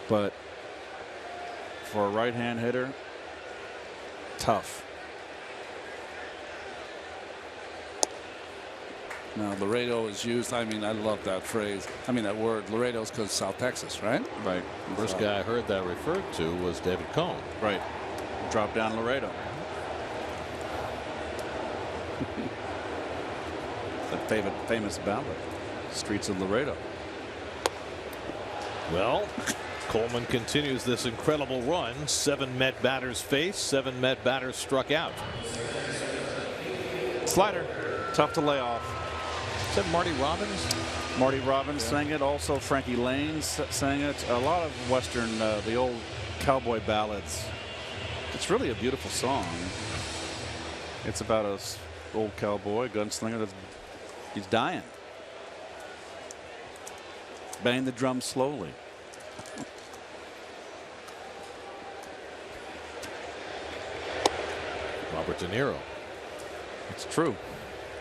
But for a right-hand hitter, tough. Now, Laredo is used. I mean, I love that phrase. I mean, that word. Laredo's because South Texas, right? Right. First guy I heard that referred to was David Cohn. Right. Drop down Laredo. The famous ballad, Streets of Laredo. Well, Coleman continues this incredible run. 7 Met batters faced, 7 Met batters struck out. Slider, tough to lay off. Is that Marty Robbins? Marty Robbins sang it. Also, Frankie Lane sang it. A lot of Western, the old cowboy ballads. It's really a beautiful song. It's about an old cowboy gunslinger he's dying. Bang the drum slowly. Robert De Niro. It's true.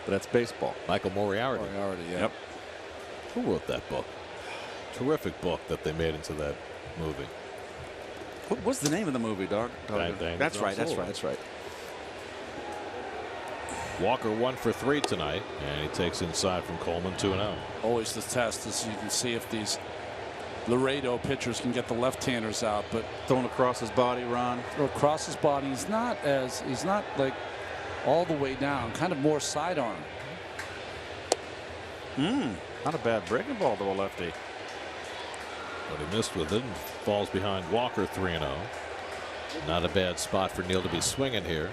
But that's baseball. Michael Moriarty. Yeah. Yep. Who wrote that book? Terrific book that they made into that movie. What was the name of the movie, dog? Bang, Bang, That's Drum right. That's Slowly. right. That's right. Walker 1 for 3 tonight, and he takes inside from Coleman 2-0. Always the test is you can see if these Laredo pitchers can get the left-handers out, but Thrown across his body, Ron. across his body, he's not like all the way down, kind of more sidearm. Not a bad breaking ball to a lefty. But he missed with it and falls behind Walker 3-0. Not a bad spot for Neal to be swinging here.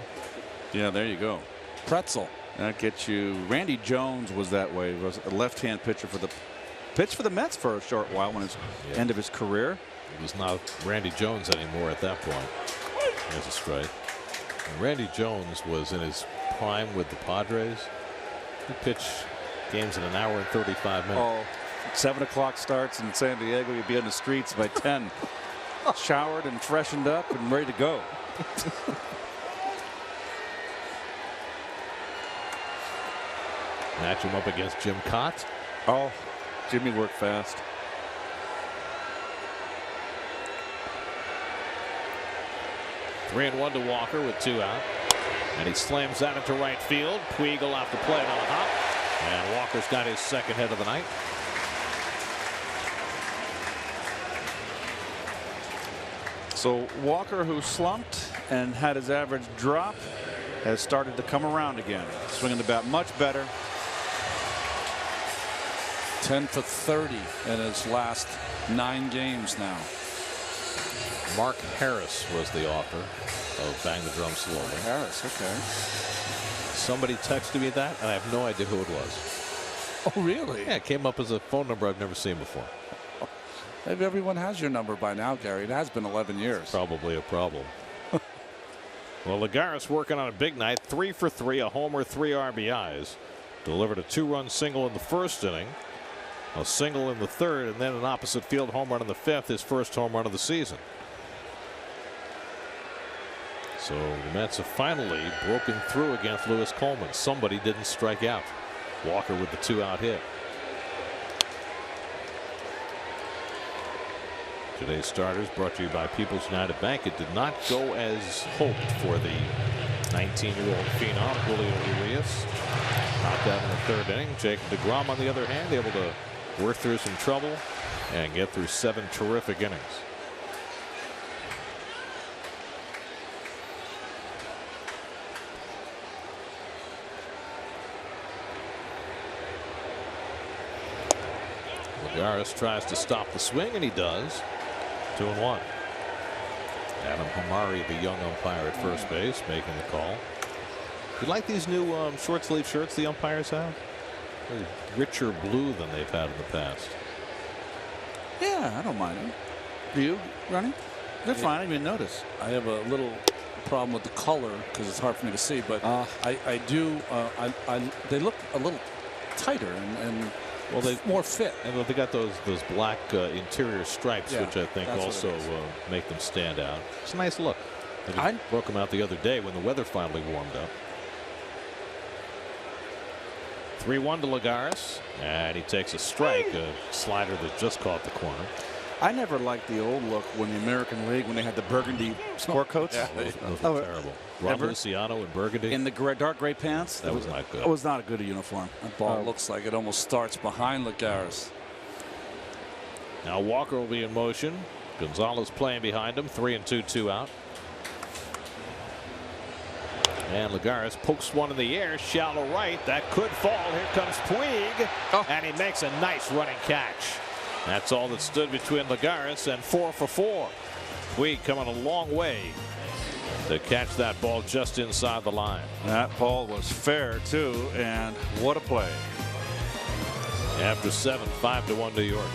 Yeah, there you go. Pretzel. That gets you. Randy Jones was that way. He was a left-hand pitcher for the Mets for a short while when his end of his career. He was not Randy Jones anymore at that point. There's a strike. And Randy Jones was in his prime with the Padres. He pitched games in an hour and 35 minutes. Oh, 7 o'clock starts in San Diego. You'd be on the streets by 10. Showered and freshened up and ready to go. Match him up against Jim Cott. Oh, Jimmy worked fast. Three and one to Walker with 2 out. And he slams that into right field. Puig will have to play it on a hop. And Walker's got his second hit of the night. So Walker, who slumped and had his average drop, has started to come around again. Swinging the bat much better. 10 for 30 in his last 9 games now. Mark Harris was the author of Bang the Drum Slowly. Harris, okay. Somebody texted me that, and I have no idea who it was. Oh, really? Yeah, it came up as a phone number I've never seen before. Maybe everyone has your number by now, Gary. It has been 11 years. Probably a problem. Well, Lagares working on a big night. 3 for 3, a homer, 3 RBIs. Delivered a 2-run single in the first inning, a single in the third, and then an opposite field home run in the fifth, his first home run of the season. So the Mets have finally broken through against Lewis Coleman. Somebody didn't strike out. Walker with the 2-out hit. Today's starters brought to you by People's United Bank. It did not go as hoped for the 19-year-old phenom, Julio Urias. Knocked out in the third inning. Jacob deGrom, on the other hand, able to work through some trouble and get through 7 terrific innings. Lagares tries to stop the swing, and he does. 2-1. Adam Hamari, the young umpire at first base, making the call. You like these new short sleeve shirts the umpires have? They're richer blue than they've had in the past. Yeah, I don't mind them. Do you, Ronnie? They're fine. I didn't even notice. I have a little problem with the color because it's hard for me to see, but I do. They look a little tighter and well, they more fit. And they got those black interior stripes, Yeah, which I think also make them stand out. It's a nice look. I broke them out the other day when the weather finally warmed up. 3-1 to Lagares, and he takes a strike, a slider that just caught the corner. I never liked the old look when the American League, when they had the burgundy sport coats. Yeah, those were terrible. Ron Luciano in burgundy. In the dark gray pants. That was not good. It was not a good uniform. That ball looks like it almost starts behind Lagares. Now Walker will be in motion. Gonzalez playing behind him. 3-2, 2 out. And Lagares pokes one in the air, shallow right. That could fall. Here comes Puig, and he makes a nice running catch. That's all that stood between Lagares and 4 for 4. Puig coming a long way to catch that ball just inside the line. That ball was fair too, and what a play. After 7, 5-1 New York.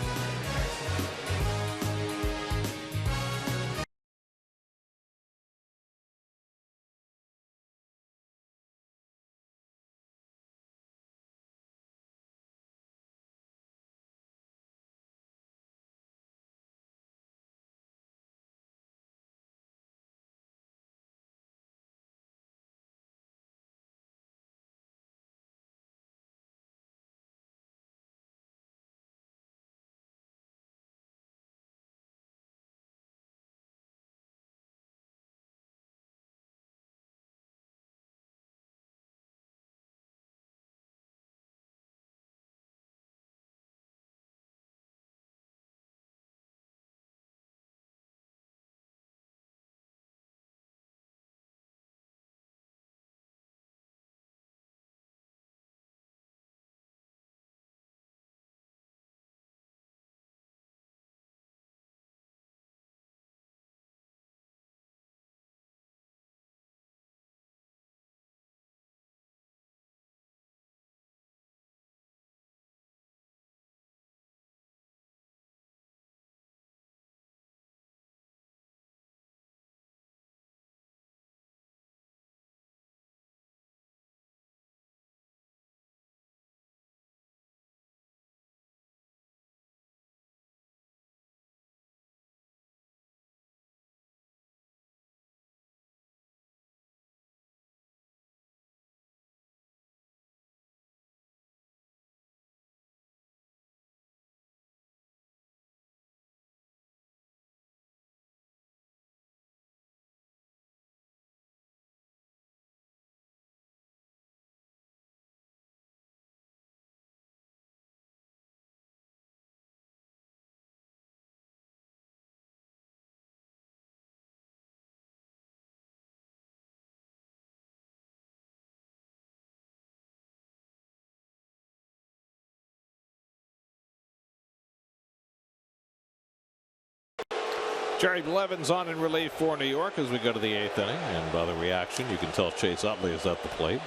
Jerry Blevins on in relief for New York as we go to the 8th inning. And by the reaction, you can tell Chase Utley is at the plate.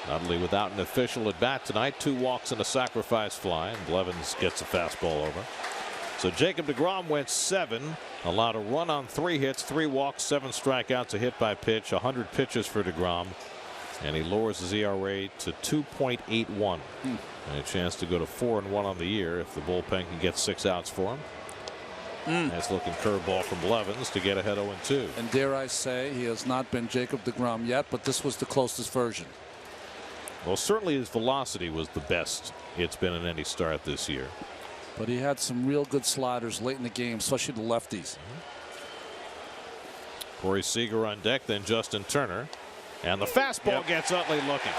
Utley without an official at bat tonight. 2 walks and a sacrifice fly. And Blevins gets a fastball over. So Jacob deGrom went 7. Allowed a run on 3 hits, 3 walks, 7 strikeouts, a hit by pitch, 100 pitches for deGrom. And he lowers his ERA to 2.81. And a chance to go to 4-1 on the year if the bullpen can get 6 outs for him. Nice looking curveball from Blevins to get ahead 0-2. And dare I say, he has not been Jacob deGrom yet, but this was the closest version. Well, certainly his velocity was the best it's been in any start this year. But he had some real good sliders late in the game, especially the lefties. Corey Seager on deck, then Justin Turner. And the fastball gets Utley looking.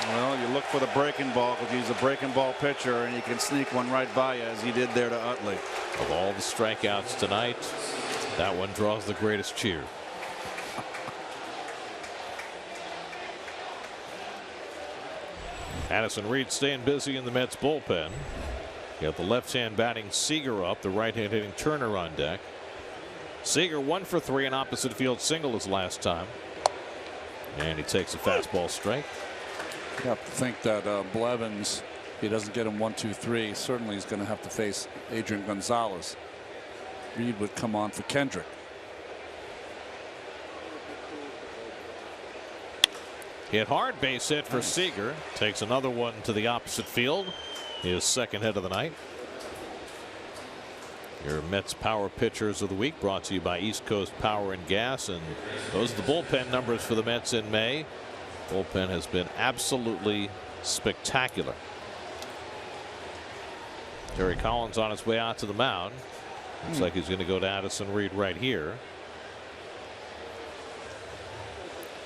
Well, you look for the breaking ball because he's a breaking ball pitcher, and he can sneak one right by you as he did there to Utley. Of all the strikeouts tonight, that one draws the greatest cheer. Addison Reed staying busy in the Mets bullpen. You have the left-hand batting Seager up, the right-hand hitting Turner on deck. Seager 1 for 3, an opposite field single his last time. And he takes a fastball strike. You have to think that Blevins, he doesn't get him 1, 2, 3. Certainly he's going to have to face Adrian Gonzalez. Reed would come on for Kendrick. Hit hard, base hit for Seager. Takes another one to the opposite field. His second hit of the night. Your Mets power pitchers of the week brought to you by East Coast Power and Gas. And those are the bullpen numbers for the Mets in May. Bullpen has been absolutely spectacular. Terry Collins on his way out to the mound. Looks like he's going to go to Addison Reed right here.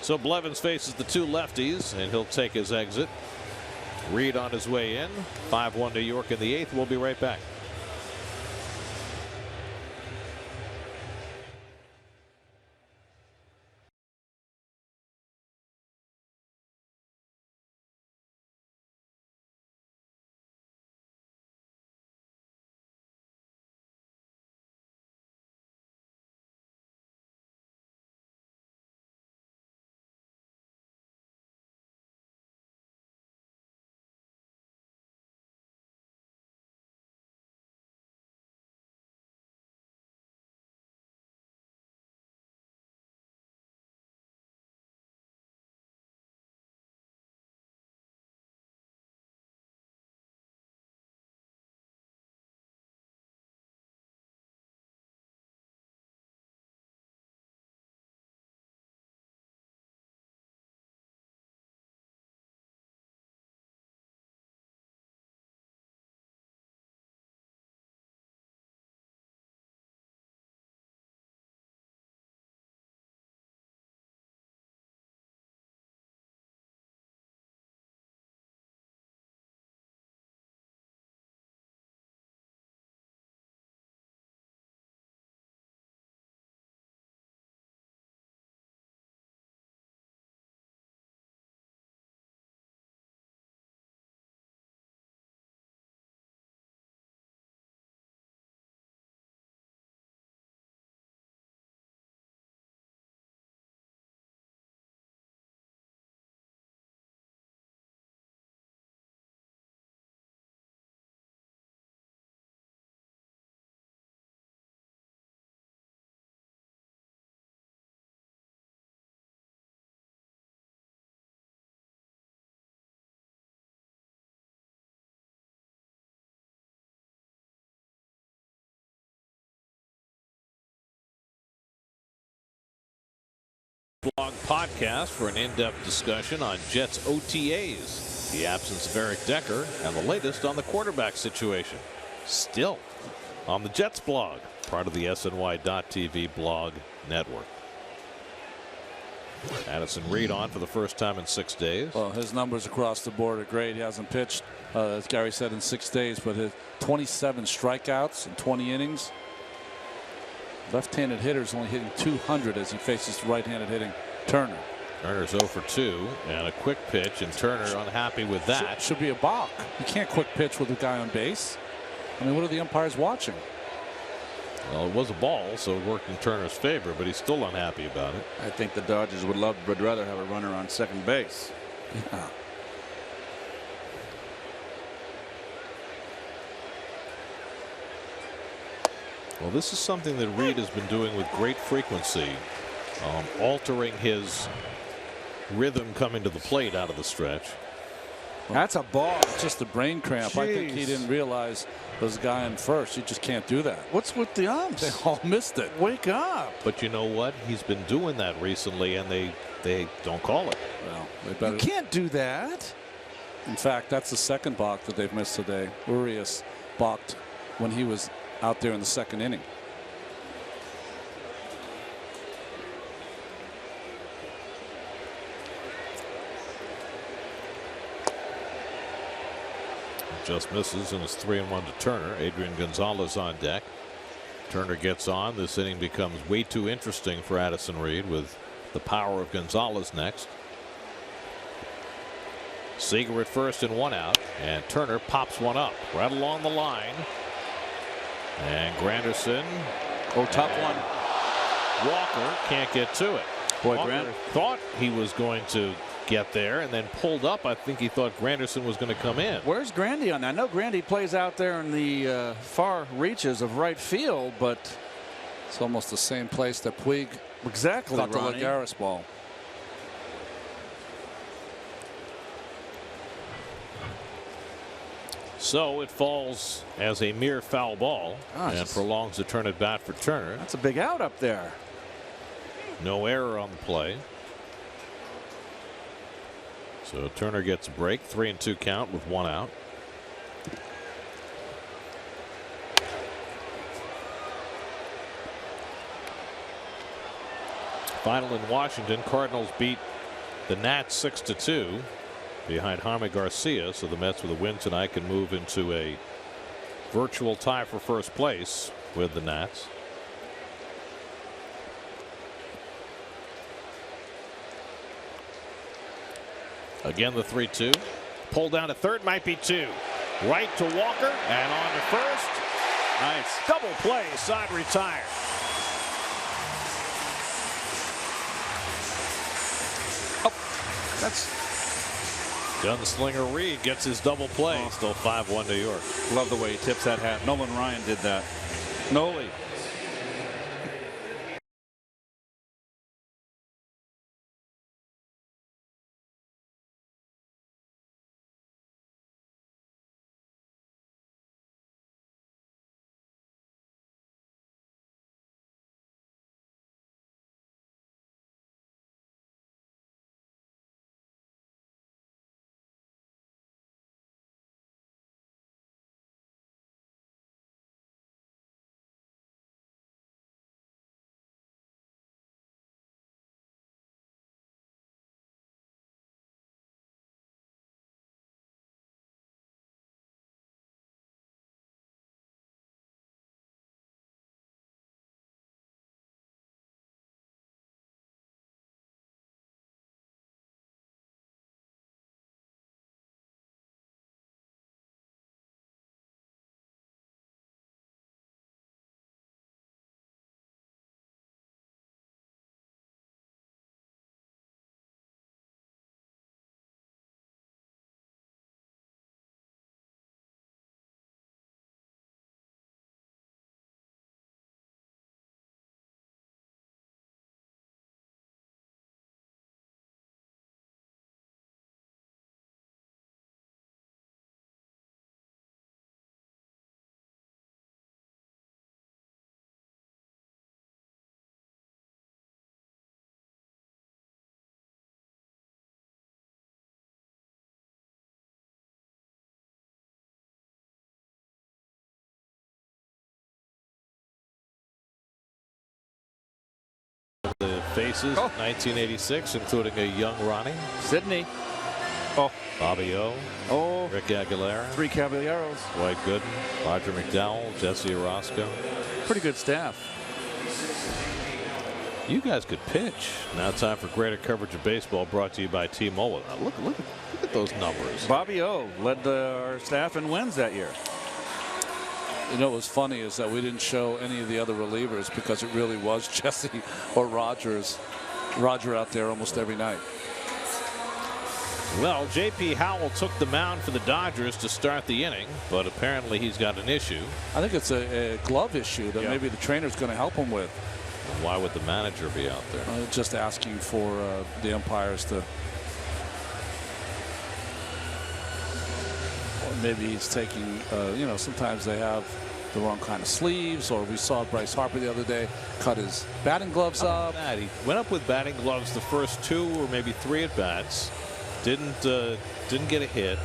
So Blevins faces the 2 lefties, and he'll take his exit. Reed on his way in. 5-1 New York in the 8th. We'll be right back. Blog podcast for an in-depth discussion on Jets OTAs, the absence of Eric Decker, and the latest on the quarterback situation. Still on the Jets blog, part of the SNY.TV blog network. Addison Reed on for the first time in 6 days. Well, his numbers across the board are great. He hasn't pitched, as Gary said, in 6 days, but his 27 strikeouts in 20 innings. Left-handed hitters only hitting 200 as he faces right-handed hitting Turner. Turner's 0 for 2 and a quick pitch, and Turner unhappy with that. Should be a balk. You can't quick pitch with a guy on base. I mean, what are the umpires watching? Well, it was a ball, so it worked in Turner's favor, but he's still unhappy about it. I think the Dodgers would rather have a runner on second base. Yeah. Well, this is something that Reed has been doing with great frequency, altering his rhythm coming to the plate out of the stretch. That's a ball. It's just a brain cramp. Jeez. I think he didn't realize there's a guy in first. You just can't do that. What's with the umps? They all missed it. Wake up. But you know what? He's been doing that recently, and they don't call it. Well, they better. You can't do that. In fact, that's the second balk that they've missed today. Urias balked when he was out there in the second inning. Just misses, and it's 3-1 to Turner. Adrian Gonzalez on deck. Turner gets on. This inning becomes way too interesting for Addison Reed with the power of Gonzalez next. Seager at first and 1 out, and Turner pops one up right along the line. And Granderson. Oh, tough one. Walker can't get to it. Boy, Walker thought he was going to get there and then pulled up. I think he thought Granderson was going to come in. Where's Grandy on that? I know Grandy plays out there in the far reaches of right field, but it's almost the same place that Puig exactly got the Ronnie. Lagares ball. So it falls as a mere foul ball and prolongs the turn at bat for Turner. That's a big out up there. No error on the play. So Turner gets a break. 3-2 count with 1 out. Final in Washington. Cardinals beat the Nats 6-2 behind Jaime Garcia. So the Mets with a win tonight can move into a virtual tie for first place with the Nats. Again, the 3-2. Pulled down to third, might be 2. Right to Walker and on to first. Nice. Double play, side retire. Oh, that's Gunslinger Reed gets his double play. Still 5-1 New York. Love the way he tips that hat. Nolan Ryan did that. Noli. The faces, 1986, including a young Ronnie. Sydney. Oh. Bobby O. Oh. Rick Aguilera. 3 Caballeros. Dwight Gooden. Roger McDowell. Jesse Orosco. Pretty good staff. You guys could pitch. Now time for greater coverage of baseball, brought to you by T-Mobile. Now look at those numbers. Bobby O led our staff in wins that year. You know, what was funny is that we didn't show any of the other relievers because it really was Jesse or Roger out there almost every night. Well, J.P. Howell took the mound for the Dodgers to start the inning, but apparently he's got an issue. I think it's a glove issue that maybe the trainer's going to help him with. Why would the manager be out there? Just asking for the umpires to. Or maybe he's taking, you know, sometimes they have the wrong kind of sleeves, or we saw Bryce Harper the other day cut his batting gloves up. He went up with batting gloves the first 2 or maybe 3 at bats. Didn't get a hit.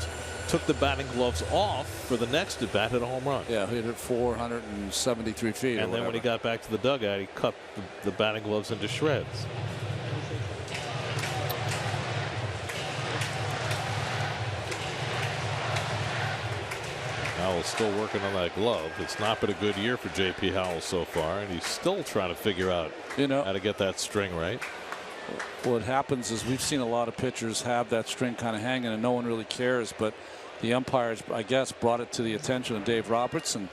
Took the batting gloves off for the next at bat, hit a home run. Yeah, he hit it 473 feet. And then when he got back to the dugout, he cut the batting gloves into shreds. Howell's still working on that glove. It's not been a good year for J.P. Howell so far, and he's still trying to figure out how to get that string right. What happens is we've seen a lot of pitchers have that string kind of hanging and no one really cares, but the umpires, I guess, brought it to the attention of Dave Roberts, and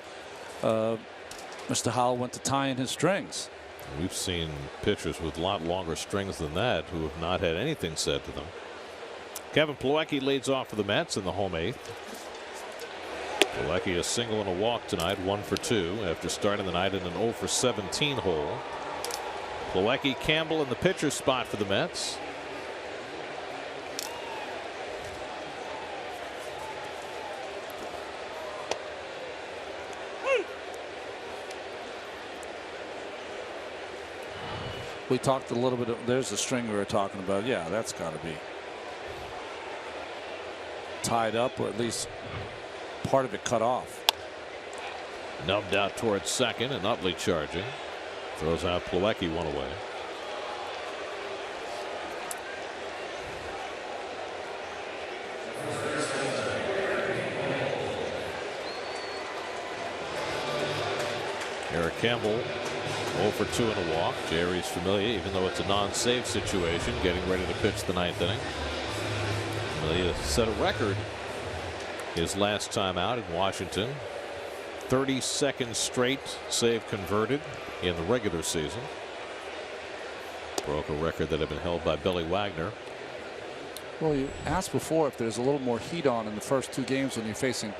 Mr. Howell went to tie in his strings. We've seen pitchers with a lot longer strings than that who have not had anything said to them. Kevin Plawecki leads off for the Mets in the home 8th. Plawecki a single and a walk tonight, 1 for 2 after starting the night in an 0 for 17 hole. Plawecki, Campbell in the pitcher's spot for the Mets. We talked a little bit. There's the string we were talking about. Yeah, that's got to be tied up, or at least part of it cut off. Nubbed out towards second, and Utley charging. Throws out Plawecki, 1 away. Eric Campbell 0 for 2 and a walk. Jerry's Familia, even though it's a non-save situation, getting ready to pitch the 9th inning. Familia set a record his last time out in Washington. 32nd straight save converted in the regular season. Broke a record that had been held by Billy Wagner. Well, you asked before if there's a little more heat on in the first 2 games when you're facing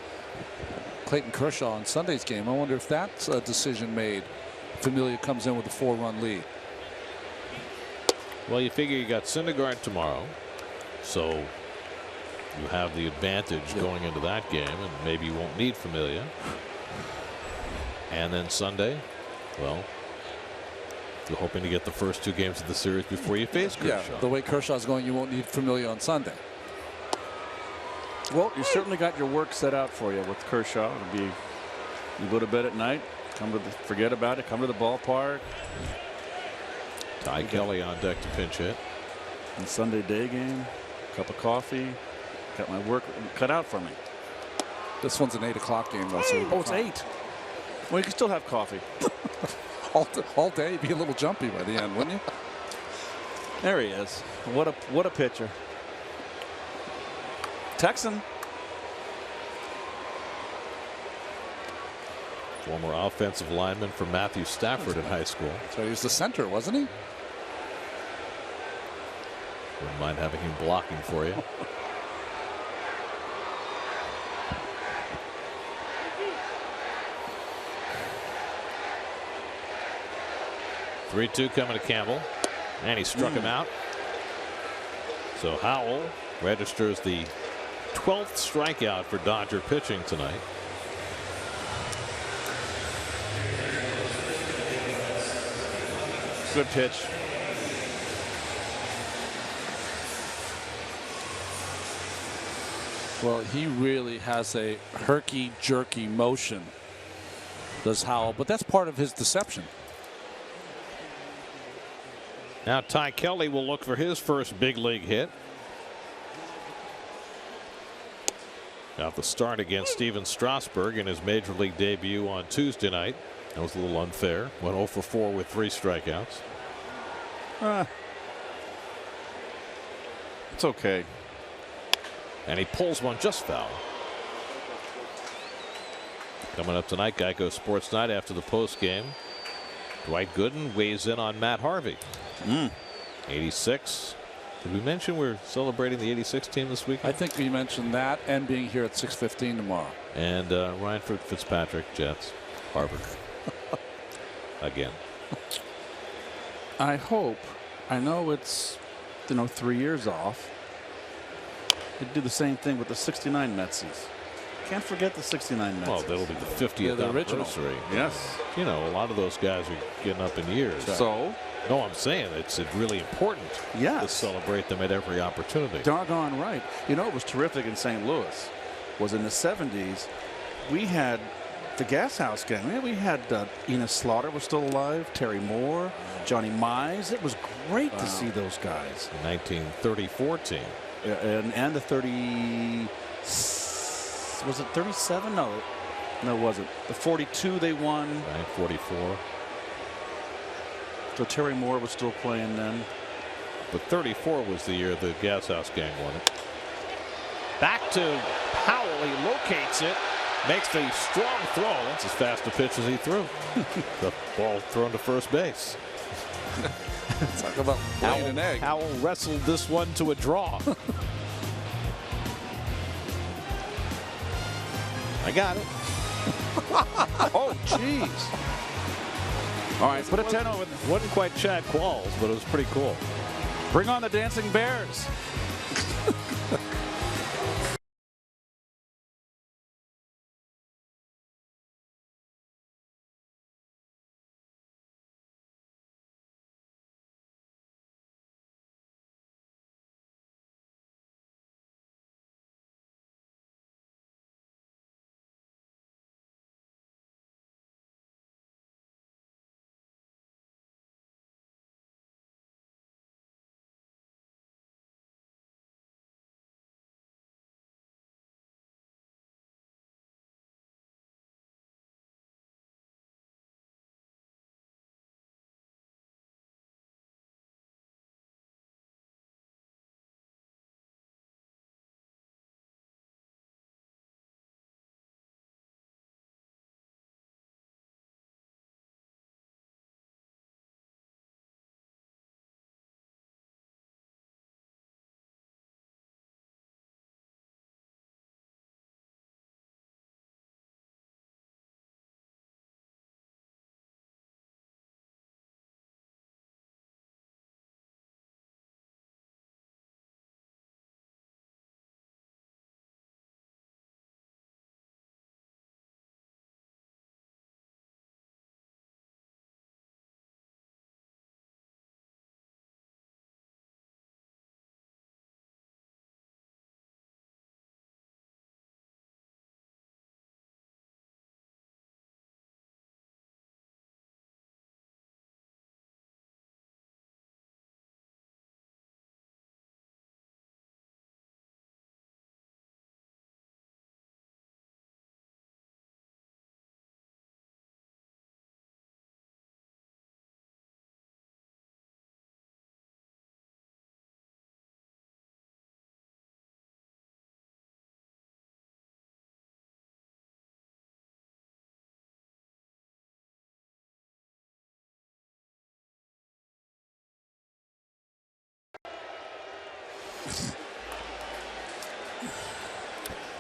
Clayton Kershaw in Sunday's game. I wonder if that's a decision made. Familia comes in with a 4-run lead. Well, you figure you got Syndergaard tomorrow, so you have the advantage going into that game, and maybe you won't need Familia. And then Sunday, well, you're hoping to get the first 2 games of the series before you face Kershaw. Yeah, the way Kershaw's going, you won't need Familia on Sunday. Well, you certainly got your work set out for you with Kershaw. It'll be, you go to bed at night, forget about it, come to the ballpark. Ty Kelly on deck to pinch hit. And Sunday day game, cup of coffee, got my work cut out for me. This one's an 8 o'clock game, though. So it's 8. Well, you can still have coffee. all day, be a little jumpy by the end, wouldn't you? There he is. What a pitcher. Texan. Former offensive lineman for Matthew Stafford in high school. So he was the center, wasn't he? Wouldn't mind having him blocking for you. (3-2) coming to Campbell, and he struck him out. So Howell registers the 12th strikeout for Dodger pitching tonight. Good pitch. Well, he really has a herky-jerky motion, does Howell, but that's part of his deception. Now Ty Kelly will look for his first big league hit. Got the start against Steven Strasburg in his major league debut on Tuesday night. That was a little unfair. Went 0 for 4 with 3 strikeouts. It's okay. And he pulls one just foul. Coming up tonight, Geico Sports Night after the post game. Dwight Gooden weighs in on Matt Harvey. 86. Did we mention we're celebrating the 86 team this week? I think we mentioned that, and being here at 6:15 tomorrow. And Ryan Fitzpatrick, Jets, Harvard. Again. I hope. I know it's 3 years off. They do the same thing with the '69 Metsies. Can't forget the '69 Metsies. Well, that'll be the 50th anniversary. Yes. You know, a lot of those guys are getting up in years. So? No, I'm saying it's really important to celebrate them at every opportunity. Doggone right. You know, it was terrific in St. Louis. Was in the '70s. We had the Gas House gang. We had Enos Slaughter was still alive. Terry Moore, Johnny Mize. It was great to see those guys. The 1934 team. And the 30. Was it 37? No, it wasn't. The 42 they won. 44. So Terry Moore was still playing then. But 34 was the year the Gas House gang won it. Back to Powell. He locates it. Makes the strong throw. That's as fast a pitch as he threw. The ball thrown to first base. Talk about laying an egg. Powell wrestled this one to a draw. I got it. Oh, jeez. All right, put a 10 over. Wasn't quite Chad Qualls, but it was pretty cool. Bring on the Dancing Bears.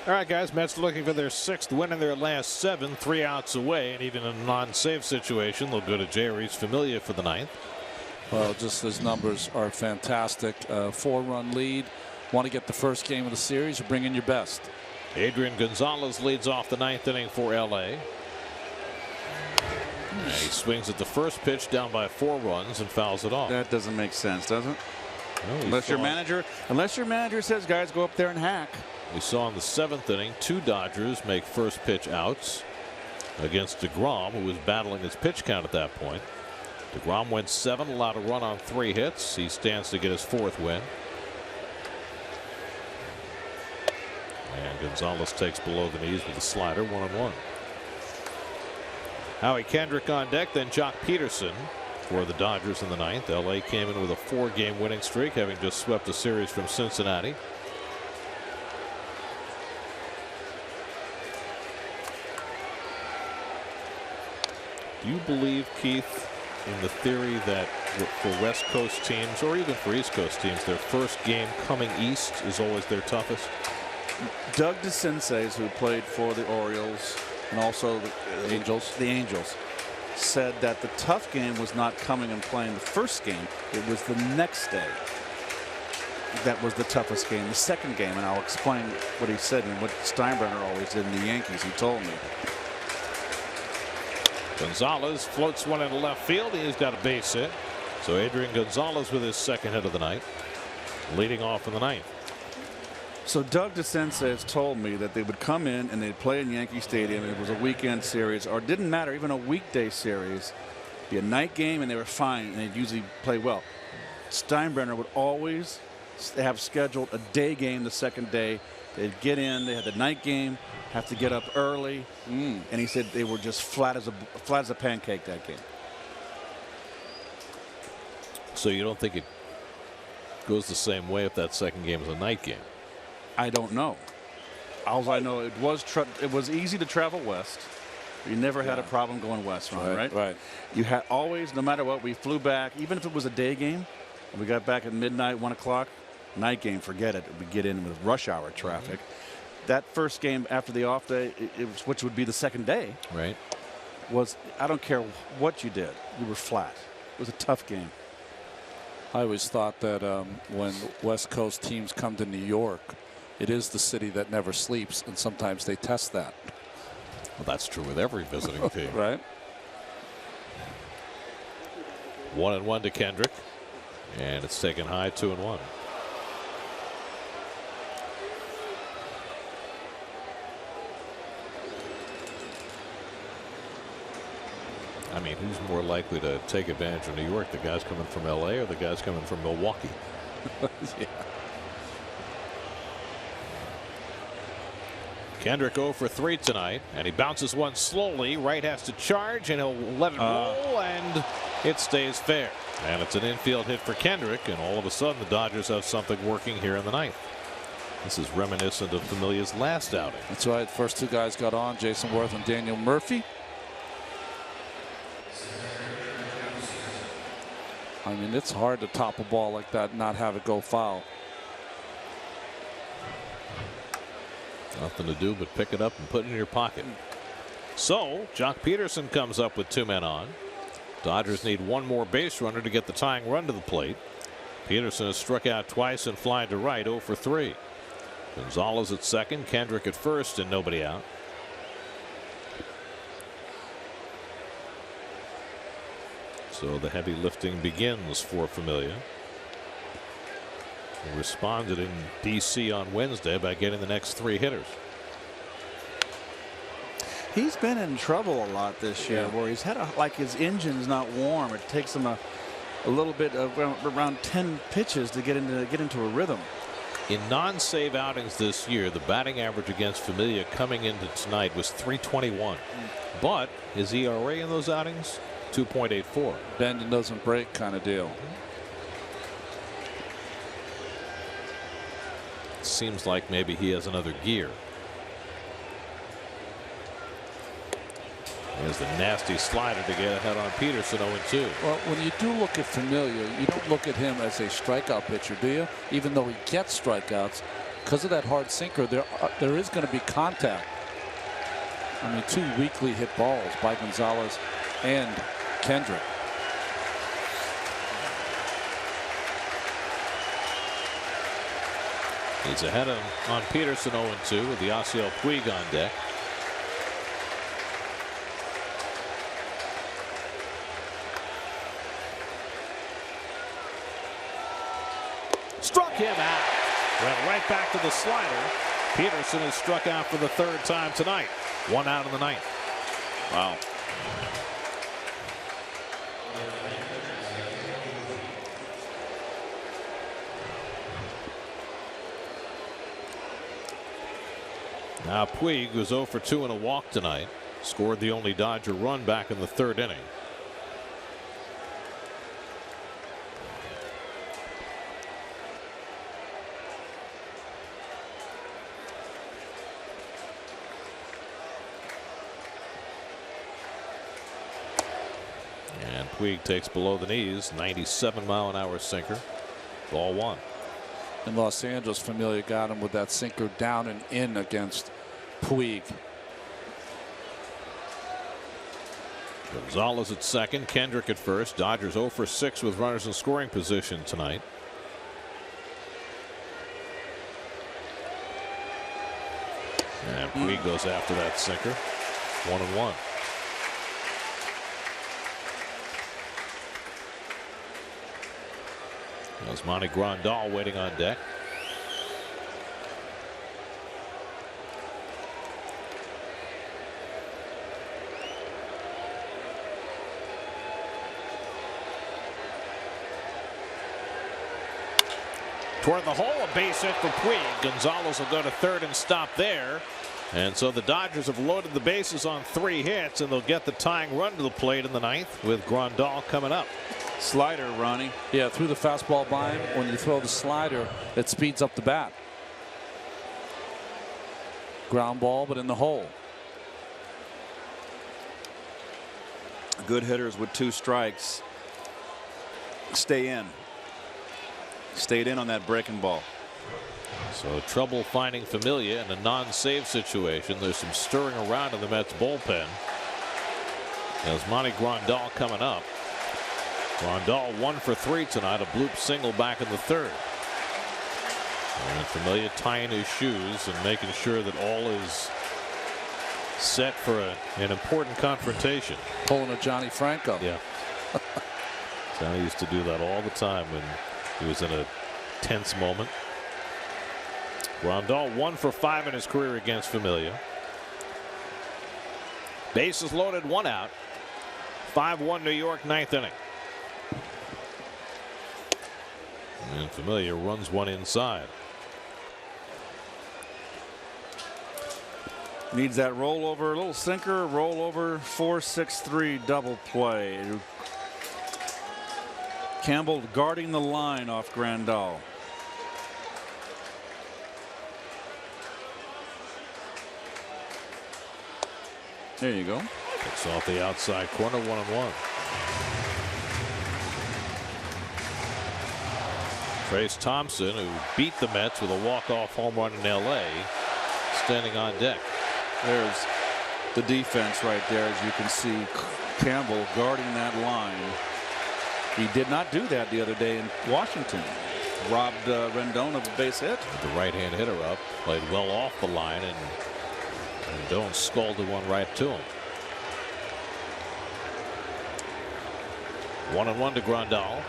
All right, guys, Mets looking for their 6th win in their last 7, 3 outs away, and even in a non-save situation, they'll go to Jeurys Familia for the 9th. Well, just his numbers are fantastic. 4-run lead. Want to get the first game of the series, bring in your best. Adrian Gonzalez leads off the 9th inning for L.A. And he swings at the first pitch down by 4 runs and fouls it off. That doesn't make sense, does it? No, unless your manager says guys go up there and hack. We saw in the 7th inning 2 Dodgers make first pitch outs against DeGrom, who was battling his pitch count at that point. DeGrom went 7, allowed a run on 3 hits. He stands to get his 4th win. And Gonzalez takes below the knees with a slider, 1-1. Howie Kendrick on deck, then Jock Peterson. for the Dodgers in the ninth. LA came in with a 4-game winning streak, having just swept a series from Cincinnati. Do you believe, Keith, in the theory that for West Coast teams or even for East Coast teams, their first game coming east is always their toughest? Doug DeCinces, who played for the Orioles and also the Angels, said that the tough game was not coming and playing the first game. It was the next day that was the toughest game, the second game. And I'll explain what he said and what Steinbrenner always did in the Yankees. He told me. Gonzalez floats one into left field. He's got a base hit. So Adrian Gonzalez with his second hit of the night, leading off in the ninth. So Doug DeCinces told me that they would come in and they'd play in Yankee Stadium. It was a weekend series, or it didn't matter, even a weekday series. Be a night game, and they were fine, and they'd usually play well. Steinbrenner would always have scheduled a day game the second day. They'd get in, they had the night game, have to get up early, and he said they were just flat as a pancake that game. So you don't think it goes the same way if that second game is a night game? I don't know. All I know, it was easy to travel west. You never had a problem going west, right? Right. You had always, no matter what, we flew back, even if it was a day game, and we got back at midnight, 1 o'clock, night game, forget it. We get in with rush hour traffic. That first game after the off day, which would be the second day, right, was, I don't care what you did, you were flat. It was a tough game. I always thought that when West Coast teams come to New York, it is the city that never sleeps, and sometimes they test that. Well, that's true with every visiting team. Right. 1-1 to Kendrick, and it's taken high, 2-1. I mean, who's more likely to take advantage of New York, the guys coming from LA or the guys coming from Milwaukee? Yeah. Kendrick 0 for 3 tonight, and he bounces one slowly. Right has to charge, and he'll let it roll, and it stays fair. And it's an infield hit for Kendrick, and all of a sudden the Dodgers have something working here in the ninth. This is reminiscent of Familia's last outing. That's right. First two guys got on, Jason Worth and Daniel Murphy. I mean, it's hard to top a ball like that and not have it go foul. Nothing to do but pick it up and put it in your pocket. So Jock Peterson comes up with 2 men on. Dodgers need one more base runner to get the tying run to the plate. Peterson has struck out twice and flying to right, 0 for 3. Gonzalez at second, Kendrick at first, and nobody out. So the heavy lifting begins for Familia. He responded in D.C. on Wednesday by getting the next 3 hitters. He's been in trouble a lot this year, where he's had like his engine's not warm. It takes him a little bit of around 10 pitches to get into a rhythm. In non-save outings this year, the batting average against Familia coming into tonight was .321, but his ERA in those outings 2.84. Bend and doesn't break kind of deal. Seems like maybe he has another gear. There's the nasty slider to get ahead on Peterson, 0-2. Well, when you do look at Familia, you don't look at him as a strikeout pitcher, do you? Even though he gets strikeouts, because of that hard sinker, there is going to be contact. I mean, 2 weakly hit balls by Gonzalez and Kendrick. He's ahead on Peterson, 0-2, with the Yasiel Puig on deck. Struck him out. Went right back to the slider. Peterson is struck out for the 3rd time tonight. 1 out in the 9th. Wow. Now Puig was 0 for 2 in a walk tonight. Scored the only Dodger run back in the 3rd inning. Puig takes below the knees. 97-mile-an-hour sinker. Ball 1. In Los Angeles, Familia got him with that sinker down and in against Puig. Gonzalez at second, Kendrick at first. Dodgers 0 for 6 with runners in scoring position tonight. And Puig goes after that sinker. 1-1. Yasmani Grandal waiting on deck. Toward the hole, a base hit for Puig. Gonzalez will go to third and stop there. And so the Dodgers have loaded the bases on 3 hits, and they'll get the tying run to the plate in the 9th with Grandal coming up. Slider, Ronnie. Yeah, through the fastball line. When you throw the slider, it speeds up the bat. Ground ball, but in the hole. Good hitters with 2 strikes stay in. Stayed in on that breaking ball. So trouble finding Familia in a non-save situation. There's some stirring around in the Mets bullpen. Yasmani Grandal coming up. Grandal 1 for 3 tonight. A bloop single back in the 3rd. And Familia tying his shoes and making sure that all is set for an important confrontation. Pulling a Johnny Franco. Yeah. Johnny used to do that all the time when he was in a tense moment. Grandal 1 for 5 in his career against Familia. Bases loaded, 1 out. 5-1 New York, 9th inning. And Familia runs 1 inside. Needs that rollover, a little sinker, rollover, 4-6-3 double play. Campbell guarding the line off Grandal. There you go. It's off the outside corner, 1-1. Trace Thompson, who beat the Mets with a walk-off home run in L.A., standing on deck. There's the defense right there, as you can see. Campbell guarding that line. He did not do that the other day in Washington. Robbed Rendon of a base hit. The right-hand hitter up, played well off the line, and Rendon scalded one right to him. 1-1 to Grandal.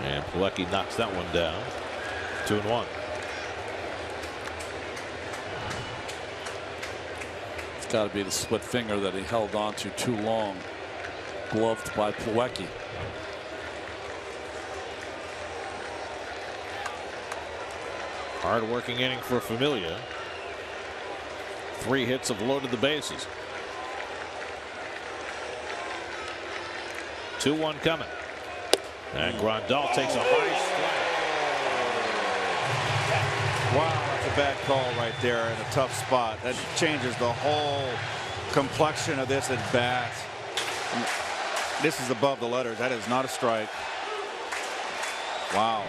And Plawecki knocks that one down. 2-1. It's got to be the split finger that he held on to too long. Gloved by Plawecki. Hard-working inning for Familia. 3 hits have loaded the bases. 2-1 coming. And Grandal takes a high strike. Wow, that's a bad call right there in a tough spot. That changes the whole complexion of this at bat. This is above the letters. That is not a strike. Wow.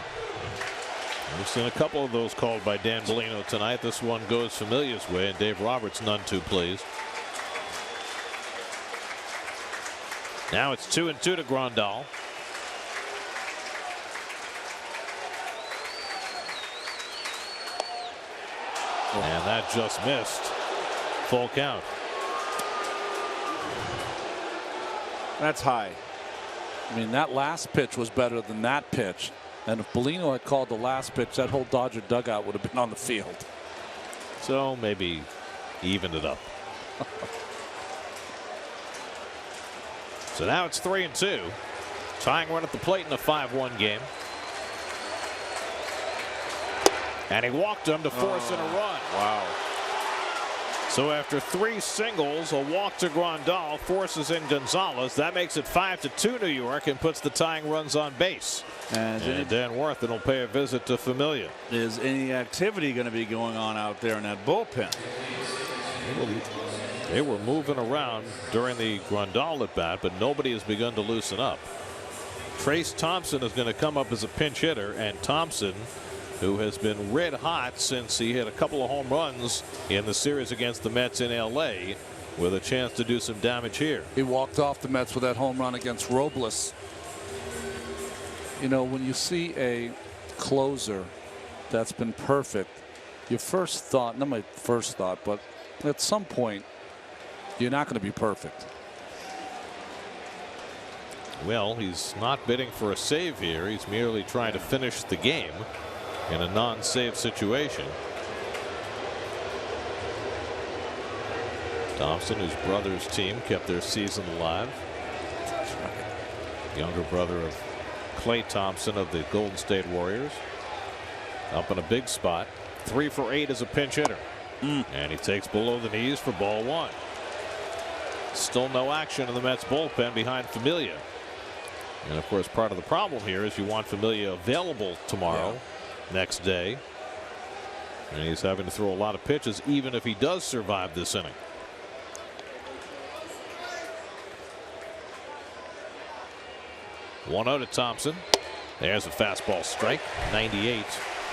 We've seen a couple of those called by Dan Bellino tonight. This one goes Familia's way, and Dave Roberts none too pleased. Now it's 2-2 to Grandal. And that just missed. Full count. That's high. I mean, that last pitch was better than that pitch. And if Bellino had called the last pitch, that whole Dodger dugout would have been on the field. So maybe evened it up. So now it's 3-2. Tying run at the plate in a 5-1 game. And he walked him to force in a run. Wow. So after 3 singles, a walk to Grandal forces in Gonzalez. That makes it 5-2 New York and puts the tying runs on base. And Dan Worthington will pay a visit to Familia. Is any activity going to be going on out there in that bullpen? They were moving around during the Grandal at bat, but nobody has begun to loosen up. Trace Thompson is going to come up as a pinch hitter, and Thompson, who has been red hot since he hit a couple of home runs in the series against the Mets in LA, with a chance to do some damage here. He walked off the Mets with that home run against Robles. You know, when you see a closer that's been perfect, your first thought, not my first thought, but at some point, you're not going to be perfect. Well, he's not bidding for a save here. He's merely trying to finish the game in a non-save situation. Thompson, whose brother's team kept their season alive. Younger brother of Klay Thompson of the Golden State Warriors. Up in a big spot. 3 for 8 as a pinch hitter. And he takes below the knees for ball 1. Still no action in the Mets bullpen behind Familia. And of course, part of the problem here is you want Familia available tomorrow, next day. And he's having to throw a lot of pitches even if he does survive this inning. One out to Thompson. There's a fastball strike. 98.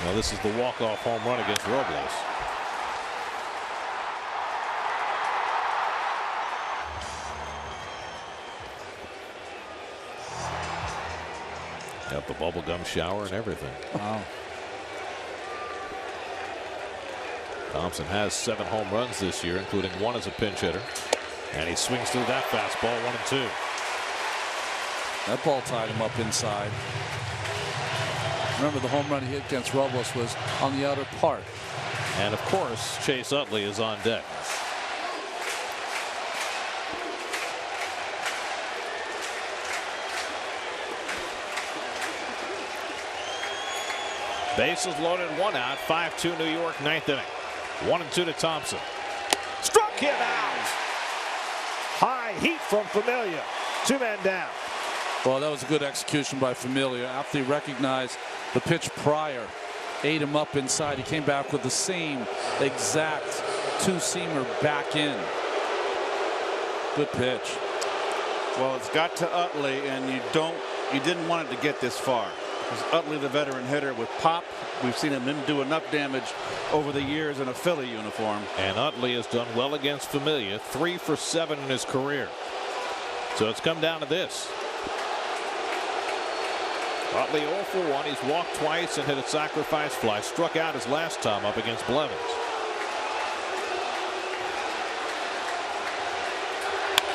Now this is the walk-off home run against Robles. Got the bubblegum shower and everything. Wow. Thompson has 7 home runs this year, including 1 as a pinch hitter. And he swings through that fastball, 1-2. That ball tied him up inside. Remember, the home run he hit against Robles was on the outer part. And of course, Chase Utley is on deck. Bases loaded, 1 out, 5-2 New York, 9th inning. 1-2 to Thompson. Struck him out. High heat from Familia. 2 men down. Well, that was a good execution by Familia. After he recognized the pitch prior, ate him up inside. He came back with the same exact 2-seamer back in. Good pitch. Well, it's got to Utley, and you didn't want it to get this far. Because Utley, the veteran hitter with pop, we've seen him do enough damage over the years in a Philly uniform. And Utley has done well against Familia, 3 for 7 in his career. So it's come down to this. Utley 0 for 1. He's walked twice and hit a sacrifice fly. Struck out his last time up against Blevins.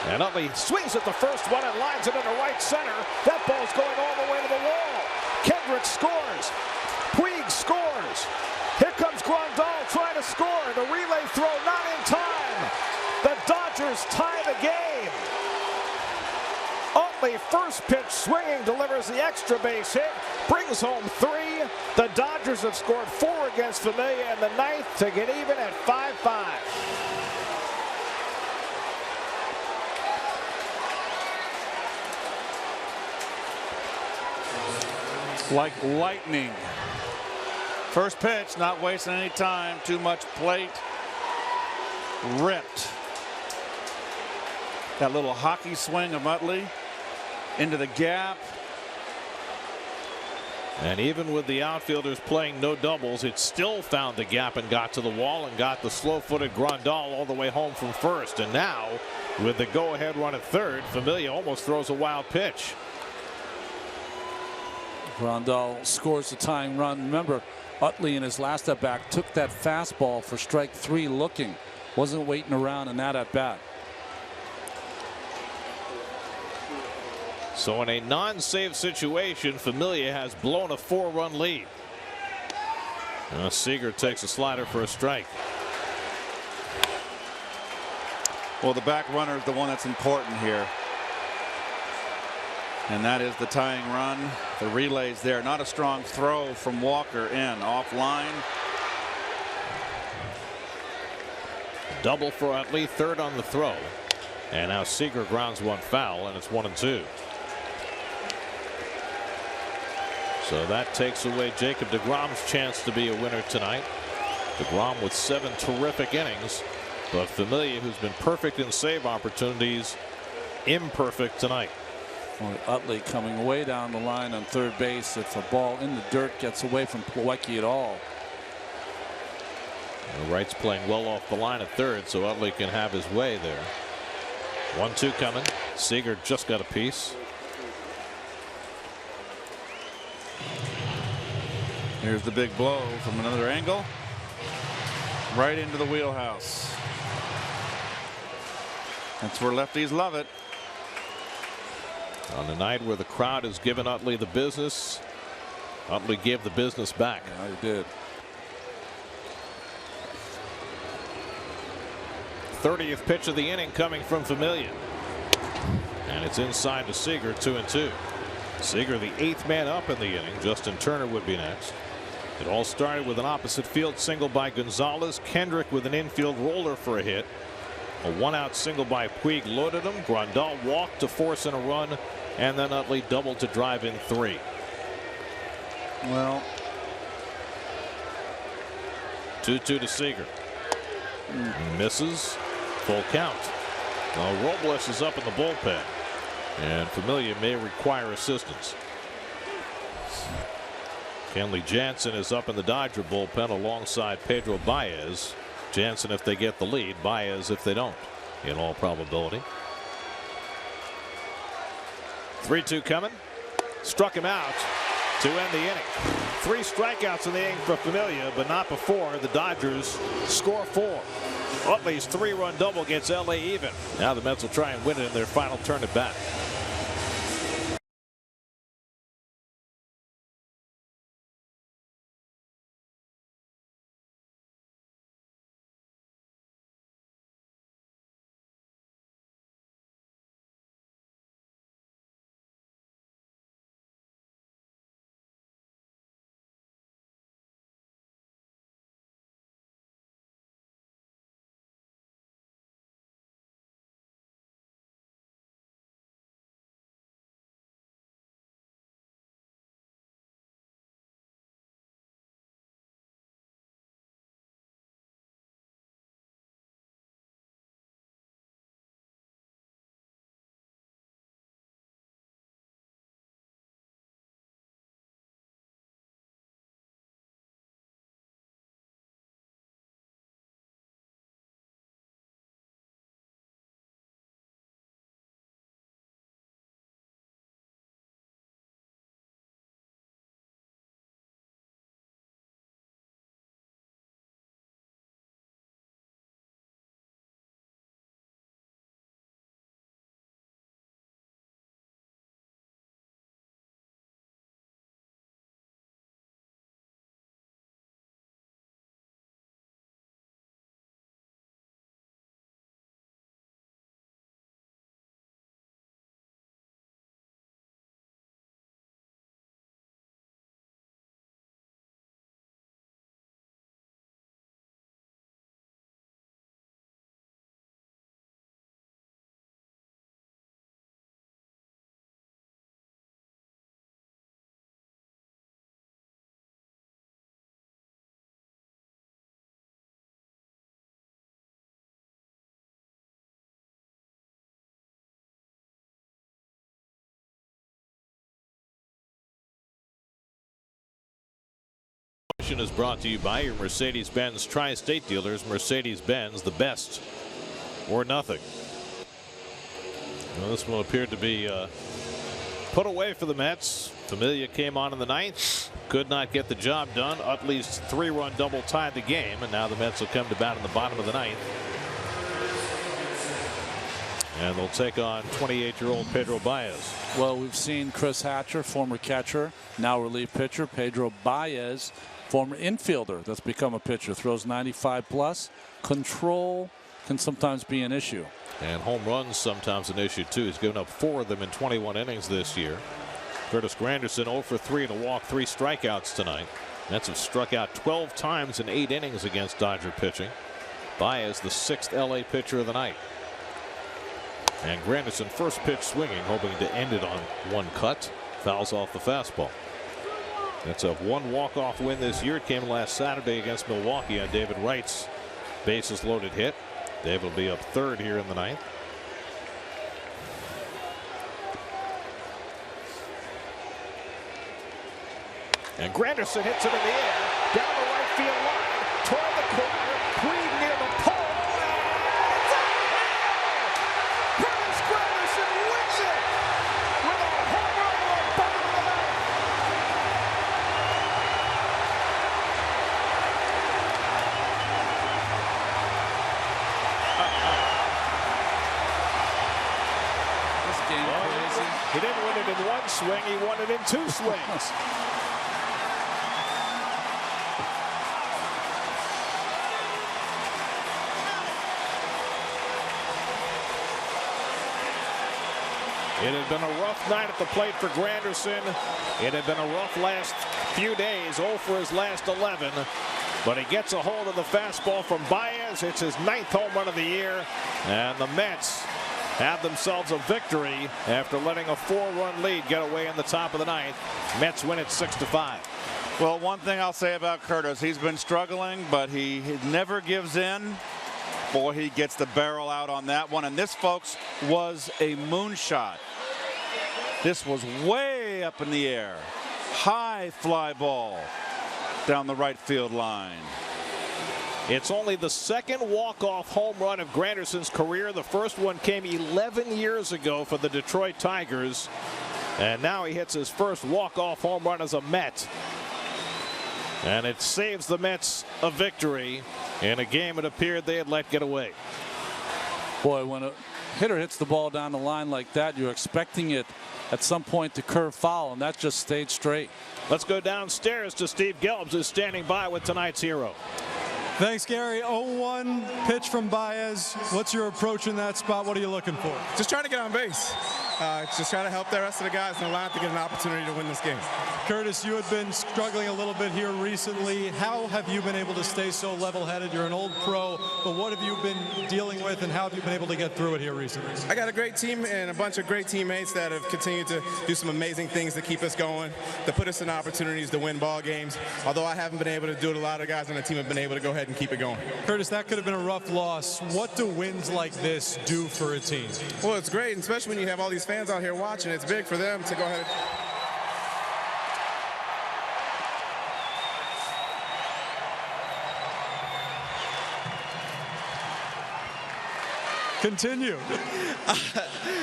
And Utley swings at the first one and lines it into right center. That ball's going all the way to the wall. Kendrick scores. Puig scores. Here comes Grandal trying to score. The relay throw not in time. The Dodgers tie the game. Utley, first pitch swinging, delivers the extra base hit, brings home 3. The Dodgers have scored 4 against Familia in the 9th to get even at 5-5. Like lightning. First pitch, not wasting any time. Too much plate. Ripped. That little hockey swing of Utley into the gap. And even with the outfielders playing no doubles, it still found the gap and got to the wall and got the slow-footed Grandal all the way home from first. And now, with the go-ahead run at third, Familia almost throws a wild pitch. Grandal scores the tying run. Remember, Utley in his last at-bat took that fastball for strike 3 looking. Wasn't waiting around in that at-bat. So in a non-save situation, Familia has blown a 4-run lead. Seager takes a slider for a strike. Well, the back runner is the one that's important here. And that is the tying run. The relay's there. Not a strong throw from Walker in. Offline. Double for Utley, third on the throw. And now Seager grounds one foul, and it's 1-2. So that takes away Jacob deGrom's chance to be a winner tonight. deGrom with 7 terrific innings But Familia, who's been perfect in save opportunities, imperfect tonight. Well, Utley coming way down the line on third base. If a ball in the dirt gets away from Plawecki at all. Wright's playing well off the line at third, so Utley can have his way there. 1-2 coming. Seager just got a piece. Here's the big blow from another angle. Right into the wheelhouse. That's where lefties love it. On the night where the crowd has given Utley the business, Utley gave the business back. Yeah, he did. 30th pitch of the inning coming from Familia. And it's inside to Seager, 2-2. Seager, the 8th man up in the inning. Justin Turner would be next. It all started with an opposite field single by Gonzalez. Kendrick with an infield roller for a hit. A 1-out single by Puig loaded him. Grandal walked to force in a run, and then Utley doubled to drive in 3. Well, 2-2 to Seager. Misses. Full count. Now Robles is up in the bullpen, and Familia may require assistance. Kenley Jansen is up in the Dodger bullpen alongside Pedro Baez. Jansen if they get the lead, Baez if they don't, in all probability. 3-2 coming. Struck him out to end the inning. 3 strikeouts in the inning for Familia, but not before the Dodgers score 4. Utley's 3-run double gets LA even. Now the Mets will try and win it in their final turn at bat. Is brought to you by your Mercedes-Benz Tri-State dealers. Mercedes-Benz, the best or nothing. Well, this one appeared to be put away for the Mets. Familia came on in the 9th, could not get the job done. Utley's 3-run double tied the game, and now the Mets will come to bat in the bottom of the 9th. And they'll take on 28-year-old Pedro Baez. Well, we've seen Chris Hatcher, former catcher, now relief pitcher. Pedro Baez, former infielder that's become a pitcher, throws 95 plus. Control can sometimes be an issue. And home runs sometimes an issue too. He's given up 4 of them in 21 innings this year. Curtis Granderson 0 for 3 to walk, 3 strikeouts tonight. Mets have struck out 12 times in 8 innings against Dodger pitching. Baez the 6th LA pitcher of the night. And Granderson first pitch swinging, hoping to end it on one cut. Fouls off the fastball. That's a 1 walk-off win this year. It came last Saturday against Milwaukee on David Wright's bases loaded hit. Dave will be up third here in the ninth. And Granderson hits it in the air, down the right field line, toward the corner, Reed near the pole, and it's out of here! Curtis Granderson wins it with a home run in the bottom of the ninth. This game crazy. He didn't win it in one swing, he won it in two swings. It had been a rough night at the plate for Granderson. It had been a rough last few days, 0 for his last 11. But he gets a hold of the fastball from Baez. It's his 9th home run of the year. And the Mets have themselves a victory after letting a 4-run lead get away in the top of the ninth. Mets win it 6-5. Well, one thing I'll say about Curtis, he's been struggling, but he never gives in. Boy, he gets the barrel out on that one. And this, folks, was a moonshot. This was way up in the air. High fly ball down the right field line. It's only the second walk-off home run of Granderson's career. The first one came 11 years ago for the Detroit Tigers. And now he hits his first walk-off home run as a Met. And it saves the Mets a victory in a game it appeared they had let get away. Boy, when a hitter hits the ball down the line like that, you're expecting it at some point to curve foul, and that just stayed straight. Let's go downstairs to Steve Gelbs, who's standing by with tonight's hero. Thanks, Gary. 0-1 pitch from Baez. What's your approach in that spot? What are you looking for? Just trying to get on base. Just trying to help the rest of the guys in the lineup to get an opportunity to win this game. Curtis, you had been struggling a little bit here recently. How have you been able to stay so level-headed? You're an old pro, but what have you been dealing with, and how have you been able to get through it here recently? I got a great team and a bunch of great teammates that have continued to do some amazing things to keep us going, to put us in opportunities to win ball games. Although I haven't been able to do it, a lot of guys on the team have been able to go ahead and keep it going. Curtis, that could have been a rough loss. What do wins like this do for a team? Well, it's great, and especially when you have all these fans out here watching. It's big for them to go ahead. Continue.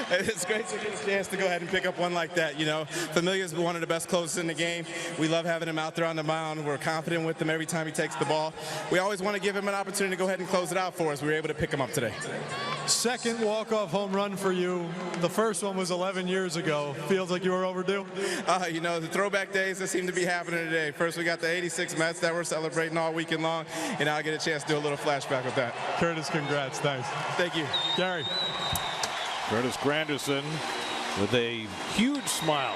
It's great to get a chance to go ahead and pick up one like that. You know, Familia's one of the best closers in the game. We love having him out there on the mound. We're confident with him every time he takes the ball. We always want to give him an opportunity to go ahead and close it out for us. We were able to pick him up today. Second walk-off home run for you. The first one was 11 years ago. Feels like you were overdue? You know, the throwback days that seem to be happening today. First, we got the 86 Mets that we're celebrating all weekend long, and now I get a chance to do a little flashback with that. Curtis, congrats. Thanks. Thank you. Gary. Curtis Granderson with a huge smile.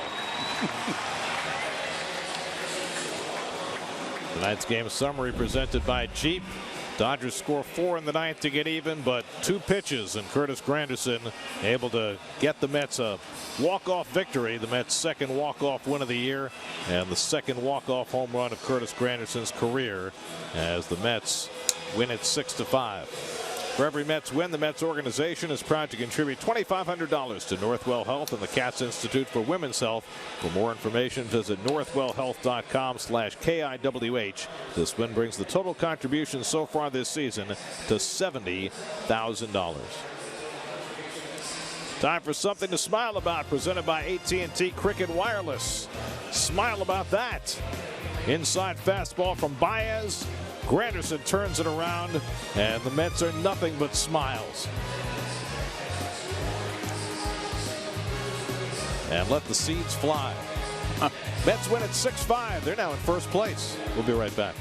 Tonight's game summary presented by Jeep. Dodgers score 4 in the ninth to get even, but 2 pitches, and Curtis Granderson able to get the Mets a walk-off victory. The Mets' second walk-off win of the year, and the second walk-off home run of Curtis Granderson's career, as the Mets win it 6-5. For every Mets win, the Mets organization is proud to contribute $2,500 to Northwell Health and the Katz Institute for Women's Health. For more information, visit northwellhealth.com/KIWH. This win brings the total contribution so far this season to $70,000. Time for something to smile about, presented by AT&T Cricket Wireless. Smile about that. Inside fastball from Baez. Granderson turns it around, and the Mets are nothing but smiles. And let the seeds fly. Mets win at 6-5. They're now in first place. We'll be right back.